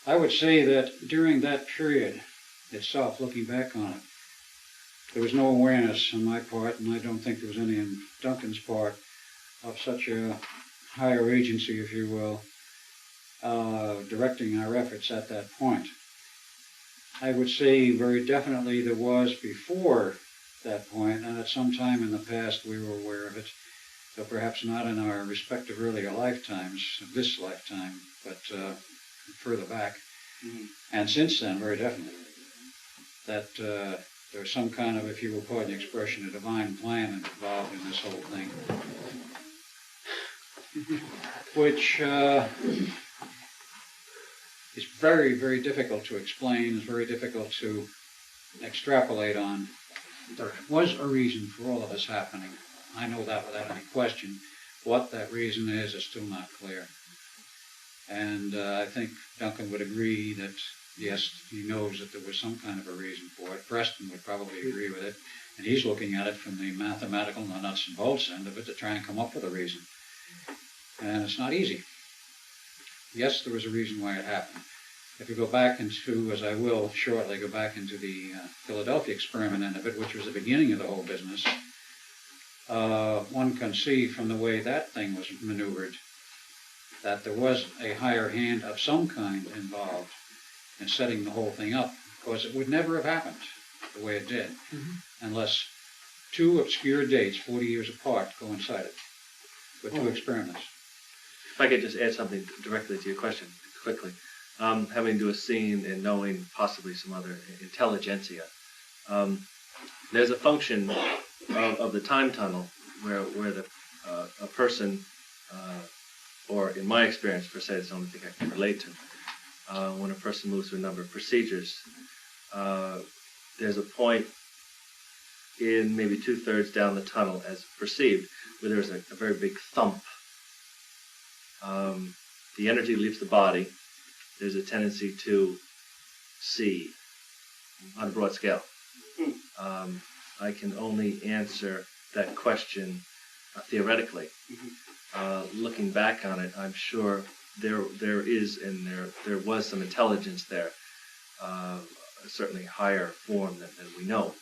I would say that during that period itself, looking back on it, there was no awareness on my part, and I don't think there was any on Duncan's part, of such a higher agency, if you will, directing our efforts at that point. I would say very definitely there was before that point, and at some time in the past we were aware of it, though perhaps not in our respective earlier lifetimes, this lifetime, but further back. Mm-hmm. And since then, very definitely, that there's some kind of, if you will pardon the expression, a divine plan involved in this whole thing, which is very, very difficult to explain, is very difficult to extrapolate on. There was a reason for all of this happening. I know that without any question. What that reason is still not clear. And I think Duncan would agree that, yes, he knows that there was some kind of a reason for it. Preston would probably agree with it. And he's looking at it from the mathematical, the nuts and bolts end of it to try and come up with a reason. And it's not easy. Yes, there was a reason why it happened. If you go back into, as I will shortly, go back into the Philadelphia experiment end of it, which was the beginning of the whole business, one can see from the way that thing was maneuvered that there was a higher hand of some kind involved in setting the whole thing up, because it would never have happened the way it did, unless two obscure dates, 40 years apart, coincided with two experiments. If I could just add something directly to your question quickly, having to do a scene and knowing possibly some other intelligentsia. There's a function of the time tunnel where a person, or in my experience per se, it's the only thing I can relate to, when a person moves through a number of procedures, there's a point in maybe 2/3 down the tunnel as perceived, where there's a very big thump. The energy leaves the body. There's a tendency to see on a broad scale. I can only answer that question theoretically. Looking back on it, I'm sure there is and there was some intelligence there, certainly higher form than we know.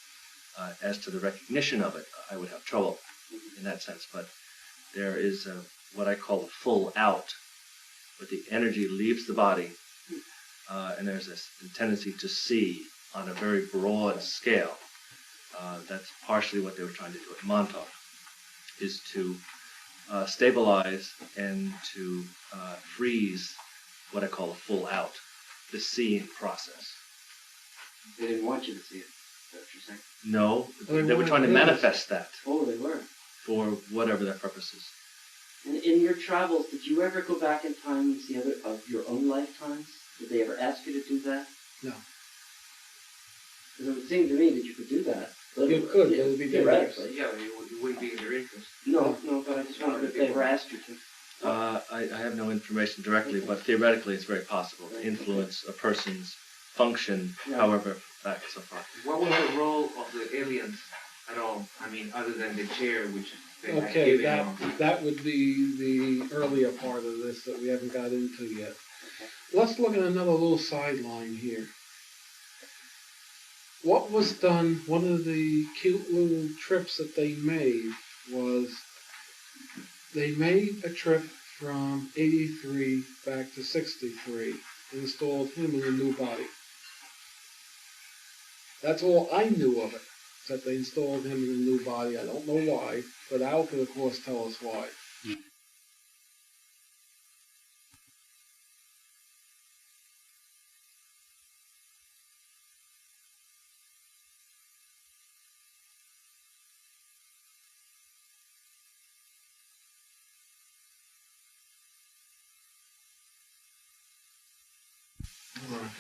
As to the recognition of it, I would have trouble in that sense. But there is what I call a full out, where the energy leaves the body, and there's a tendency to see on a very broad scale. That's partially what they were trying to do at Montauk, is to stabilize and to freeze what I call a full out, the seeing process. They didn't want you to see it. Is that what you're saying? No, they were trying to manifest that. Oh, they were. For whatever their purposes. And in your travels, did you ever go back in time and see other of your own lifetimes? Did they ever ask you to do that? No. Because it would seem to me that you could do that. You could, but it would be theoretically. Yeah, it wouldn't be in their interest. No, but I just wondered if they ever asked you to. I have no information directly, but theoretically it's very possible to influence a person's function, however back so far. What was the role of the aliens at all? I mean, other than the chair, which they had Okay, given them. that would be the earlier part of this that we haven't got into yet. Let's look at another little sideline here. What was done, one of the cute little trips that they made was they made a trip from 83 back to 63 and installed him in a new body. That's all I knew of it, that they installed him in a new body. I don't know why, but Al could, of course, tell us why.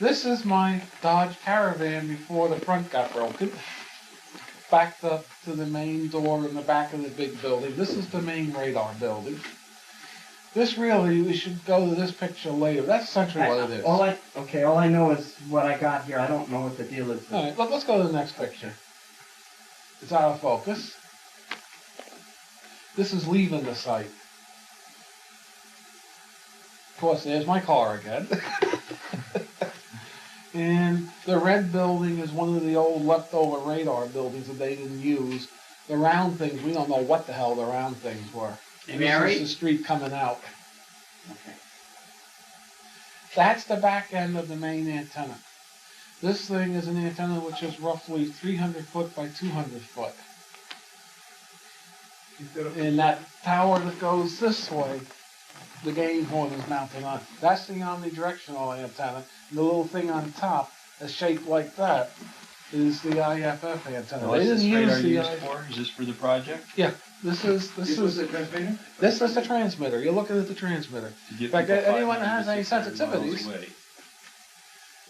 This is my Dodge Caravan before the front got broken. Backed up to the main door in the back of the big building. This is the main radar building. This really, we should go to this picture later. That's essentially what it is. All I know is what I got here. I don't know what the deal is. All right, let's go to the next picture. It's out of focus. This is leaving the site. Of course, there's my car again. And the red building is one of the old leftover radar buildings that they didn't use. The round things, we don't know what the hell the round things were. Hey, This Mary? is the street coming out. Okay. That's the back end of the main antenna. This thing is an antenna which is roughly 300 foot by 200 foot. And that tower that goes this way, the gain horn is mounted on. That's the omnidirectional antenna. And the little thing on top that's shaped like that is the IFF antenna. What's this radar used IFF. for? Is this for the project? Yeah, this is the transmitter? This is the transmitter. You're looking at the transmitter. To get In fact, people anyone that 500 has to any 600 miles sensitivities, away.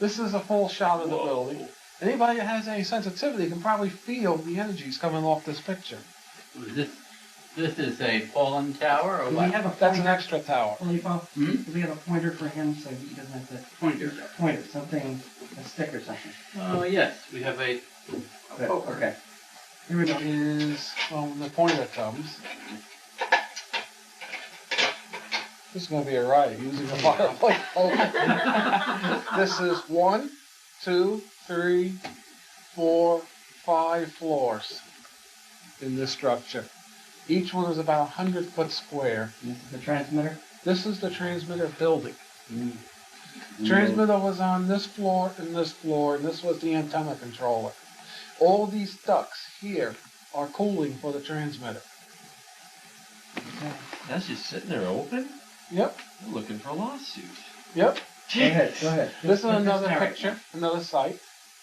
this is a full shot of the Whoa. building. Anybody that has any sensitivity can probably feel the energies coming off this picture. This is a fallen tower or Do we what? have a That's an pointer, extra tower. Khalifa? Do we have a pointer for him so he doesn't have to pointer something, a stick or something? Oh, yes, we have a Good, okay. Here we go. Is when the pointer comes. This is going to be a ride using a fireplace. This is 1, 2, 3, 4, 5 floors in this structure. Each one is about 100 foot square. This is the transmitter? This is the transmitter building. Transmitter was on this floor, and this was the antenna controller. All these ducts here are cooling for the transmitter. That's just sitting there open? Yep. They're looking for a lawsuit. Yep. Go ahead, go ahead. This is Let this another narrate. picture, another site,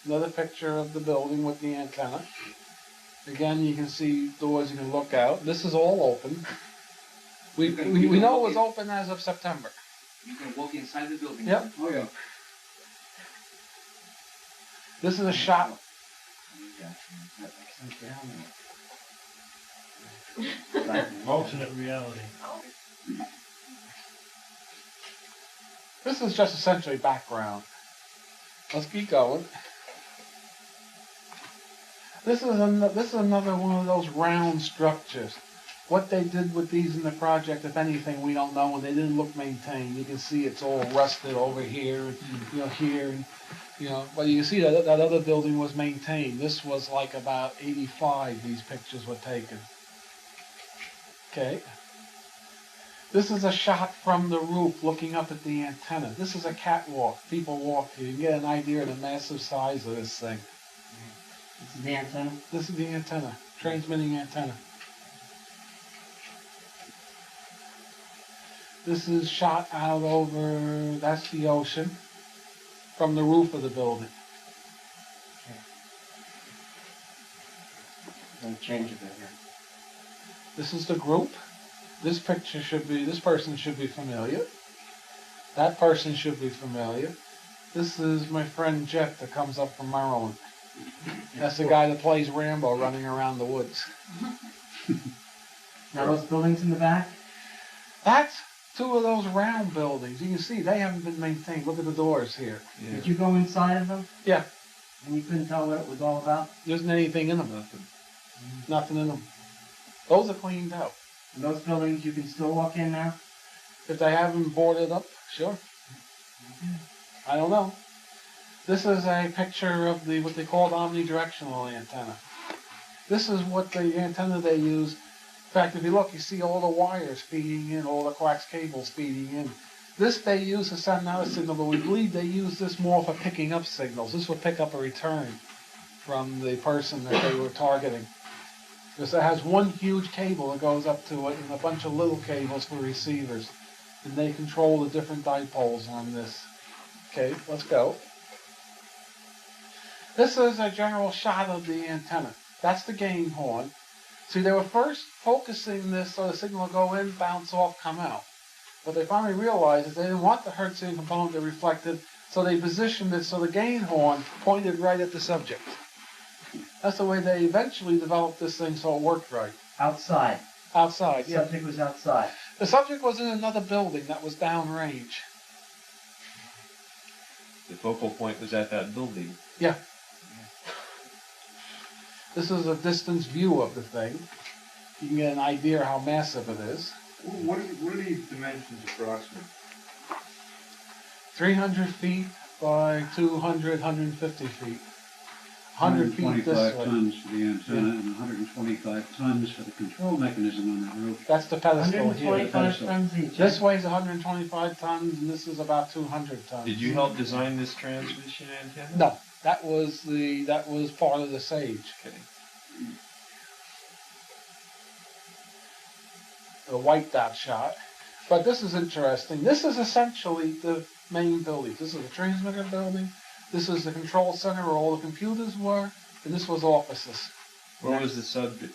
another picture of the building with the antenna. Again, you can see doors you can look out. This is all open. We know it was open as of September. You can walk inside the building. Yep. Oh, yeah. This is a shot. Alternate reality. This is just essentially background. Let's keep going. This is another one of those round structures. What they did with these in the project, if anything, we don't know, and they didn't look maintained. You can see it's all rusted over here, and, here, and, but you can see that other building was maintained. This was like about 85, these pictures were taken. Okay. This is a shot from the roof looking up at the antenna. This is a catwalk. People walk here. You can get an idea of the massive size of this thing. This is the antenna? This is the antenna, transmitting antenna. This is shot out over, that's the ocean, from the roof of the building. Don't change it here. This is the group. This person should be familiar. That person should be familiar. This is my friend Jeff that comes up from Maryland. That's the guy that plays Rambo running around the woods. Now those buildings in the back? That's two of those round buildings. You can see they haven't been maintained. Look at the doors here. Yeah. Did you go inside of them? Yeah. And you couldn't tell what it was all about? There isn't anything in them. Nothing in them. Those are cleaned out. And those buildings you can still walk in now? If they haven't boarded up, sure. I don't know. This is a picture of what they call omnidirectional antenna. This is what the antenna they use. In fact, if you look, you see all the wires feeding in, all the coax cables feeding in. This they use to send out a signal, but we believe they use this more for picking up signals. This would pick up a return from the person that they were targeting. Because it has one huge cable that goes up to it and a bunch of little cables for receivers. And they control the different dipoles on this. Okay, let's go. This is a general shot of the antenna. That's the gain horn. See, they were first focusing this so the signal would go in, bounce off, come out. What they finally realized is they didn't want the Hertzian component to reflect it, so they positioned it so the gain horn pointed right at the subject. That's the way they eventually developed this thing so it worked right. Outside. Outside, The yeah. subject was outside. The subject was in another building that was downrange. The focal point was at that building. Yeah. This is a distance view of the thing. You can get an idea how massive it is. What are these dimensions approximately? 300 feet by 200, 150 feet. 100 feet this 125 way. tons for the antenna and 125 tons for the control mechanism on the roof. That's the pedestal here. 125 tons each. This weighs 125 tons, and this is about 200 tons. Did you help design this transmission antenna? No, that was part of the Sage. Okay. The white dot shot. But this is interesting. This is essentially the main building. This is the transmitter building. This is the control center where all the computers were, and this was offices. Where was the subject?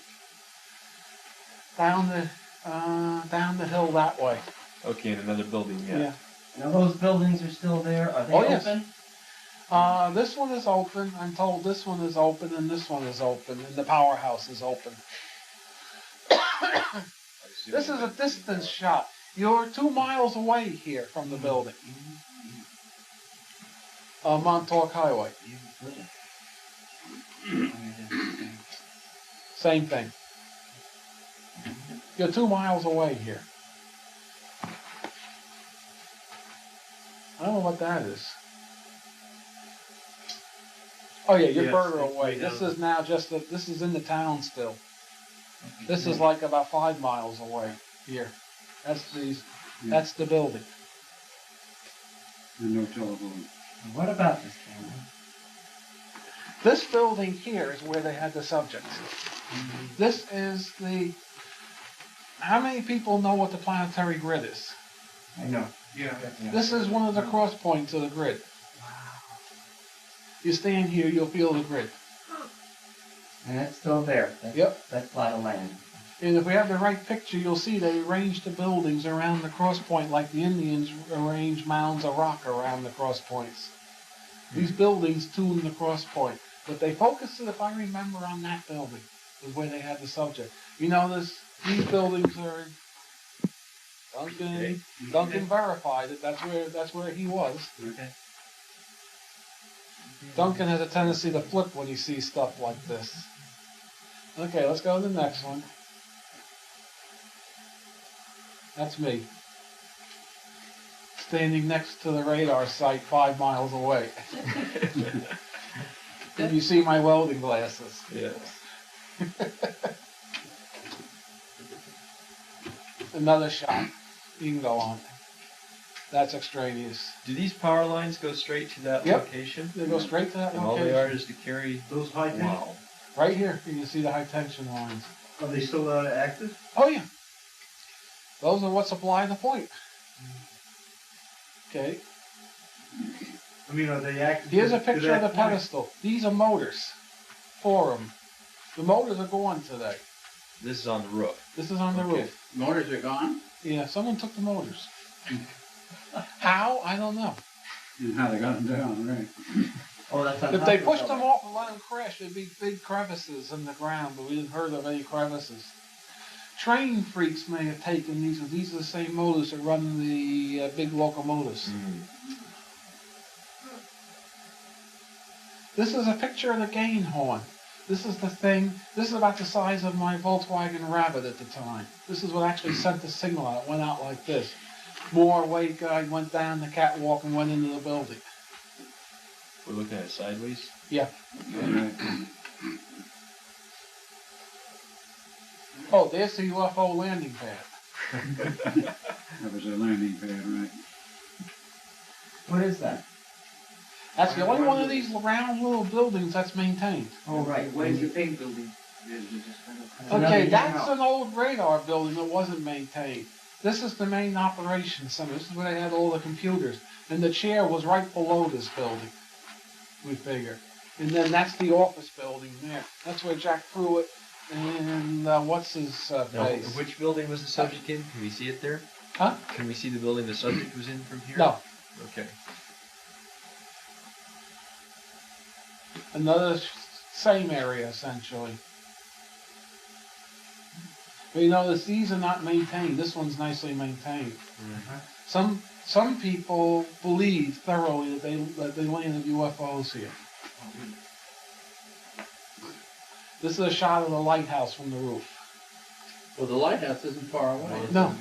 Down the hill that way. Okay, in another building, yeah. Now those buildings are still there. Are they Oh, yes. open? This one is open. I'm told this one is open, and this one is open, and the powerhouse is open. This is a distance shot. You're 2 miles away here from the building. Montauk Highway. Same thing. You're 2 miles away here. I don't know what that is. Oh yeah, you're Yes, further it's away. way This down. is now this is in the town still. This is like about 5 miles away here. That's the building. And no telephone. What about this camera? This building here is where they had the subject. This is the. How many people know what the planetary grid is? I know. Yeah. This is one of the cross points of the grid. You stand here, you'll feel the grid. And it's still there. That's, Yep. That plot of land. And if we have the right picture, you'll see they arranged the buildings around the cross point like the Indians arrange mounds of rock around the cross points. These buildings tune the cross point. But they focused, if I remember, on that building, is where they had the subject. You notice these buildings are Duncan verified it. That's where he was. Okay. Duncan has a tendency to flip when he sees stuff like this. Okay, let's go to the next one. That's me. Standing next to the radar site 5 miles away. And you see my welding glasses. Yes. Another shot. You can go on. That's extraneous. Do these power lines go straight to that Yep. location? They go straight to that And all location. they are is to carry Those high tension, wow. Right here, you can see the high tension lines. are they still active? Oh yeah. Those are what supply the point. Okay. I mean, are they active? Here's a to picture that of the point? pedestal. These are motors for them. The motors are gone today. This is on the roof. This is on the Okay. roof. Motors are gone? Yeah, someone took the motors. How? I don't know. And how they got them down, right. Oh, that's on If top they of pushed the them off and let them crash, there'd be big crevices in the ground, but we didn't heard of any crevices. Train freaks may have taken these, and these are the same motors that run the big locomotives. This is a picture of the gain horn. This is the thing, this is about the size of my Volkswagen Rabbit at the time. This is what actually sent the signal out. It went out like this. More weight guy went down the catwalk and went into the building. We're looking at it sideways. Yeah. Right. Oh, there's the UFO landing pad. That was their landing pad, right. What is that? That's the only one of these round little buildings that's maintained. Oh, right. Where's the paint building? Okay, that's an old radar building that wasn't maintained. This is the main operations center. This is where they had all the computers. And the chair was right below this building, we figure. And then that's the office building there. That's where Jack Pruitt and what's his Now, face? which building was the subject in? Can we see it there? Huh? Can we see the building the subject was in from here? No. Okay. Another same area, essentially. But you notice these are not maintained. This one's nicely maintained. Some people believe thoroughly that they landed UFOs here. This is a shot of the lighthouse from the roof. Well, the lighthouse isn't far away. No.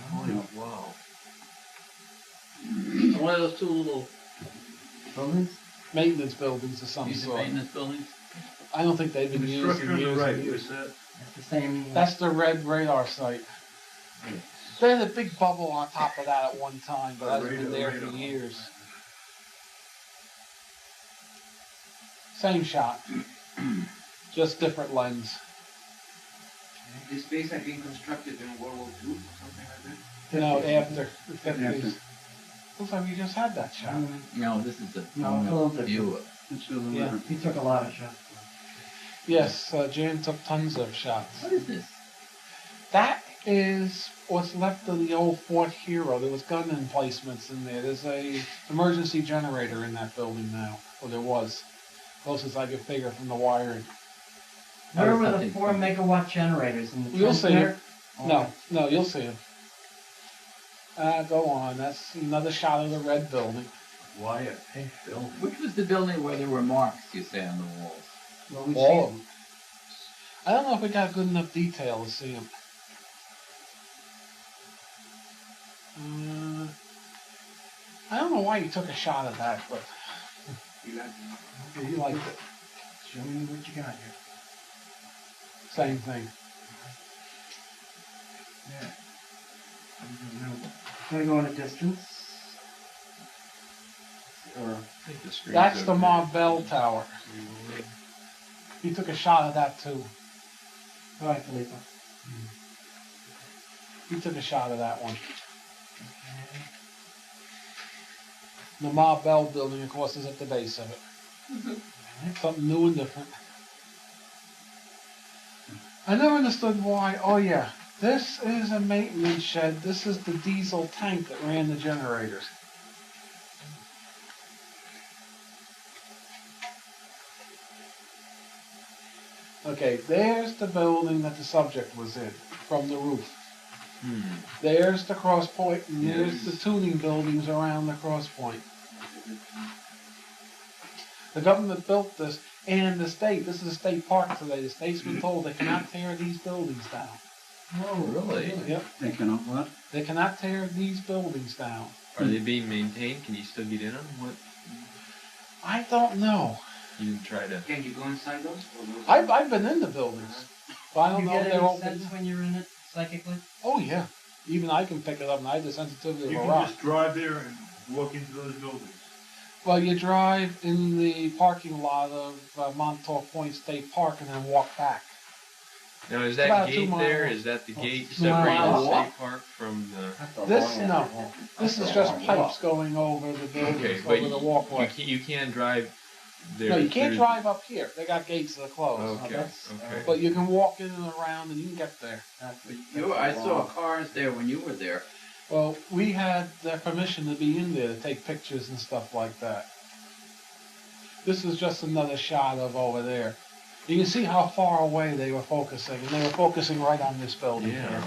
Wow. One of those two little Buildings? Maintenance buildings of some these are sort. maintenance buildings. I don't think they've been The used structure in on the years right, and years. was that? That's the same. That's the red radar site. They had a big bubble on top of that at one time, but hasn't been there for years. Same shot, just different lens. This base had been constructed in World War II or something like that? You know, after the 50s. After. Looks like we just had that shot. No, this is the No, it's a little different. view. It's a little Yeah. different. He took a lot of shots. Yes, Jan took tons of shots. What is this? That is what's left of the old Fort Hero. There was gun emplacements in there. There's a emergency generator in that building now, or there was, closest I could figure from the wiring. Where were the 4 megawatt generators in the You'll trunk see there? them. No, you'll see them. Go on. That's another shot of the red building. Why a pink building? Which was the building where there were marks, you say, on the walls? Well, we've All seen of them. I don't know if we got good enough detail to see them. I don't know why you took a shot of that, but You got you liked it. Show me what you got here. Same thing. Yeah. Gonna go in a distance. Or I think the screen's That's the okay. Mont Bell Tower. He took a shot of that too. All right, Felipe. He took a shot of that one. The Ma Bell building, of course, is at the base of it. Something new and different. I never understood why. Oh yeah, this is a maintenance shed. This is the diesel tank that ran the generators. Okay, there's the building that the subject was in, from the roof. There's the cross point, and there's the tuning buildings around the cross point. The government built this, and the state, this is a state park today, the state's been told they cannot tear these buildings down. Oh, really? Yep. They cannot what? They cannot tear these buildings down. Are they being maintained? Can you still get in them? What? I don't know. You didn't try to. Can you go inside those? I've been in the buildings, but I don't You know get if they're any open. sense when you're in it psychically? Oh yeah, even I can pick it up, and I have the sensitivity You of a can rock. just drive there and walk into those buildings. Well, you drive in the parking lot of Montauk Point State Park and then walk back. Now, is About that a 2 gate mile there? walk. Is that the gate 2 mile separating the walk. state park from the? This, no. This is just pipes going over the buildings, Okay, but over the walkway. you can drive there. No, you can't through- drive up here. They got gates that are closed. Okay, okay. But you can walk in and around and you can get there. I saw cars there when you were there. Well, we had their permission to be in there to take pictures and stuff like that. This is just another shot of over there. You can see how far away they were focusing, and they were focusing right on this building Yeah. here.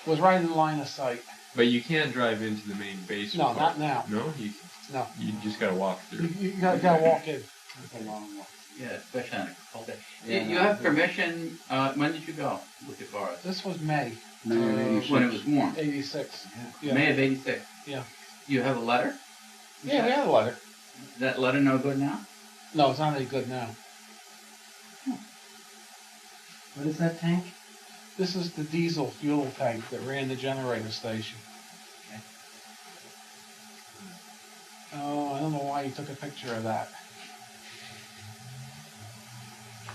It was right in line of sight. But you can drive into the main base. No, not now. No, you. No. You just gotta walk through. You gotta walk in. It's a long walk. Yeah, especially on a cold day. Yeah. You have permission, when did you go with your cars? This was May. When it was warm? 86. Yeah. May of 86? Yeah. You have a letter? Yeah, we had a letter. Is that letter no good now? No, it's not any good now. What is that tank? This is the diesel fuel tank that ran the generator station. Oh, I don't know why you took a picture of that.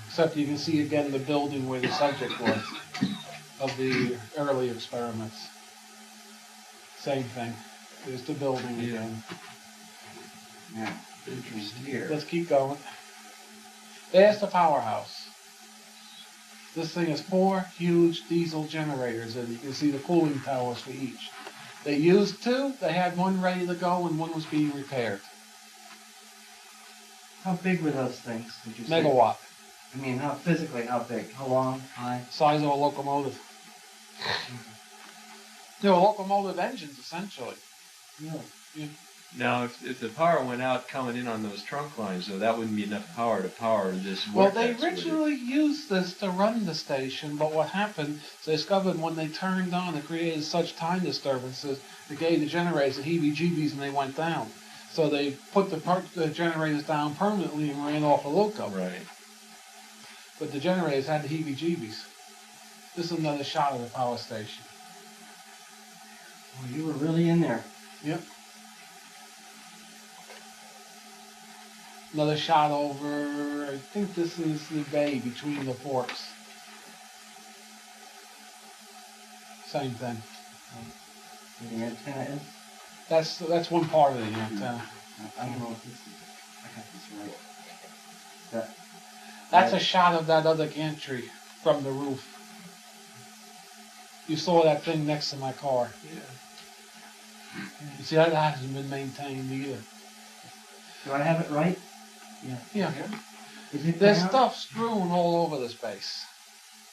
Except you can see again the building where the subject was of the early experiments. Same thing. There's the building again. Yeah, interest here. Let's keep going. There's the powerhouse. This thing has 4 huge diesel generators, and you can see the cooling towers for each. They used 2, they had 1 ready to go, and 1 was being repaired. How big were those things? Did you say? Megawatt. I mean, how physically? How big? How long? High? Size of a locomotive. They were locomotive engines, essentially. Really? Yeah. Now, if the power went out coming in on those trunk lines, though, that wouldn't be enough power to power this Well, they vortex, would it? originally used this to run the station, but what happened is they discovered when they turned on, it created such time disturbances, it gave the generators the heebie-jeebies and they went down. So they put the generators down permanently and ran off a loco. Right. But the generators had the heebie-jeebies. This is another shot of the power station. Well, you were really in there. Yep. Another shot over, I think this is the bay between the forks. Same thing. Where the antenna is? That's one part of the antenna. I don't know if this is. I got this right. That's a shot of that other gantry from the roof. You saw that thing next to my car. Yeah. You see, that hasn't been maintained either. Do I have it right? Yeah. Yeah. Is it There's down? stuff strewn all over this base.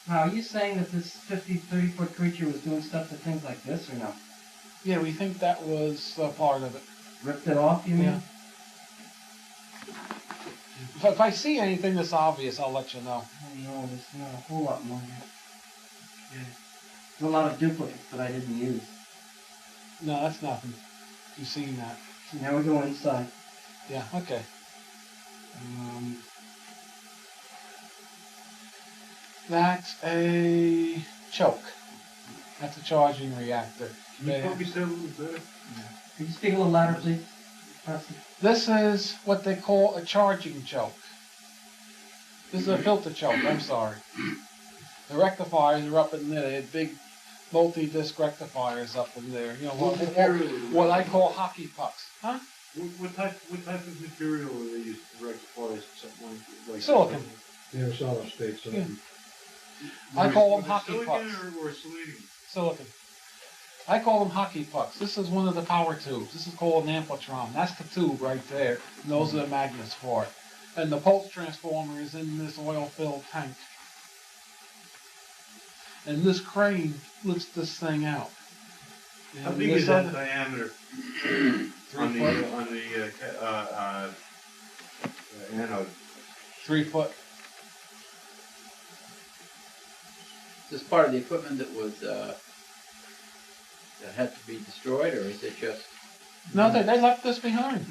Now, are you saying that this 30-foot creature was doing stuff to things like this, or no? Yeah, we think that was part of it. Ripped it off, you mean? Yeah. If I see anything that's obvious, I'll let you know. Oh, no, there's not a whole lot more here. Yeah. There's a lot of duplicates that I didn't use. No, that's nothing. You've seen that. Now we go inside. Yeah, okay. That's a choke. That's a charging reactor. Can you focus that a little better? Could you speak a little louder, please? Preston? This is what they call a charging choke. This is a filter choke, I'm sorry. The rectifiers are up in there. They had big multi-disc rectifiers up in there. You know, what I call hockey pucks. Huh? What type of material are they using to rectify something like Silicon. They're solid state silicon. I call them hockey silicon pucks. or selenium? Silicon. I call them hockey pucks. This is one of the power tubes. This is called an amplitron. That's the tube right there. And those are the magnets for it. And the pulse transformer is in this oil-filled tank. And this crane lifts this thing out. How And big this is that other- diameter 3 on foot. the anode? 3 foot. Is this part of the equipment that was that had to be destroyed, or is it just? No, they left this behind.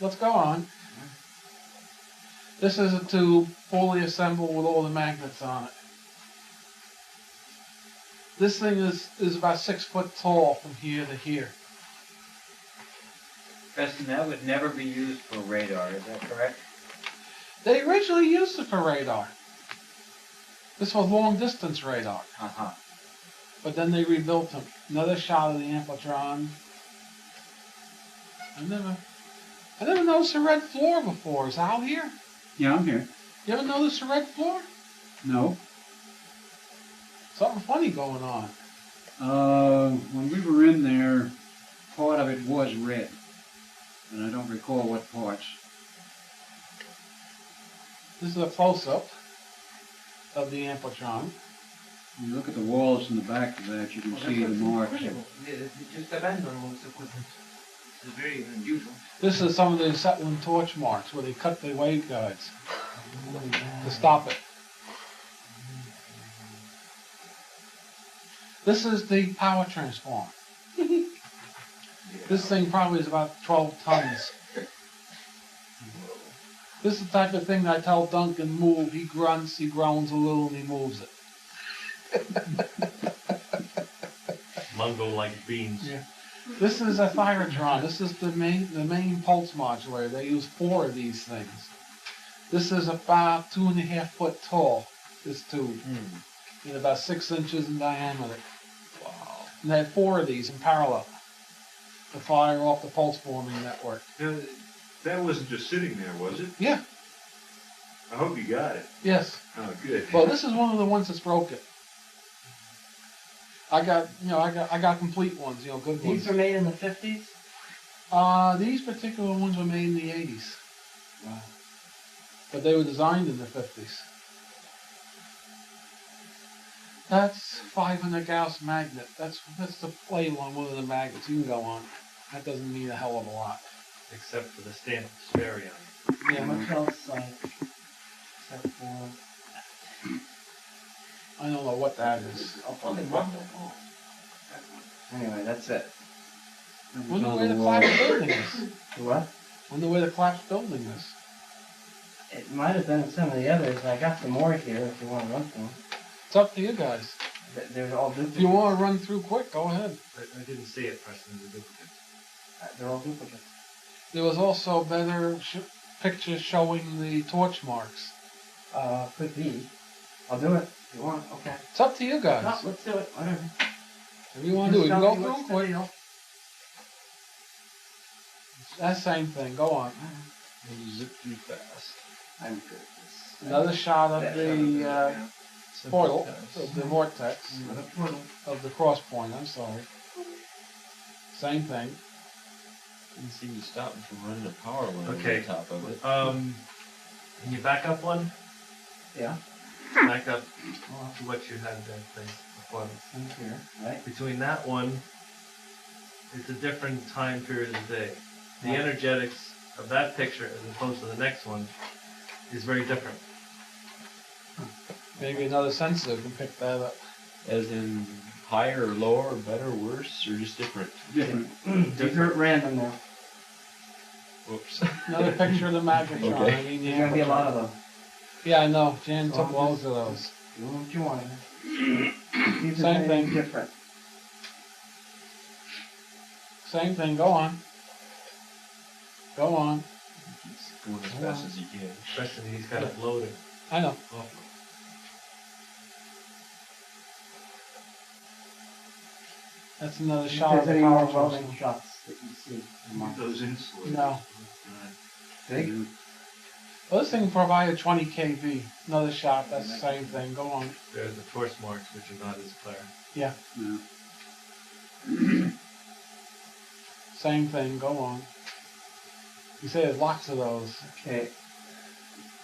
Let's go on. This is a tube fully assembled with all the magnets on it. This thing is about 6 foot tall from here to here. Preston, that would never be used for radar, is that correct? They originally used it for radar. This was long distance radar. Uh-huh. But then they rebuilt them. Another shot of the amplitron. I never noticed a red floor before. Is Al here? Yeah, I'm here. You ever notice a red floor? No. Something funny going on. When we were in there, part of it was red. And I don't recall what parts. This is a close-up of the amplitron. When you look at the walls in the back of that, you can see the marks. Incredible. It just abandoned all this equipment. It's very unusual. This is some of the acetylene torch marks where they cut the waveguides to stop it. This is the power transformer. This thing probably is about 12 tons. This is the type of thing that I tell Duncan move. He grunts, he groans a little, and he moves it. Mungo like beans. Yeah. This is a Thyrotron. This is the main pulse modulator. They use 4 of these things. This is about 2.5 foot tall, this tube, and about 6 inches in diameter. Wow. And they had 4 of these in parallel to fire off the pulse forming network. Now, that wasn't just sitting there, was it? Yeah. I hope you got it. Yes. Oh, good. Well, this is one of the ones that's broken. I got complete ones, good ones. These were made in the 50s? These particular ones were made in the 80s. Wow. But they were designed in the 50s. That's 500 Gauss magnet. That's the label on one of the magnets. You can go on. That doesn't mean a hell of a lot. Except for the stamp Sperry on it. Yeah, much else, except for... I don't know what that is. Anyway, that's it. Wonder where the Claps building is. The what? Wonder where the Claps building is. It might have been in some of the others. I got some more here if you want to run through them. It's up to you guys. They're all duplicates. If you want to run through quick, go ahead. I didn't see it, Preston. The duplicates. They're all duplicates. There was also better pictures showing the torch marks. Could be. I'll do it if you want. Okay. It's up to you guys. No, let's do it. Whatever. If you want to do it, you can go Just tell me through what's quick. the deal. That same thing. Go on. Zip through fast. I'm good at this. Another shot of the portal, Simple of the vortex, Another portal. of the cross point. I'm sorry. Same thing. Didn't seem to stop me from running a power line Okay. on top of it. Can you back up one? Yeah. Back up to what you had that thing before. In here, right? Between that one, it's a different time period of the day. The Right. energetics of that picture as opposed to the next one is very different. Maybe another sensor can pick that up. As in higher or lower, better or worse, or just different? Different. These are at random now. Whoops. Another picture of the magnetron. Okay. I mean, the There's going to be a lot of amplitron. them. Yeah, I know. Jan So took I'm loads of those. Do what you want. These are Same very thing. different. Same thing. Go on. Go on. Just going as fast as you can. Especially he's got it loaded. I know. That's another If shot of there's the any power more welding transformer. shots that you see. Those insulators. No. Big? Well, this thing provided 20 kV. Another shot, that's the same thing. Go on. There's the force marks, which are not as clear. Yeah, Yeah. same thing. Go on. You say there's lots of those. Okay.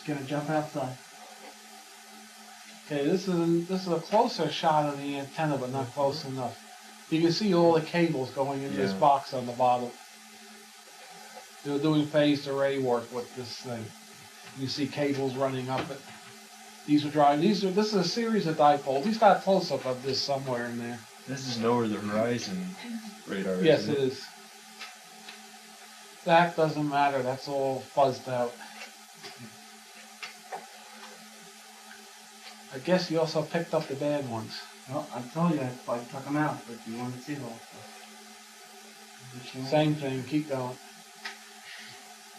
Gonna jump outside. Okay, this is a closer shot of the antenna, but not close enough. You can see all the cables going in this Yeah. box on the bottom. They're doing phased array work with this thing. You see cables running up it. These are driving. This is a series of dipoles. He's got a close up of this somewhere in there. This is an over the horizon radar. Yes, isn't it is. That doesn't matter. That's all fuzzed out. I guess you also picked up the bad ones. Well, I told you I took them out, but you wanted to see those. Same thing. Keep going.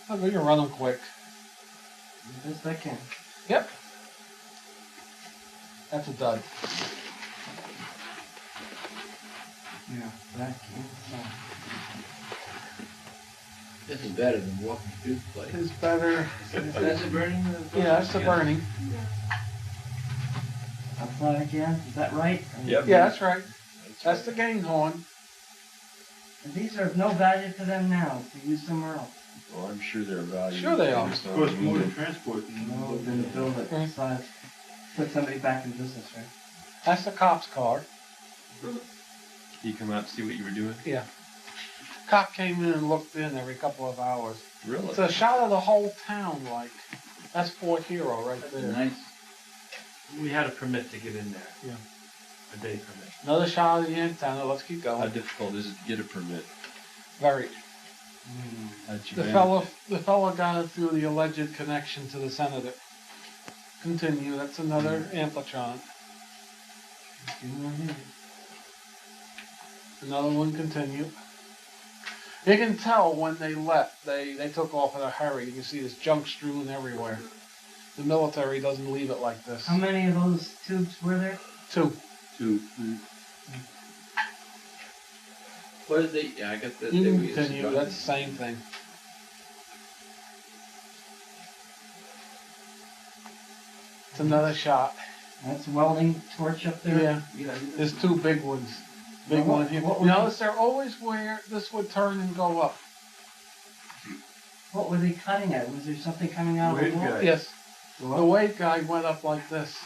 Oh, we can run them quick. The best I can. Yep. That's a dud. Yeah, vacuum. This is better than walking through the place. It's better. That's the burning? Yeah, that's the burning. Outside again, is that right? Yeah, that's right. That's the gain horn. And these are of no value to them now, to use somewhere else. Well, I'm sure they're valuable. Sure they are. Of course, more to transport than No, then to build it. Besides, put somebody back in business, right? That's the cop's car. You come out and see what you were doing? Yeah. Cop came in and looked in every couple of hours. Really? It's a shot of the whole town, like. That's Fort Hero right there. Nice. We had a permit to get in there. Yeah. A day permit. Another shot of the antenna. Let's keep How going. difficult is it to get a permit? Very. How'd you The manage? fellow got it through the alleged connection to the senator. Continue. That's another amplitron. Another one. Continue. You can tell when they left. They took off in a hurry. You can see this junk strewn everywhere. The military doesn't leave it like this. How many of those tubes were there? 2. Two. What did they? Yeah, I got the. You can they- continue. That's the same thing. It's another shot. That's welding torch up there? Yeah. There's 2 big ones. Big What- one here. what would Notice they're always where this would turn and go up. What were they cutting at? Was there something coming out of the wall? Yes. Go The up? wave guide went up like this.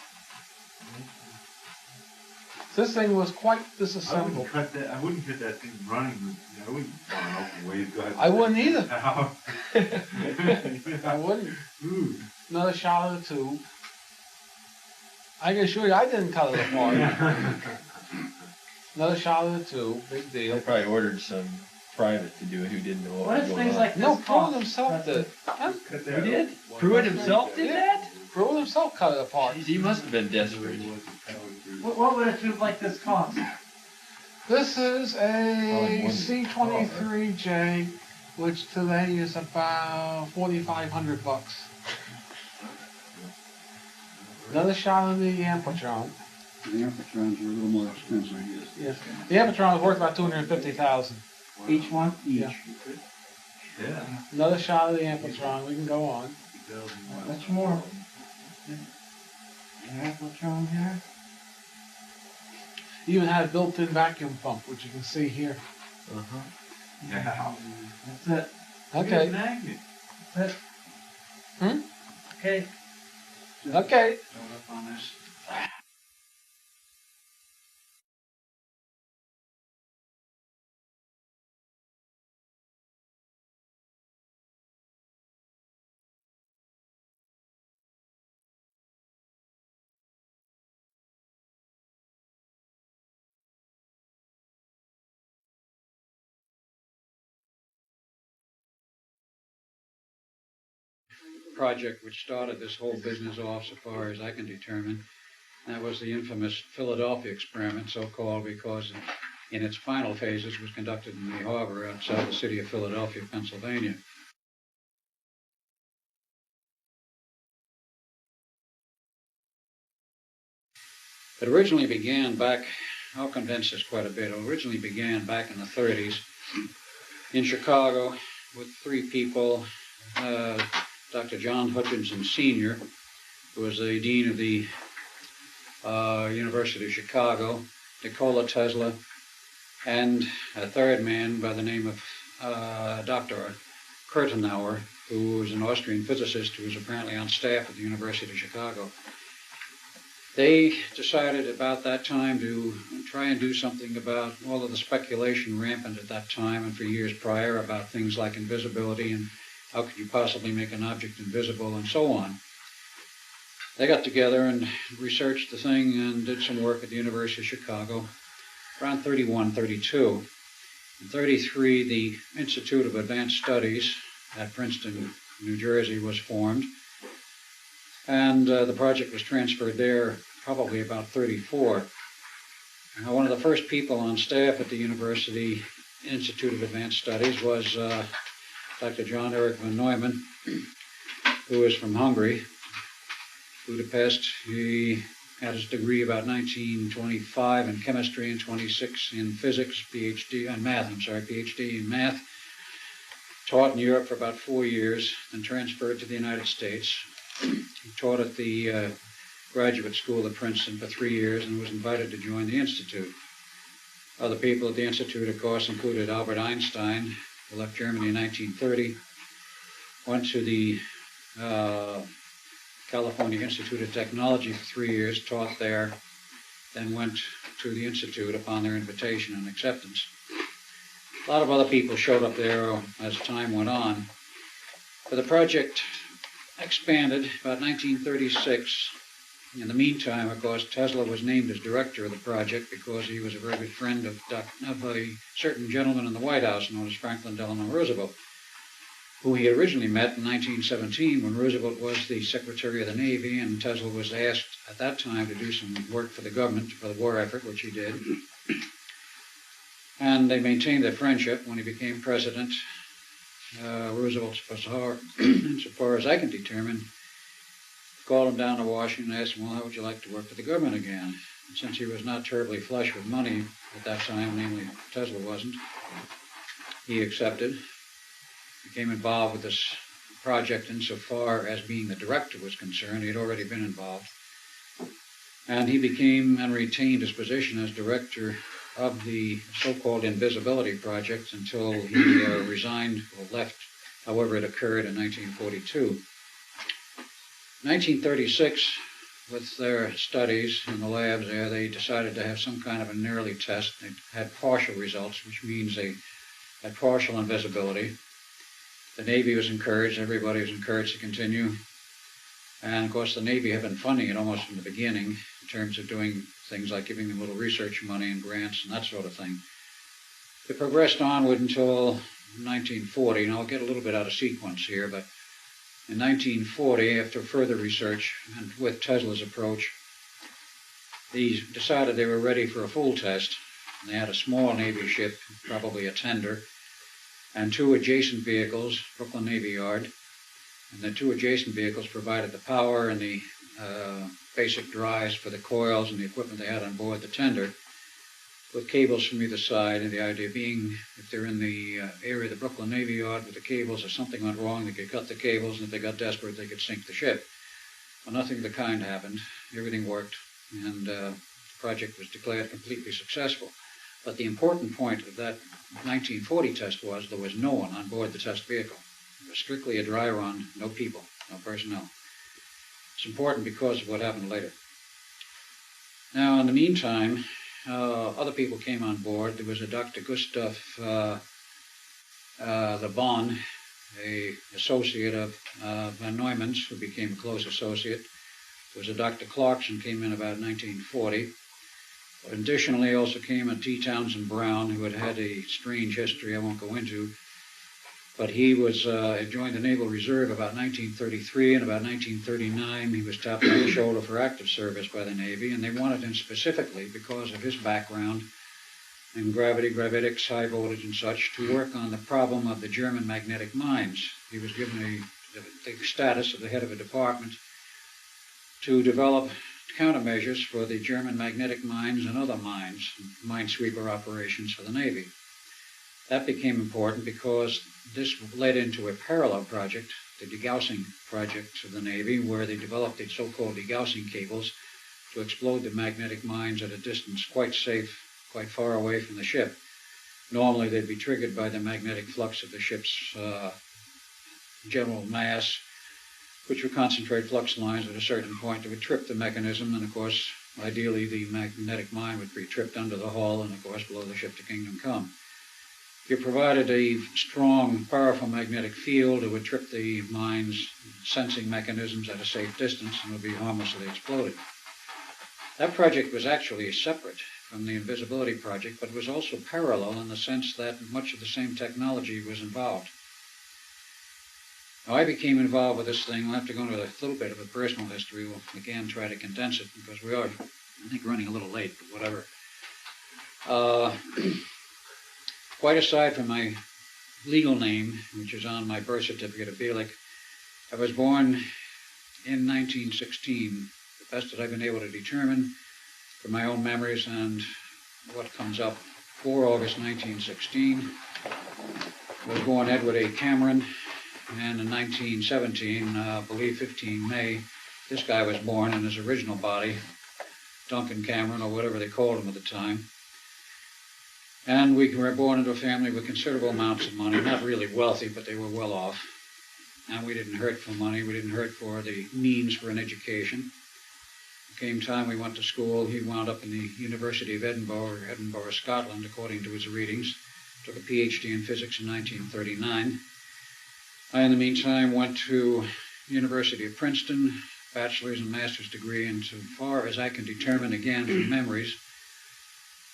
This thing was quite disassembled. I wouldn't cut that thing running. I wouldn't want an open waveguide. I wouldn't either. How? I wouldn't. Ooh. Another shot of the tube. I can assure you I didn't cut it apart. Another shot of the tube. Big They deal. probably ordered some private to do it who didn't know what What was if going things on. like this No, Pruitt cost? himself did. Huh? Who did? Pruitt himself did that? Pruitt himself cut it apart. Jeez, he must have been desperate. What would a tube like this cost? This is a one. C23J, which today is about $4,500. Another shot of the Amplitron. The Amplitrons are a little more expensive. Yes. The Amplitron is worth about $250,000. Each one? Yeah. Yeah. Another shot of the Amplitron. We can go on. Much more. Amplitron here. Even had a built-in vacuum pump, which you can see here. Uh-huh. Yeah. That's it. Okay. Magnet. That's it. Hmm? Okay. Okay. On this. Project which started this whole business off, so far as I can determine. That was the infamous Philadelphia experiment, so-called because in its final phases was conducted in the harbor outside the city of Philadelphia, Pennsylvania. It originally began back I'll condense this quite a bit. It originally began back in the 30s in Chicago with three people. Dr. John Hutchinson Sr., who was the dean of the University of Chicago, Nikola Tesla, and a third man by the name of Dr. Kurtenauer, who was an Austrian physicist who was apparently on staff at the University of Chicago. They decided about that time to try and do something about all of the speculation rampant at that time and for years prior about things like invisibility and how could you possibly make an object invisible and so on. They got together and researched the thing and did some work at the University of Chicago around 31, 32. In 33, the Institute of Advanced Studies at Princeton, New Jersey was formed. And the project was transferred there probably about 34. One of the first people on staff at the University Institute of Advanced Studies was Dr. John Eric von Neumann, who is from Hungary, Budapest. He had his degree about 1925 in chemistry and 26 in physics, PhD in math. Taught in Europe for about 4 years, then transferred to the United States. He taught at the graduate school at Princeton for 3 years and was invited to join the Institute. Other people at the Institute, of course, included Albert Einstein, who left Germany in 1930, went to the California Institute of Technology for 3 years, taught there, then went to the Institute upon their invitation and acceptance. A lot of other people showed up there as time went on. But the project expanded about 1936. In the meantime, of course, Tesla was named as director of the project because he was a very good friend of a certain gentleman in the White House known as Franklin Delano Roosevelt, who he originally met in 1917 when Roosevelt was the Secretary of the Navy, and Tesla was asked at that time to do some work for the government, for the war effort, which he did. And they maintained their friendship when he became president. Roosevelt, insofar as I can determine, called him down to Washington and asked him, well, how would you like to work for the government again? And since he was not terribly flush with money at that time, namely Tesla wasn't, he accepted, became involved with this project insofar as being the director was concerned. He had already been involved. And he became and retained his position as director of the so-called Invisibility Project until he resigned or left, however it occurred in 1942. 1936, with their studies in the labs there, they decided to have some kind of an early test. They had partial results, which means they had partial invisibility. The Navy was encouraged, everybody was encouraged to continue. And of course the Navy had been funding it almost from the beginning in terms of doing things like giving them little research money and grants and that sort of thing. It progressed onward until 1940, and I'll get a little bit out of sequence here, but in 1940, after further research and with Tesla's approach, they decided they were ready for a full test. They had a small Navy ship, probably a tender, and two adjacent vehicles, Brooklyn Navy Yard. And the two adjacent vehicles provided the power and the basic drives for the coils and the equipment they had on board the tender, with cables from either side, and the idea being if they're in the area of the Brooklyn Navy Yard with the cables, if something went wrong, they could cut the cables, and if they got desperate, they could sink the ship. Well, nothing of the kind happened. Everything worked, and the project was declared completely successful. But the important point of that 1940 test was there was no one on board the test vehicle. It was strictly a dry run, no people, no personnel. It's important because of what happened later. Now, in the meantime, other people came on board. There was a Dr. Gustav Le Bon, an associate of von Neumann's, who became a close associate. There was a Dr. Clarkson, came in about 1940. Additionally, also came a T. Townsend Brown, who had had a strange history I won't go into. But he was joined the Naval Reserve about 1933, and about 1939 he was tapped on the shoulder for active service by the Navy, and they wanted him specifically because of his background in gravity, gravitics, high voltage and such, to work on the problem of the German magnetic mines. He was given the status of the head of a department to develop countermeasures for the German magnetic mines and other mines, minesweeper operations for the Navy. That became important because this led into a parallel project, the degaussing project of the Navy, where they developed the so-called degaussing cables to explode the magnetic mines at a distance quite safe, quite far away from the ship. Normally they'd be triggered by the magnetic flux of the ship's general mass, which would concentrate flux lines at a certain point that would trip the mechanism, and of course, ideally the magnetic mine would be tripped under the hull and of course blow the ship to kingdom come. If you provided a strong, powerful magnetic field, it would trip the mine's sensing mechanisms at a safe distance and would be harmlessly exploded. That project was actually separate from the invisibility project, but was also parallel in the sense that much of the same technology was involved. Now, I became involved with this thing. I'll have to go into a little bit of a personal history. We'll again try to condense it because we are, I think, running a little late, but whatever. Quite aside from my legal name, which is on my birth certificate of Bielik, I was born in 1916. The best that I've been able to determine from my own memories and what comes up, 4 August 1916. I was born Edward A. Cameron, and in 1917, I believe 15 May, this guy was born in his original body, Duncan Cameron, or whatever they called him at the time. And we were born into a family with considerable amounts of money, not really wealthy, but they were well off. And we didn't hurt for money, we didn't hurt for the means for an education. Came time we went to school, he wound up in the University of Edinburgh, Scotland, according to his readings. Took a PhD in physics in 1939. I, in the meantime, went to the University of Princeton, bachelor's and master's degree, and so far as I can determine, again, from memories,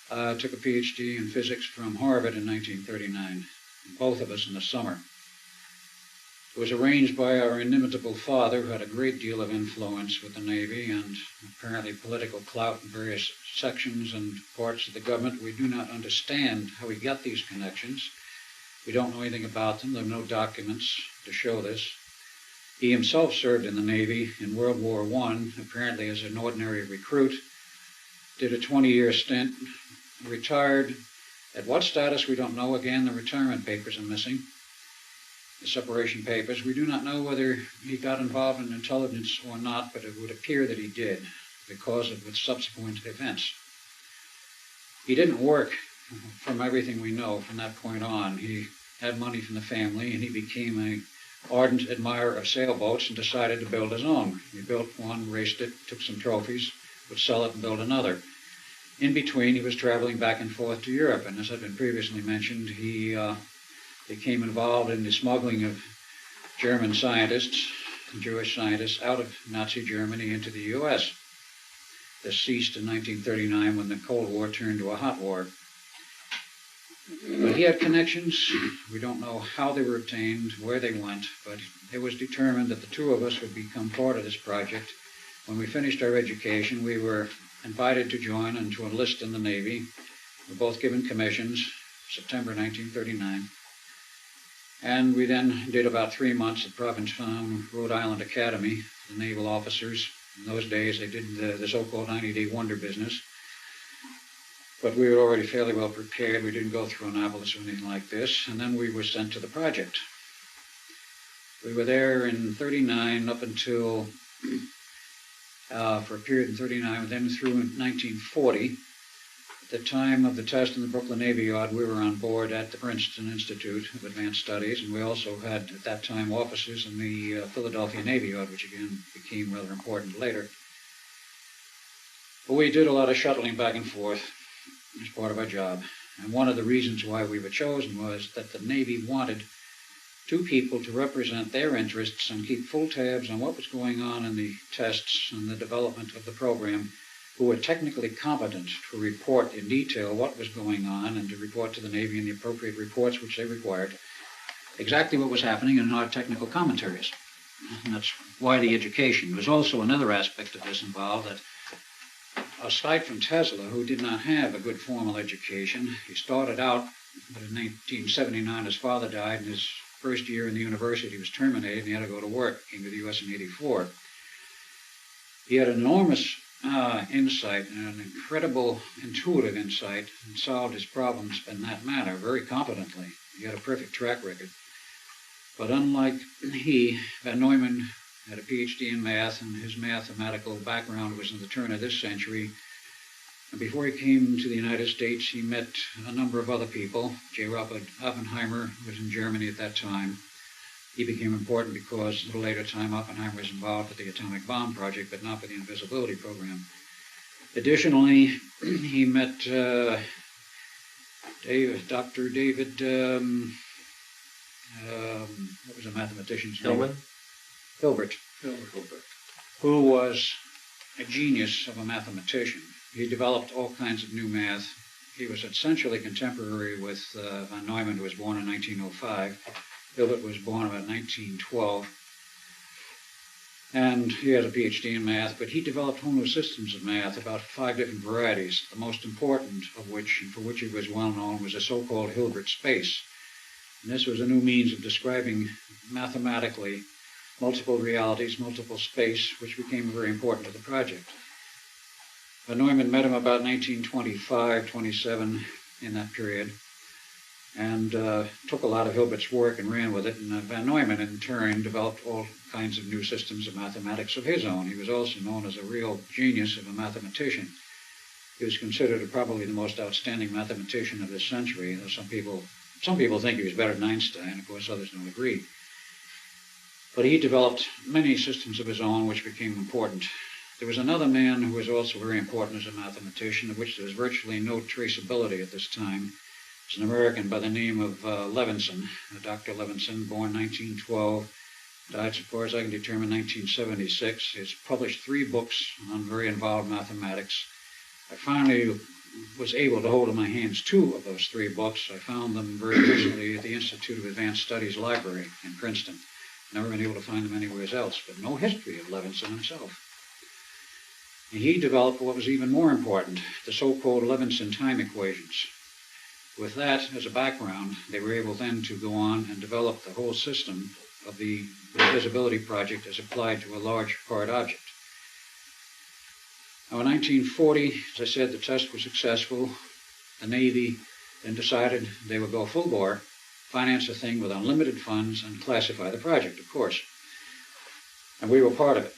took a PhD in physics from Harvard in 1939, both of us in the summer. It was arranged by our inimitable father, who had a great deal of influence with the Navy and apparently political clout in various sections and parts of the government. We do not understand how he got these connections. We don't know anything about them. There are no documents to show this. He himself served in the Navy in World War I, apparently as an ordinary recruit, did a 20-year stint, retired. At what status, we don't know. Again, the retirement papers are missing. The separation papers. We do not know whether he got involved in intelligence or not, but it would appear that he did because of its subsequent events. He didn't work, from everything we know, from that point on. He had money from the family, and he became an ardent admirer of sailboats and decided to build his own. He built one, raced it, took some trophies, would sell it and build another. In between, he was traveling back and forth to Europe, and as had been previously mentioned, he became involved in the smuggling of German scientists, Jewish scientists, out of Nazi Germany into the U.S. This ceased in 1939 when the Cold War turned to a hot war. But he had connections. We don't know how they were obtained, where they went, but it was determined that the two of us would become part of this project. When we finished our education, we were invited to join and to enlist in the Navy. We were both given commissions, September 1939. And we then did about 3 months at Provincetown, Rhode Island Academy, the naval officers. In those days, they did the so-called 90-day wonder business. But we were already fairly well prepared. We didn't go through Annapolis or anything like this. And then we were sent to the project. We were there in 39 up until, for a period in 39, then through 1940. At the time of the test in the Brooklyn Navy Yard, we were on board at the Princeton Institute of Advanced Studies, and we also had, at that time, officers in the Philadelphia Navy Yard, which again became rather important later. But we did a lot of shuttling back and forth as part of our job, and one of the reasons why we were chosen was that the Navy wanted 2 people to represent their interests and keep full tabs on what was going on in the tests and the development of the program, who were technically competent to report in detail what was going on and to report to the Navy in the appropriate reports which they required, exactly what was happening in our technical commentaries. And that's why the education. There's also another aspect of this involved, that aside from Tesla, who did not have a good formal education, he started out, but in 1979 his father died, and his first year in the university was terminated, and he had to go to work. He came to the U.S. in '84. He had an enormous insight, an incredible intuitive insight, and solved his problems in that manner very competently. He had a perfect track record. But unlike he, Van Neumann had a PhD in math, and his mathematical background was in the turn of this century. And before he came to the United States, he met a number of other people. J. Robert Oppenheimer was in Germany at that time. He became important because at a later time Oppenheimer was involved with the atomic bomb project, but not with the invisibility program. Additionally, he met Dr. David, what was a mathematician's name? Hilbert, who was a genius of a mathematician. He developed all kinds of new math. He was essentially contemporary with Van Neumann, who was born in 1905. Hilbert was born about 1912, and he had a PhD in math, but he developed whole new systems of math, about 5 different varieties, the most important of which, and for which he was well known, was a so-called Hilbert space. And this was a new means of describing mathematically multiple realities, multiple space, which became very important to the project. Van Neumann met him about 1925, 27 in that period, and took a lot of Hilbert's work and ran with it. And Van Neumann, in turn, developed all kinds of new systems of mathematics of his own. He was also known as a real genius of a mathematician. He was considered probably the most outstanding mathematician of this century. Though some people think he was better than Einstein. Of course, others don't agree. But he developed many systems of his own, which became important. There was another man who was also very important as a mathematician, of which there was virtually no traceability at this time. It's an American by the name of Levinson, Dr. Levinson, born 1912, died, as far as I can determine, 1976. He's published 3 books on very involved mathematics. I finally was able to hold in my hands 2 of those 3 books. I found them very recently at the Institute of Advanced Studies Library in Princeton. Never been able to find them anywhere else, but no history of Levinson himself. And he developed what was even more important, the so-called Levinson time equations. With that as a background, they were able then to go on and develop the whole system of the invisibility project as applied to a large part object. Now, in 1940, as I said, the test was successful. The Navy then decided they would go full bore, finance the thing with unlimited funds, and classify the project, of course. And we were part of it.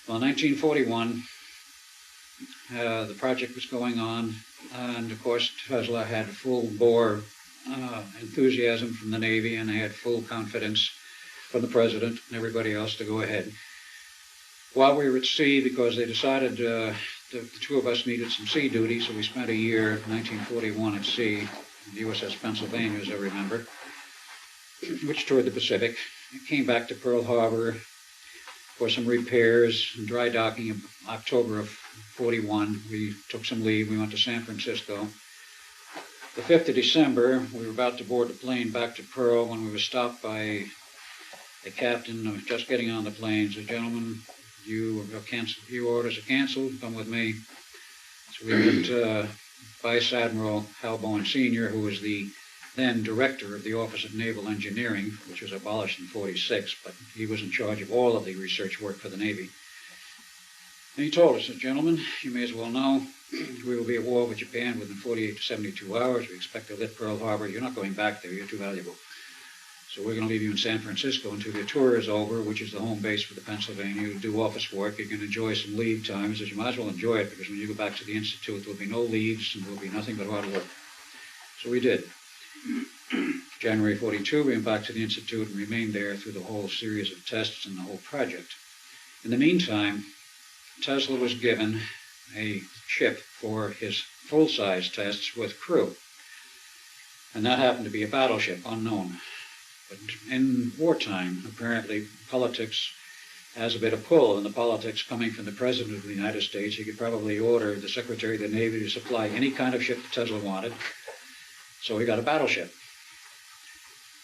Well, in 1941, the project was going on, and of course Tesla had full bore enthusiasm from the Navy, and they had full confidence from the President and everybody else to go ahead. While we were at sea, because they decided the 2 of us needed some sea duty, so we spent a year, 1941, at sea, in the USS Pennsylvania, as I remember, which toured the Pacific. It came back to Pearl Harbor for some repairs and dry docking in October of 41. We took some leave. We went to San Francisco. The 5th of December, we were about to board the plane back to Pearl when we were stopped by the captain just getting on the plane. He said, "Gentlemen, your orders are canceled. Come with me." So we met Vice Admiral Hal Bowen Sr., who was the then director of the Office of Naval Engineering, which was abolished in 46, but he was in charge of all of the research work for the Navy. And he told us, "Gentlemen, you may as well know, we will be at war with Japan within 48 to 72 hours. We expect to lift Pearl Harbor. You're not going back there. You're too valuable. So we're going to leave you in San Francisco until your tour is over, which is the home base for the Pennsylvania. You do office work. You can enjoy some leave time." He says, "You might as well enjoy it, because when you go back to the Institute, there'll be no leaves and there'll be nothing but hard work." So we did. January 42, we went back to the Institute and remained there through the whole series of tests and the whole project. In the meantime, Tesla was given a ship for his full-size tests with crew. And that happened to be a battleship, unknown. But in wartime, apparently, politics has a bit of pull, and the politics coming from the President of the United States, he could probably order the Secretary of the Navy to supply any kind of ship that Tesla wanted. So he got a battleship.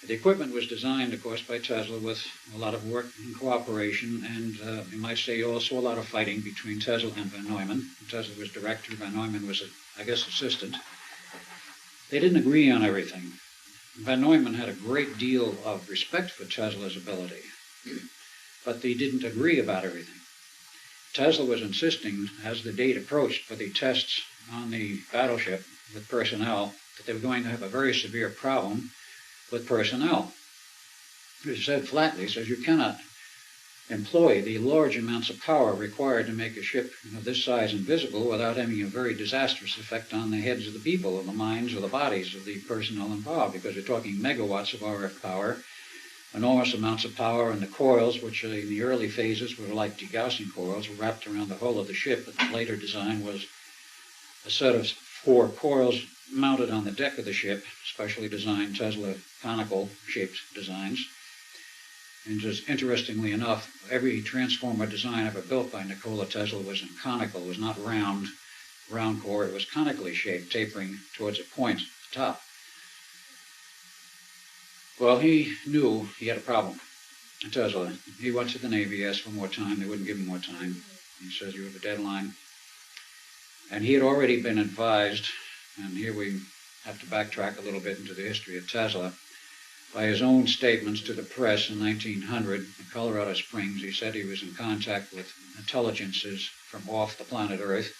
The equipment was designed, of course, by Tesla with a lot of work and cooperation, and you might say also a lot of fighting between Tesla and Van Neumann. Tesla was director, Van Neumann was, I guess, assistant. They didn't agree on everything. Van Neumann had a great deal of respect for Tesla's ability, but they didn't agree about everything. Tesla was insisting, as the date approached for the tests on the battleship with personnel, that they were going to have a very severe problem with personnel. He said flatly, he says, you cannot employ the large amounts of power required to make a ship of this size invisible without having a very disastrous effect on the heads of the people, or the minds, or the bodies of the personnel involved, because we're talking megawatts of RF power, enormous amounts of power, and the coils, which in the early phases were like degaussing coils, were wrapped around the hull of the ship, but the later design was a set of 4 coils mounted on the deck of the ship, specially designed Tesla conical-shaped designs. And just interestingly enough, every transformer design ever built by Nikola Tesla was in conical, was not round core, it was conically shaped, tapering towards a point at the top. Well, he knew he had a problem, Tesla. He went to the Navy, asked for more time, they wouldn't give him more time. He says, you have a deadline. And he had already been advised, and here we have to backtrack a little bit into the history of Tesla, by his own statements to the press in 1900 in Colorado Springs. He said he was in contact with intelligences from off the planet Earth,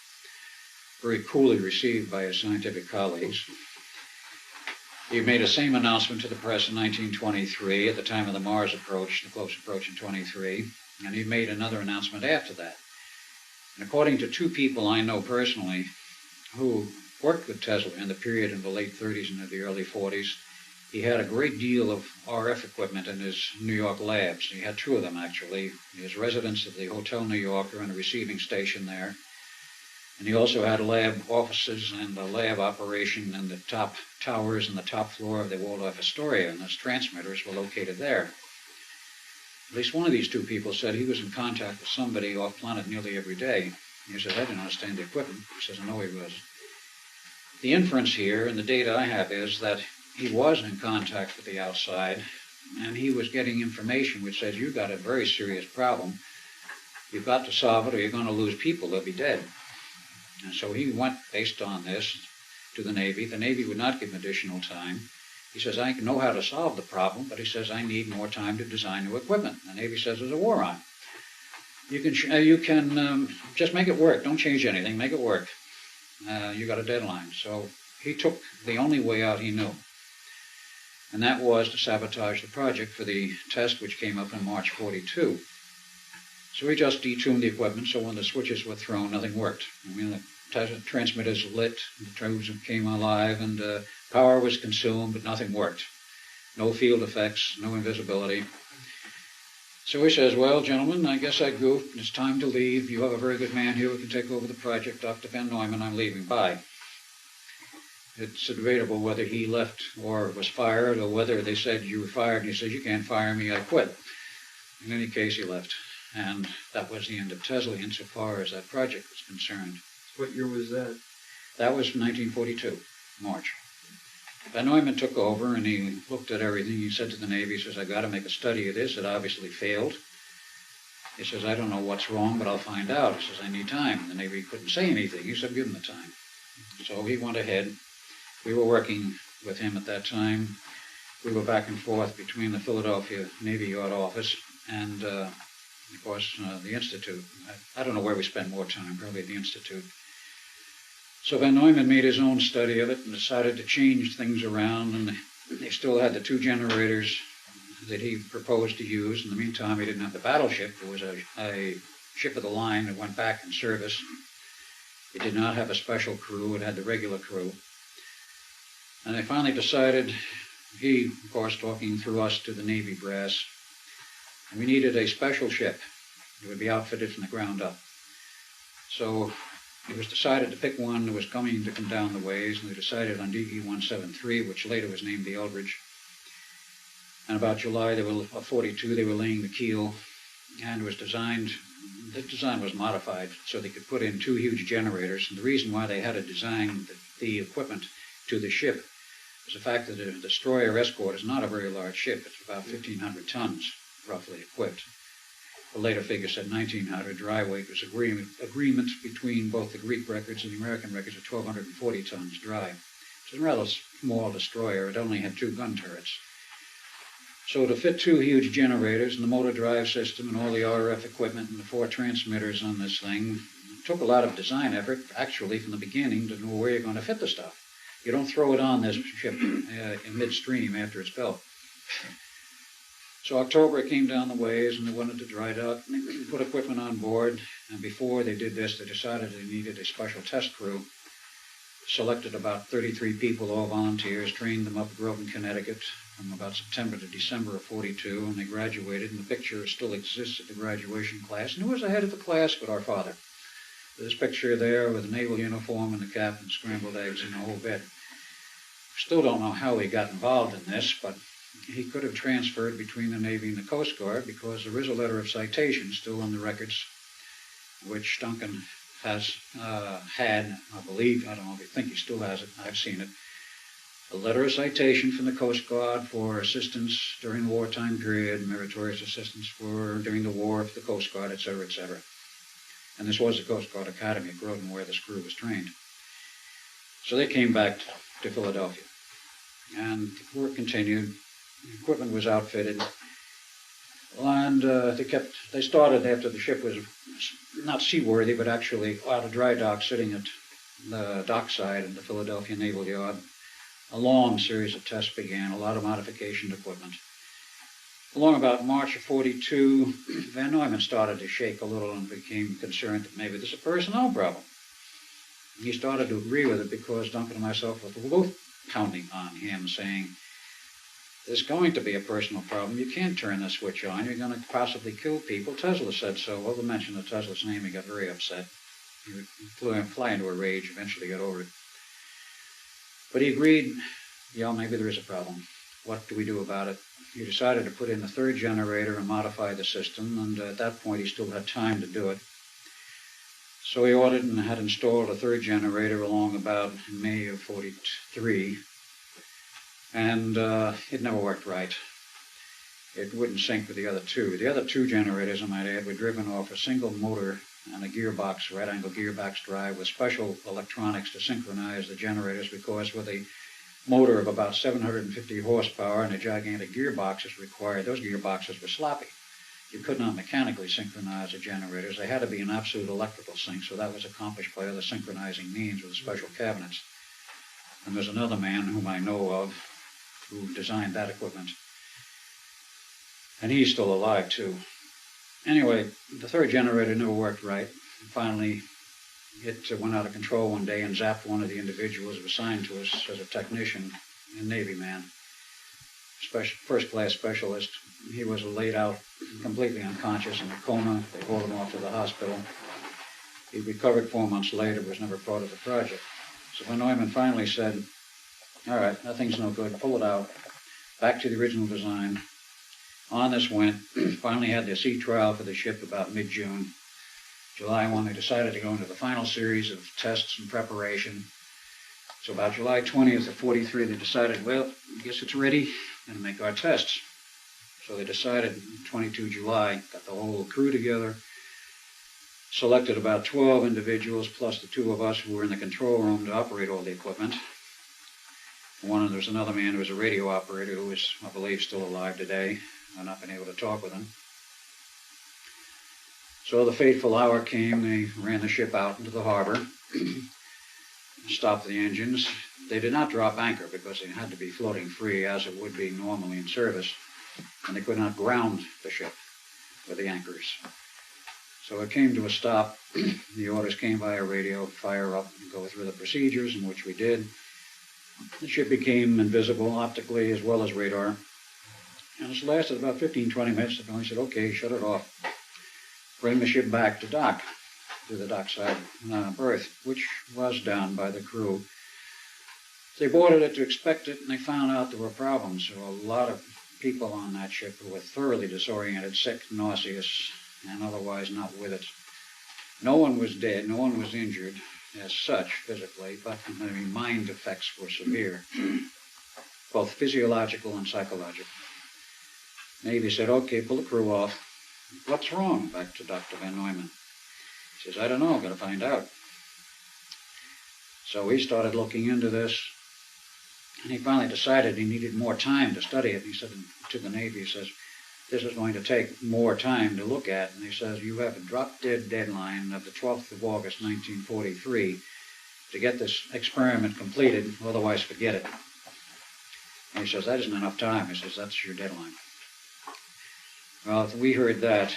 very coolly received by his scientific colleagues. He made the same announcement to the press in 1923 at the time of the Mars approach, the close approach in 23, and he made another announcement after that. And according to 2 people I know personally who worked with Tesla in the period in the late 30s and the early 40s, he had a great deal of RF equipment in his New York labs. He had 2 of them, actually. His residence at the Hotel New Yorker and a receiving station there. And he also had lab offices and a lab operation in the top towers and the top floor of the Waldorf Astoria, and those transmitters were located there. At least one of these 2 people said he was in contact with somebody off-planet nearly every day. He said, I didn't understand the equipment. He says, no, he was. The inference here, and the data I have, is that he was in contact with the outside, and he was getting information which says, you've got a very serious problem. You've got to solve it or you're going to lose people. They'll be dead. And so he went, based on this, to the Navy. The Navy would not give him additional time. He says, I know how to solve the problem, but he says, I need more time to design new equipment. The Navy says, there's a war on. You can just make it work. Don't change anything. Make it work. You got a deadline. So he took the only way out he knew, and that was to sabotage the project for the test which came up in March 42. So he just detuned the equipment, so when the switches were thrown, nothing worked. I mean, the transmitters lit, the tubes came alive, and power was consumed, but nothing worked. No field effects, no invisibility. So he says, well, gentlemen, I guess I goofed. It's time to leave. You have a very good man here who can take over the project. Dr. Van Neumann, I'm leaving. Bye. It's debatable whether he left or was fired, or whether they said, you were fired, and he says, you can't fire me, I quit. In any case, he left. And that was the end of Tesla insofar as that project was concerned. What year was that? That was 1942, March. Van Neumann took over, and he looked at everything. He said to the Navy, he says, I got to make a study of this. It obviously failed. He says, I don't know what's wrong, but I'll find out. He says, I need time. The Navy couldn't say anything. He said, give him the time. So he went ahead. We were working with him at that time. We were back and forth between the Philadelphia Navy Yard office and, of course, the Institute. I don't know where we spent more time, probably at the Institute. So Van Neumann made his own study of it and decided to change things around, and they still had the 2 generators that he proposed to use. In the meantime, he didn't have the battleship. It was a ship of the line that went back in service. It did not have a special crew. It had the regular crew. And they finally decided, he, of course, talking through us to the Navy brass, we needed a special ship that would be outfitted from the ground up. So it was decided to pick one that was going to come down the ways, and they decided on DE-173, which later was named the Eldridge. And about July of 42, they were laying the keel, and it was designed, the design was modified so they could put in 2 huge generators. And the reason why they had to design the equipment to the ship is the fact that the destroyer escort is not a very large ship. It's about 1,500 tons, roughly equipped. The later figure said 1,900. Dry weight was agreement between both the Greek records and the American records of 1,240 tons dry. It's a rather small destroyer. It only had 2 gun turrets. So to fit 2 huge generators and the motor drive system and all the RF equipment and the 4 transmitters on this thing, it took a lot of design effort, actually, from the beginning to know where you're going to fit the stuff. You don't throw it on this ship in midstream after it's built. So October it came down the ways and they wanted to dry dock. They put equipment on board, and before they did this, they decided they needed a special test crew. Selected about 33 people, all volunteers, trained them up at Groton, Connecticut from about September to December of 42, and they graduated, and the picture still exists at the graduation class. And who was the head of the class but our father? This picture there with the naval uniform and the cap and scrambled eggs and the whole bit. Still don't know how he got involved in this, but he could have transferred between the Navy and the Coast Guard because there is a letter of citation still on the records, which Duncan has had, I believe, I don't know if you think he still has it, I've seen it, a letter of citation from the Coast Guard for assistance during the wartime period, meritorious assistance for during the war for the Coast Guard, etc., etc. And this was the Coast Guard Academy at Groton where this crew was trained. So they came back to Philadelphia. And the work continued. The equipment was outfitted. And they started after the ship was not seaworthy, but actually out of dry dock, sitting at the dockside of the Philadelphia Naval Yard. A long series of tests began, a lot of modification equipment. Along about March of 42, Van Neumann started to shake a little and became concerned that maybe there's a personnel problem. He started to agree with it because Duncan and myself were both counting on him, saying, there's going to be a personal problem. You can't turn the switch on. You're going to possibly kill people. Tesla said so. Well, to mention the Tesla's name, he got very upset. He would fly into a rage, eventually got over it. But he agreed, yeah, maybe there is a problem. What do we do about it? He decided to put in the 3rd generator and modify the system, and at that point he still had time to do it. So he ordered and had installed a 3rd generator along about May of 43. And it never worked right. It wouldn't sync with the other 2. The other 2 generators, I might add, were driven off a single motor and a gearbox, right-angle gearbox drive with special electronics to synchronize the generators, because with a motor of about 750 horsepower and a gigantic gearbox is required, those gearboxes were sloppy. You could not mechanically synchronize the generators. They had to be an absolute electrical sync, so that was accomplished by other synchronizing means with special cabinets. And there's another man whom I know of who designed that equipment. And he's still alive, too. Anyway, the 3rd generator never worked right. Finally, it went out of control one day and zapped one of the individuals who was assigned to us as a technician, a Navy man, first-class specialist. He was laid out completely unconscious in a coma. They hauled him off to the hospital. He recovered 4 months later, was never part of the project. So Van Neumann finally said, all right, that thing's no good, pull it out, back to the original design. On this went, finally had their sea trial for the ship about mid-June. July 1, they decided to go into the final series of tests and preparation. So about July 20th of 43, they decided, well, I guess it's ready, and make our tests. So they decided 22 July, got the whole crew together, selected about 12 individuals, plus the 2 of us who were in the control room to operate all the equipment. There's another man who was a radio operator who is, I believe, still alive today. I've not been able to talk with him. So the fateful hour came. They ran the ship out into the harbor, stopped the engines. They did not drop anchor because they had to be floating free as it would be normally in service, and they could not ground the ship with the anchors. So it came to a stop. The orders came via radio, fire up, and go through the procedures, in which we did. The ship became invisible optically as well as radar. And it lasted about 15-20 minutes. They finally said, okay, shut it off. Bring the ship back to dock, to the dockside berth, which was done by the crew. They boarded it to expect it, and they found out there were problems. There were a lot of people on that ship who were thoroughly disoriented, sick, nauseous, and otherwise not with it. No one was dead, no one was injured as such physically, but mind effects were severe, both physiological and psychological. Navy said, okay, pull the crew off. What's wrong? Back to Dr. Van Neumann. He says, I don't know, I've got to find out. So we started looking into this, And he finally decided he needed more time to study it. He said to the Navy, he says, this is going to take more time to look at. And he says, you have a drop-dead deadline of the 12th of August, 1943, to get this experiment completed, otherwise forget it. And he says, that isn't enough time. He says, that's your deadline. Well, if we heard that,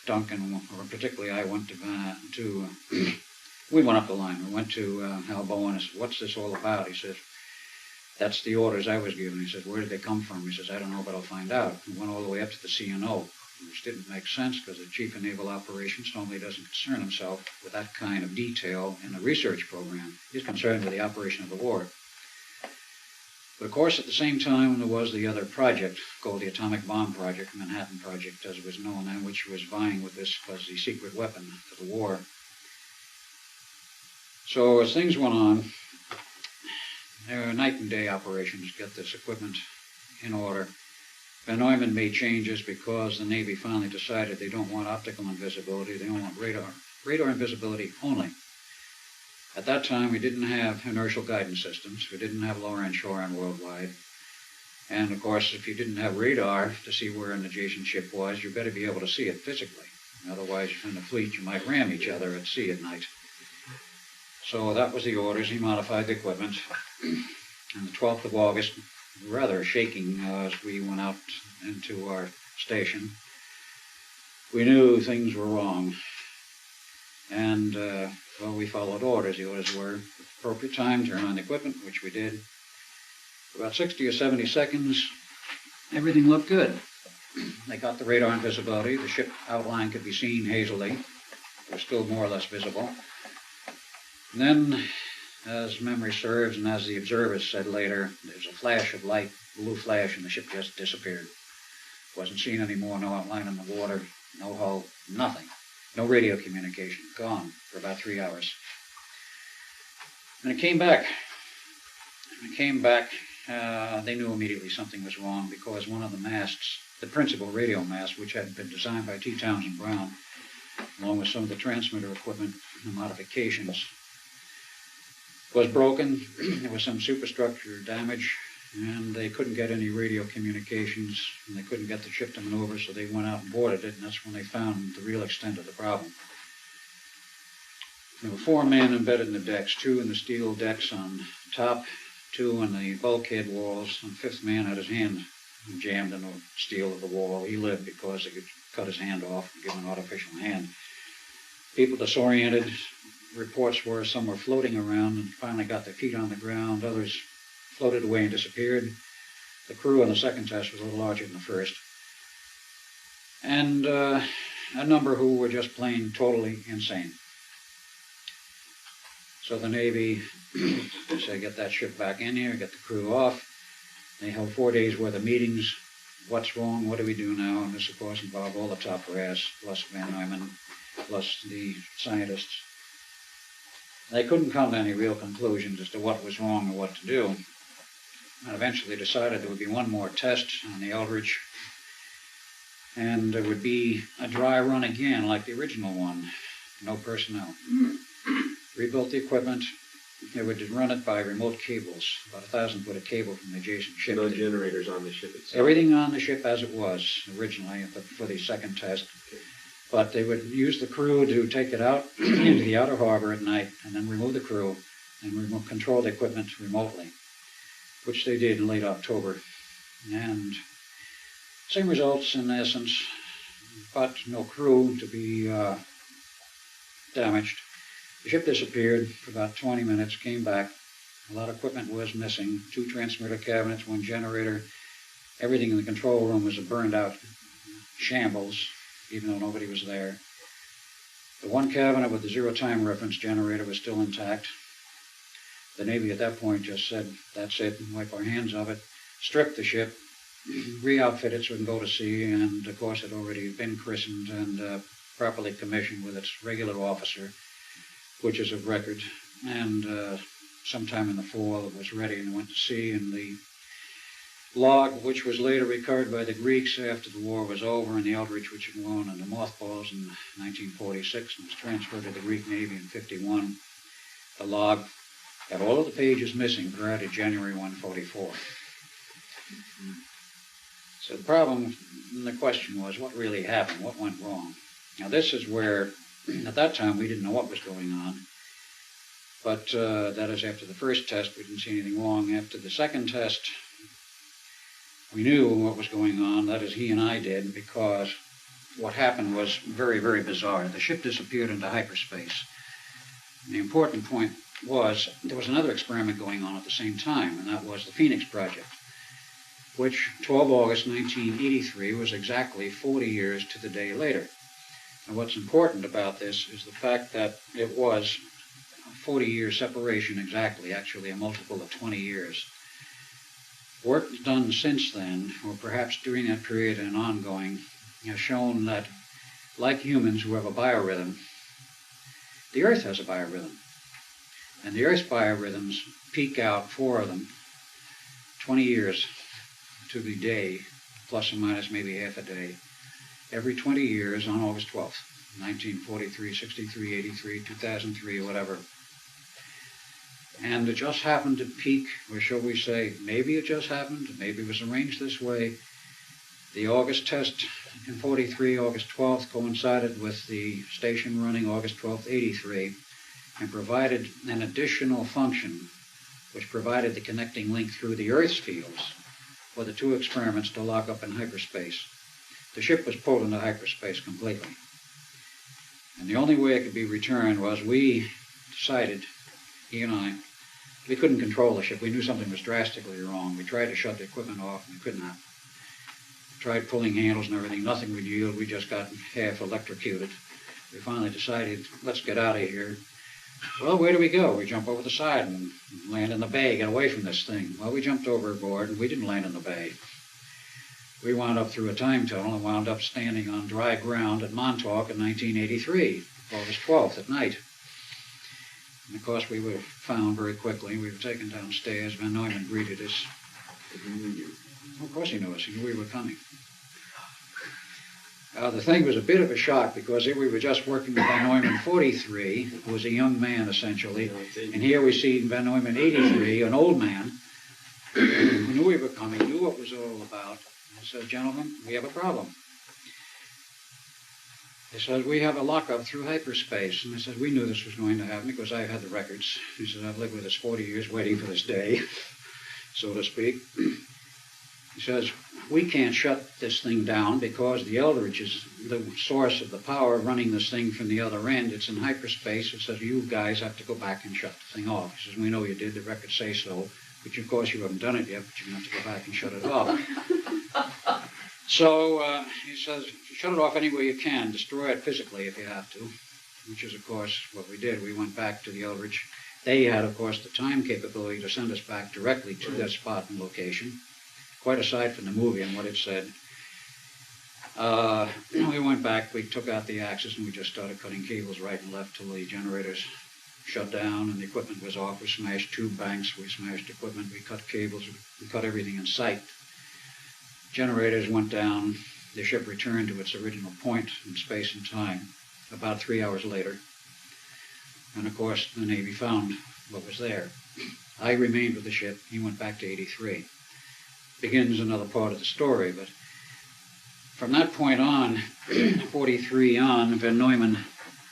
Duncan, or particularly I went to we went up the line. We went to Hal Bowen and said, what's this all about? He says, that's the orders I was given. He says, where did they come from? He says, I don't know, but I'll find out. We went all the way up to the CNO, which didn't make sense because the Chief of Naval Operations normally doesn't concern himself with that kind of detail in the research program. He's concerned with the operation of the war. But of course, at the same time, there was the other project called the Atomic Bomb Project, Manhattan Project, as it was known, and which was vying with this as the secret weapon for the war. So as things went on, there were night and day operations to get this equipment in order. Van Neumann made changes because the Navy finally decided they don't want optical invisibility, they don't want radar invisibility only. At that time, we didn't have inertial guidance systems, we didn't have low-range shore and worldwide. And of course, if you didn't have radar to see where an adjacent ship was, you better be able to see it physically. Otherwise, in the fleet, you might ram each other at sea at night. So that was the orders. He modified the equipment. On the 12th of August, rather shaking as we went out into our station, we knew things were wrong. And, well, we followed orders. The orders were appropriate time, turn on the equipment, which we did. For about 60 or 70 seconds, everything looked good. They got the radar invisibility. The ship outline could be seen hazily. It was still more or less visible. And then, as memory serves, and as the observers said later, there was a flash of light, blue flash, and the ship just disappeared. Wasn't seen anymore, no outline in the water, no hull, nothing. No radio communication, gone for about 3 hours. And it came back. They knew immediately something was wrong because one of the masts, the principal radio mast, which had been designed by T. Townsend Brown, along with some of the transmitter equipment and modifications, was broken. There was some superstructure damage, and they couldn't get any radio communications, and they couldn't get the ship to maneuver, so they went out and boarded it, and that's when they found the real extent of the problem. There were 4 men embedded in the decks, 2 in the steel decks on top, 2 on the bulkhead walls, and the 5th man had his hand jammed in the steel of the wall. He lived because they could cut his hand off and give him an artificial hand. People disoriented. Reports were some were floating around and finally got their feet on the ground. Others floated away and disappeared. The crew on the second test was a little larger than the first. And a number who were just plain totally insane. So the Navy said, get that ship back in here, get the crew off. They held 4 days worth of meetings. What's wrong? What do we do now? And this, of course, involved all the top brass, plus Van Neumann, plus the scientists. They couldn't come to any real conclusions as to what was wrong or what to do. And eventually decided there would be one more test on the Eldridge, and there would be a dry run again like the original one. No personnel. Rebuilt the equipment. They would run it by remote cables, about 1,000-foot of cable from the adjacent ship. No generators on the ship itself. Everything on the ship as it was originally for the second test. Okay. But they would use the crew to take it out into the outer harbor at night and then remove the crew and control the equipment remotely, which they did in late October. And same results in essence, but no crew to be damaged. The ship disappeared for about 20 minutes, came back. A lot of equipment was missing, 2 transmitter cabinets, 1 generator. Everything in the control room was a burned out shambles, even though nobody was there. The 1 cabinet with the 0 time reference generator was still intact. The Navy at that point just said, that's it, wipe our hands of it, strip the ship, re-outfit it so it can go to sea, and of course it had already been christened and properly commissioned with its regular officer, which is of record, and sometime in the fall it was ready and went to sea, and the log, which was later recovered by the Greeks after the war was over, and the Eldridge, which had gone into mothballs in 1946 and was transferred to the Greek Navy in 1951. The log Got all of the pages missing prior to January 1, 44. So the problem, and the question was, what really happened? What went wrong? Now this is where, at that time, we didn't know what was going on. But that is, after the first test, we didn't see anything wrong. After the second test, we knew what was going on. That is, he and I did, because what happened was very, very bizarre. The ship disappeared into hyperspace. And the important point was there was another experiment going on at the same time, and that was the Phoenix Project, which 12 August 1983 was exactly 40 years to the day later. And what's important about this is the fact that it was a 40-year separation exactly, actually a multiple of 20 years. Work done since then, or perhaps during that period and ongoing, has shown that, like humans who have a biorhythm, the Earth has a biorhythm. And the Earth's biorhythms peak out, 4 of them, 20 years to the day, plus or minus maybe half a day, every 20 years on August 12th, 1943, 63, 83, 2003, whatever. And it just happened to peak, or shall we say, maybe it just happened, maybe it was arranged this way. The August test in 43, August 12th, coincided with the station running August 12th, 83, and provided an additional function which provided the connecting link through the Earth's fields for the two experiments to lock up in hyperspace. The ship was pulled into hyperspace completely. And the only way it could be returned was we decided, he and I, we couldn't control the ship. We knew something was drastically wrong. We tried to shut the equipment off, and we could not. We tried pulling handles and everything. Nothing would yield. We just got half electrocuted. We finally decided, let's get out of here. Well, where do we go? We jump over the side and land in the bay, get away from this thing. Well, we jumped overboard, and we didn't land in the bay. We wound up through a time tunnel and wound up standing on dry ground at Montauk in 1983, August 12th at night. And of course, we were found very quickly. We were taken downstairs. Van Neumann greeted us. Of course he knew us. He knew we were coming. The thing was a bit of a shock because here we were just working with Van Neumann 43, who was a young man essentially, and here we see Van Neumann 83, an old man, who knew we were coming, knew what it was all about, and said, gentlemen, we have a problem. He said, we have a lockup through hyperspace. And I said, we knew this was going to happen because I had the records. He said, I've lived with this 40 years waiting for this day, so to speak. He says, we can't shut this thing down because the Eldridge is the source of the power running this thing from the other end. It's in hyperspace. It says, you guys have to go back and shut the thing off. He says, we know you did. The records say so. But of course, you haven't done it yet, but you're going to have to go back and shut it off. So he says, shut it off any way you can. Destroy it physically if you have to, which is, of course, what we did. We went back to the Eldridge. They had, of course, the time capability to send us back directly to that spot and location. Quite aside from the movie and what it said. We went back, we took out the axis, and we just started cutting cables right and left till the generators shut down and the equipment was off. We smashed tube banks, we smashed equipment, we cut cables, we cut everything in sight. Generators went down, the ship returned to its original point in space and time about 3 hours later. And of course, the Navy found what was there. I remained with the ship, he went back to 83. Begins another part of the story, but from that point on, 43 on, Van Neumann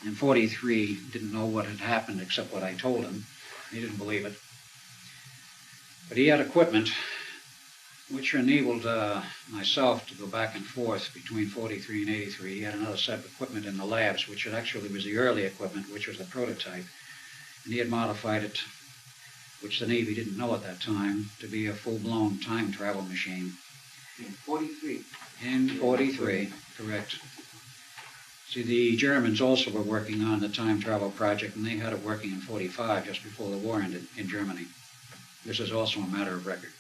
in 43 didn't know what had happened except what I told him. He didn't believe it. But he had equipment which enabled myself to go back and forth between 43 and 83. He had another set of equipment in the labs, which actually was the early equipment, which was the prototype. And he had modified it, which the Navy didn't know at that time, to be a full-blown time travel machine. In 43? In 43, correct. See, the Germans also were working on the time travel project, and they had it working in 45, just before the war ended, in Germany. This is also a matter of record.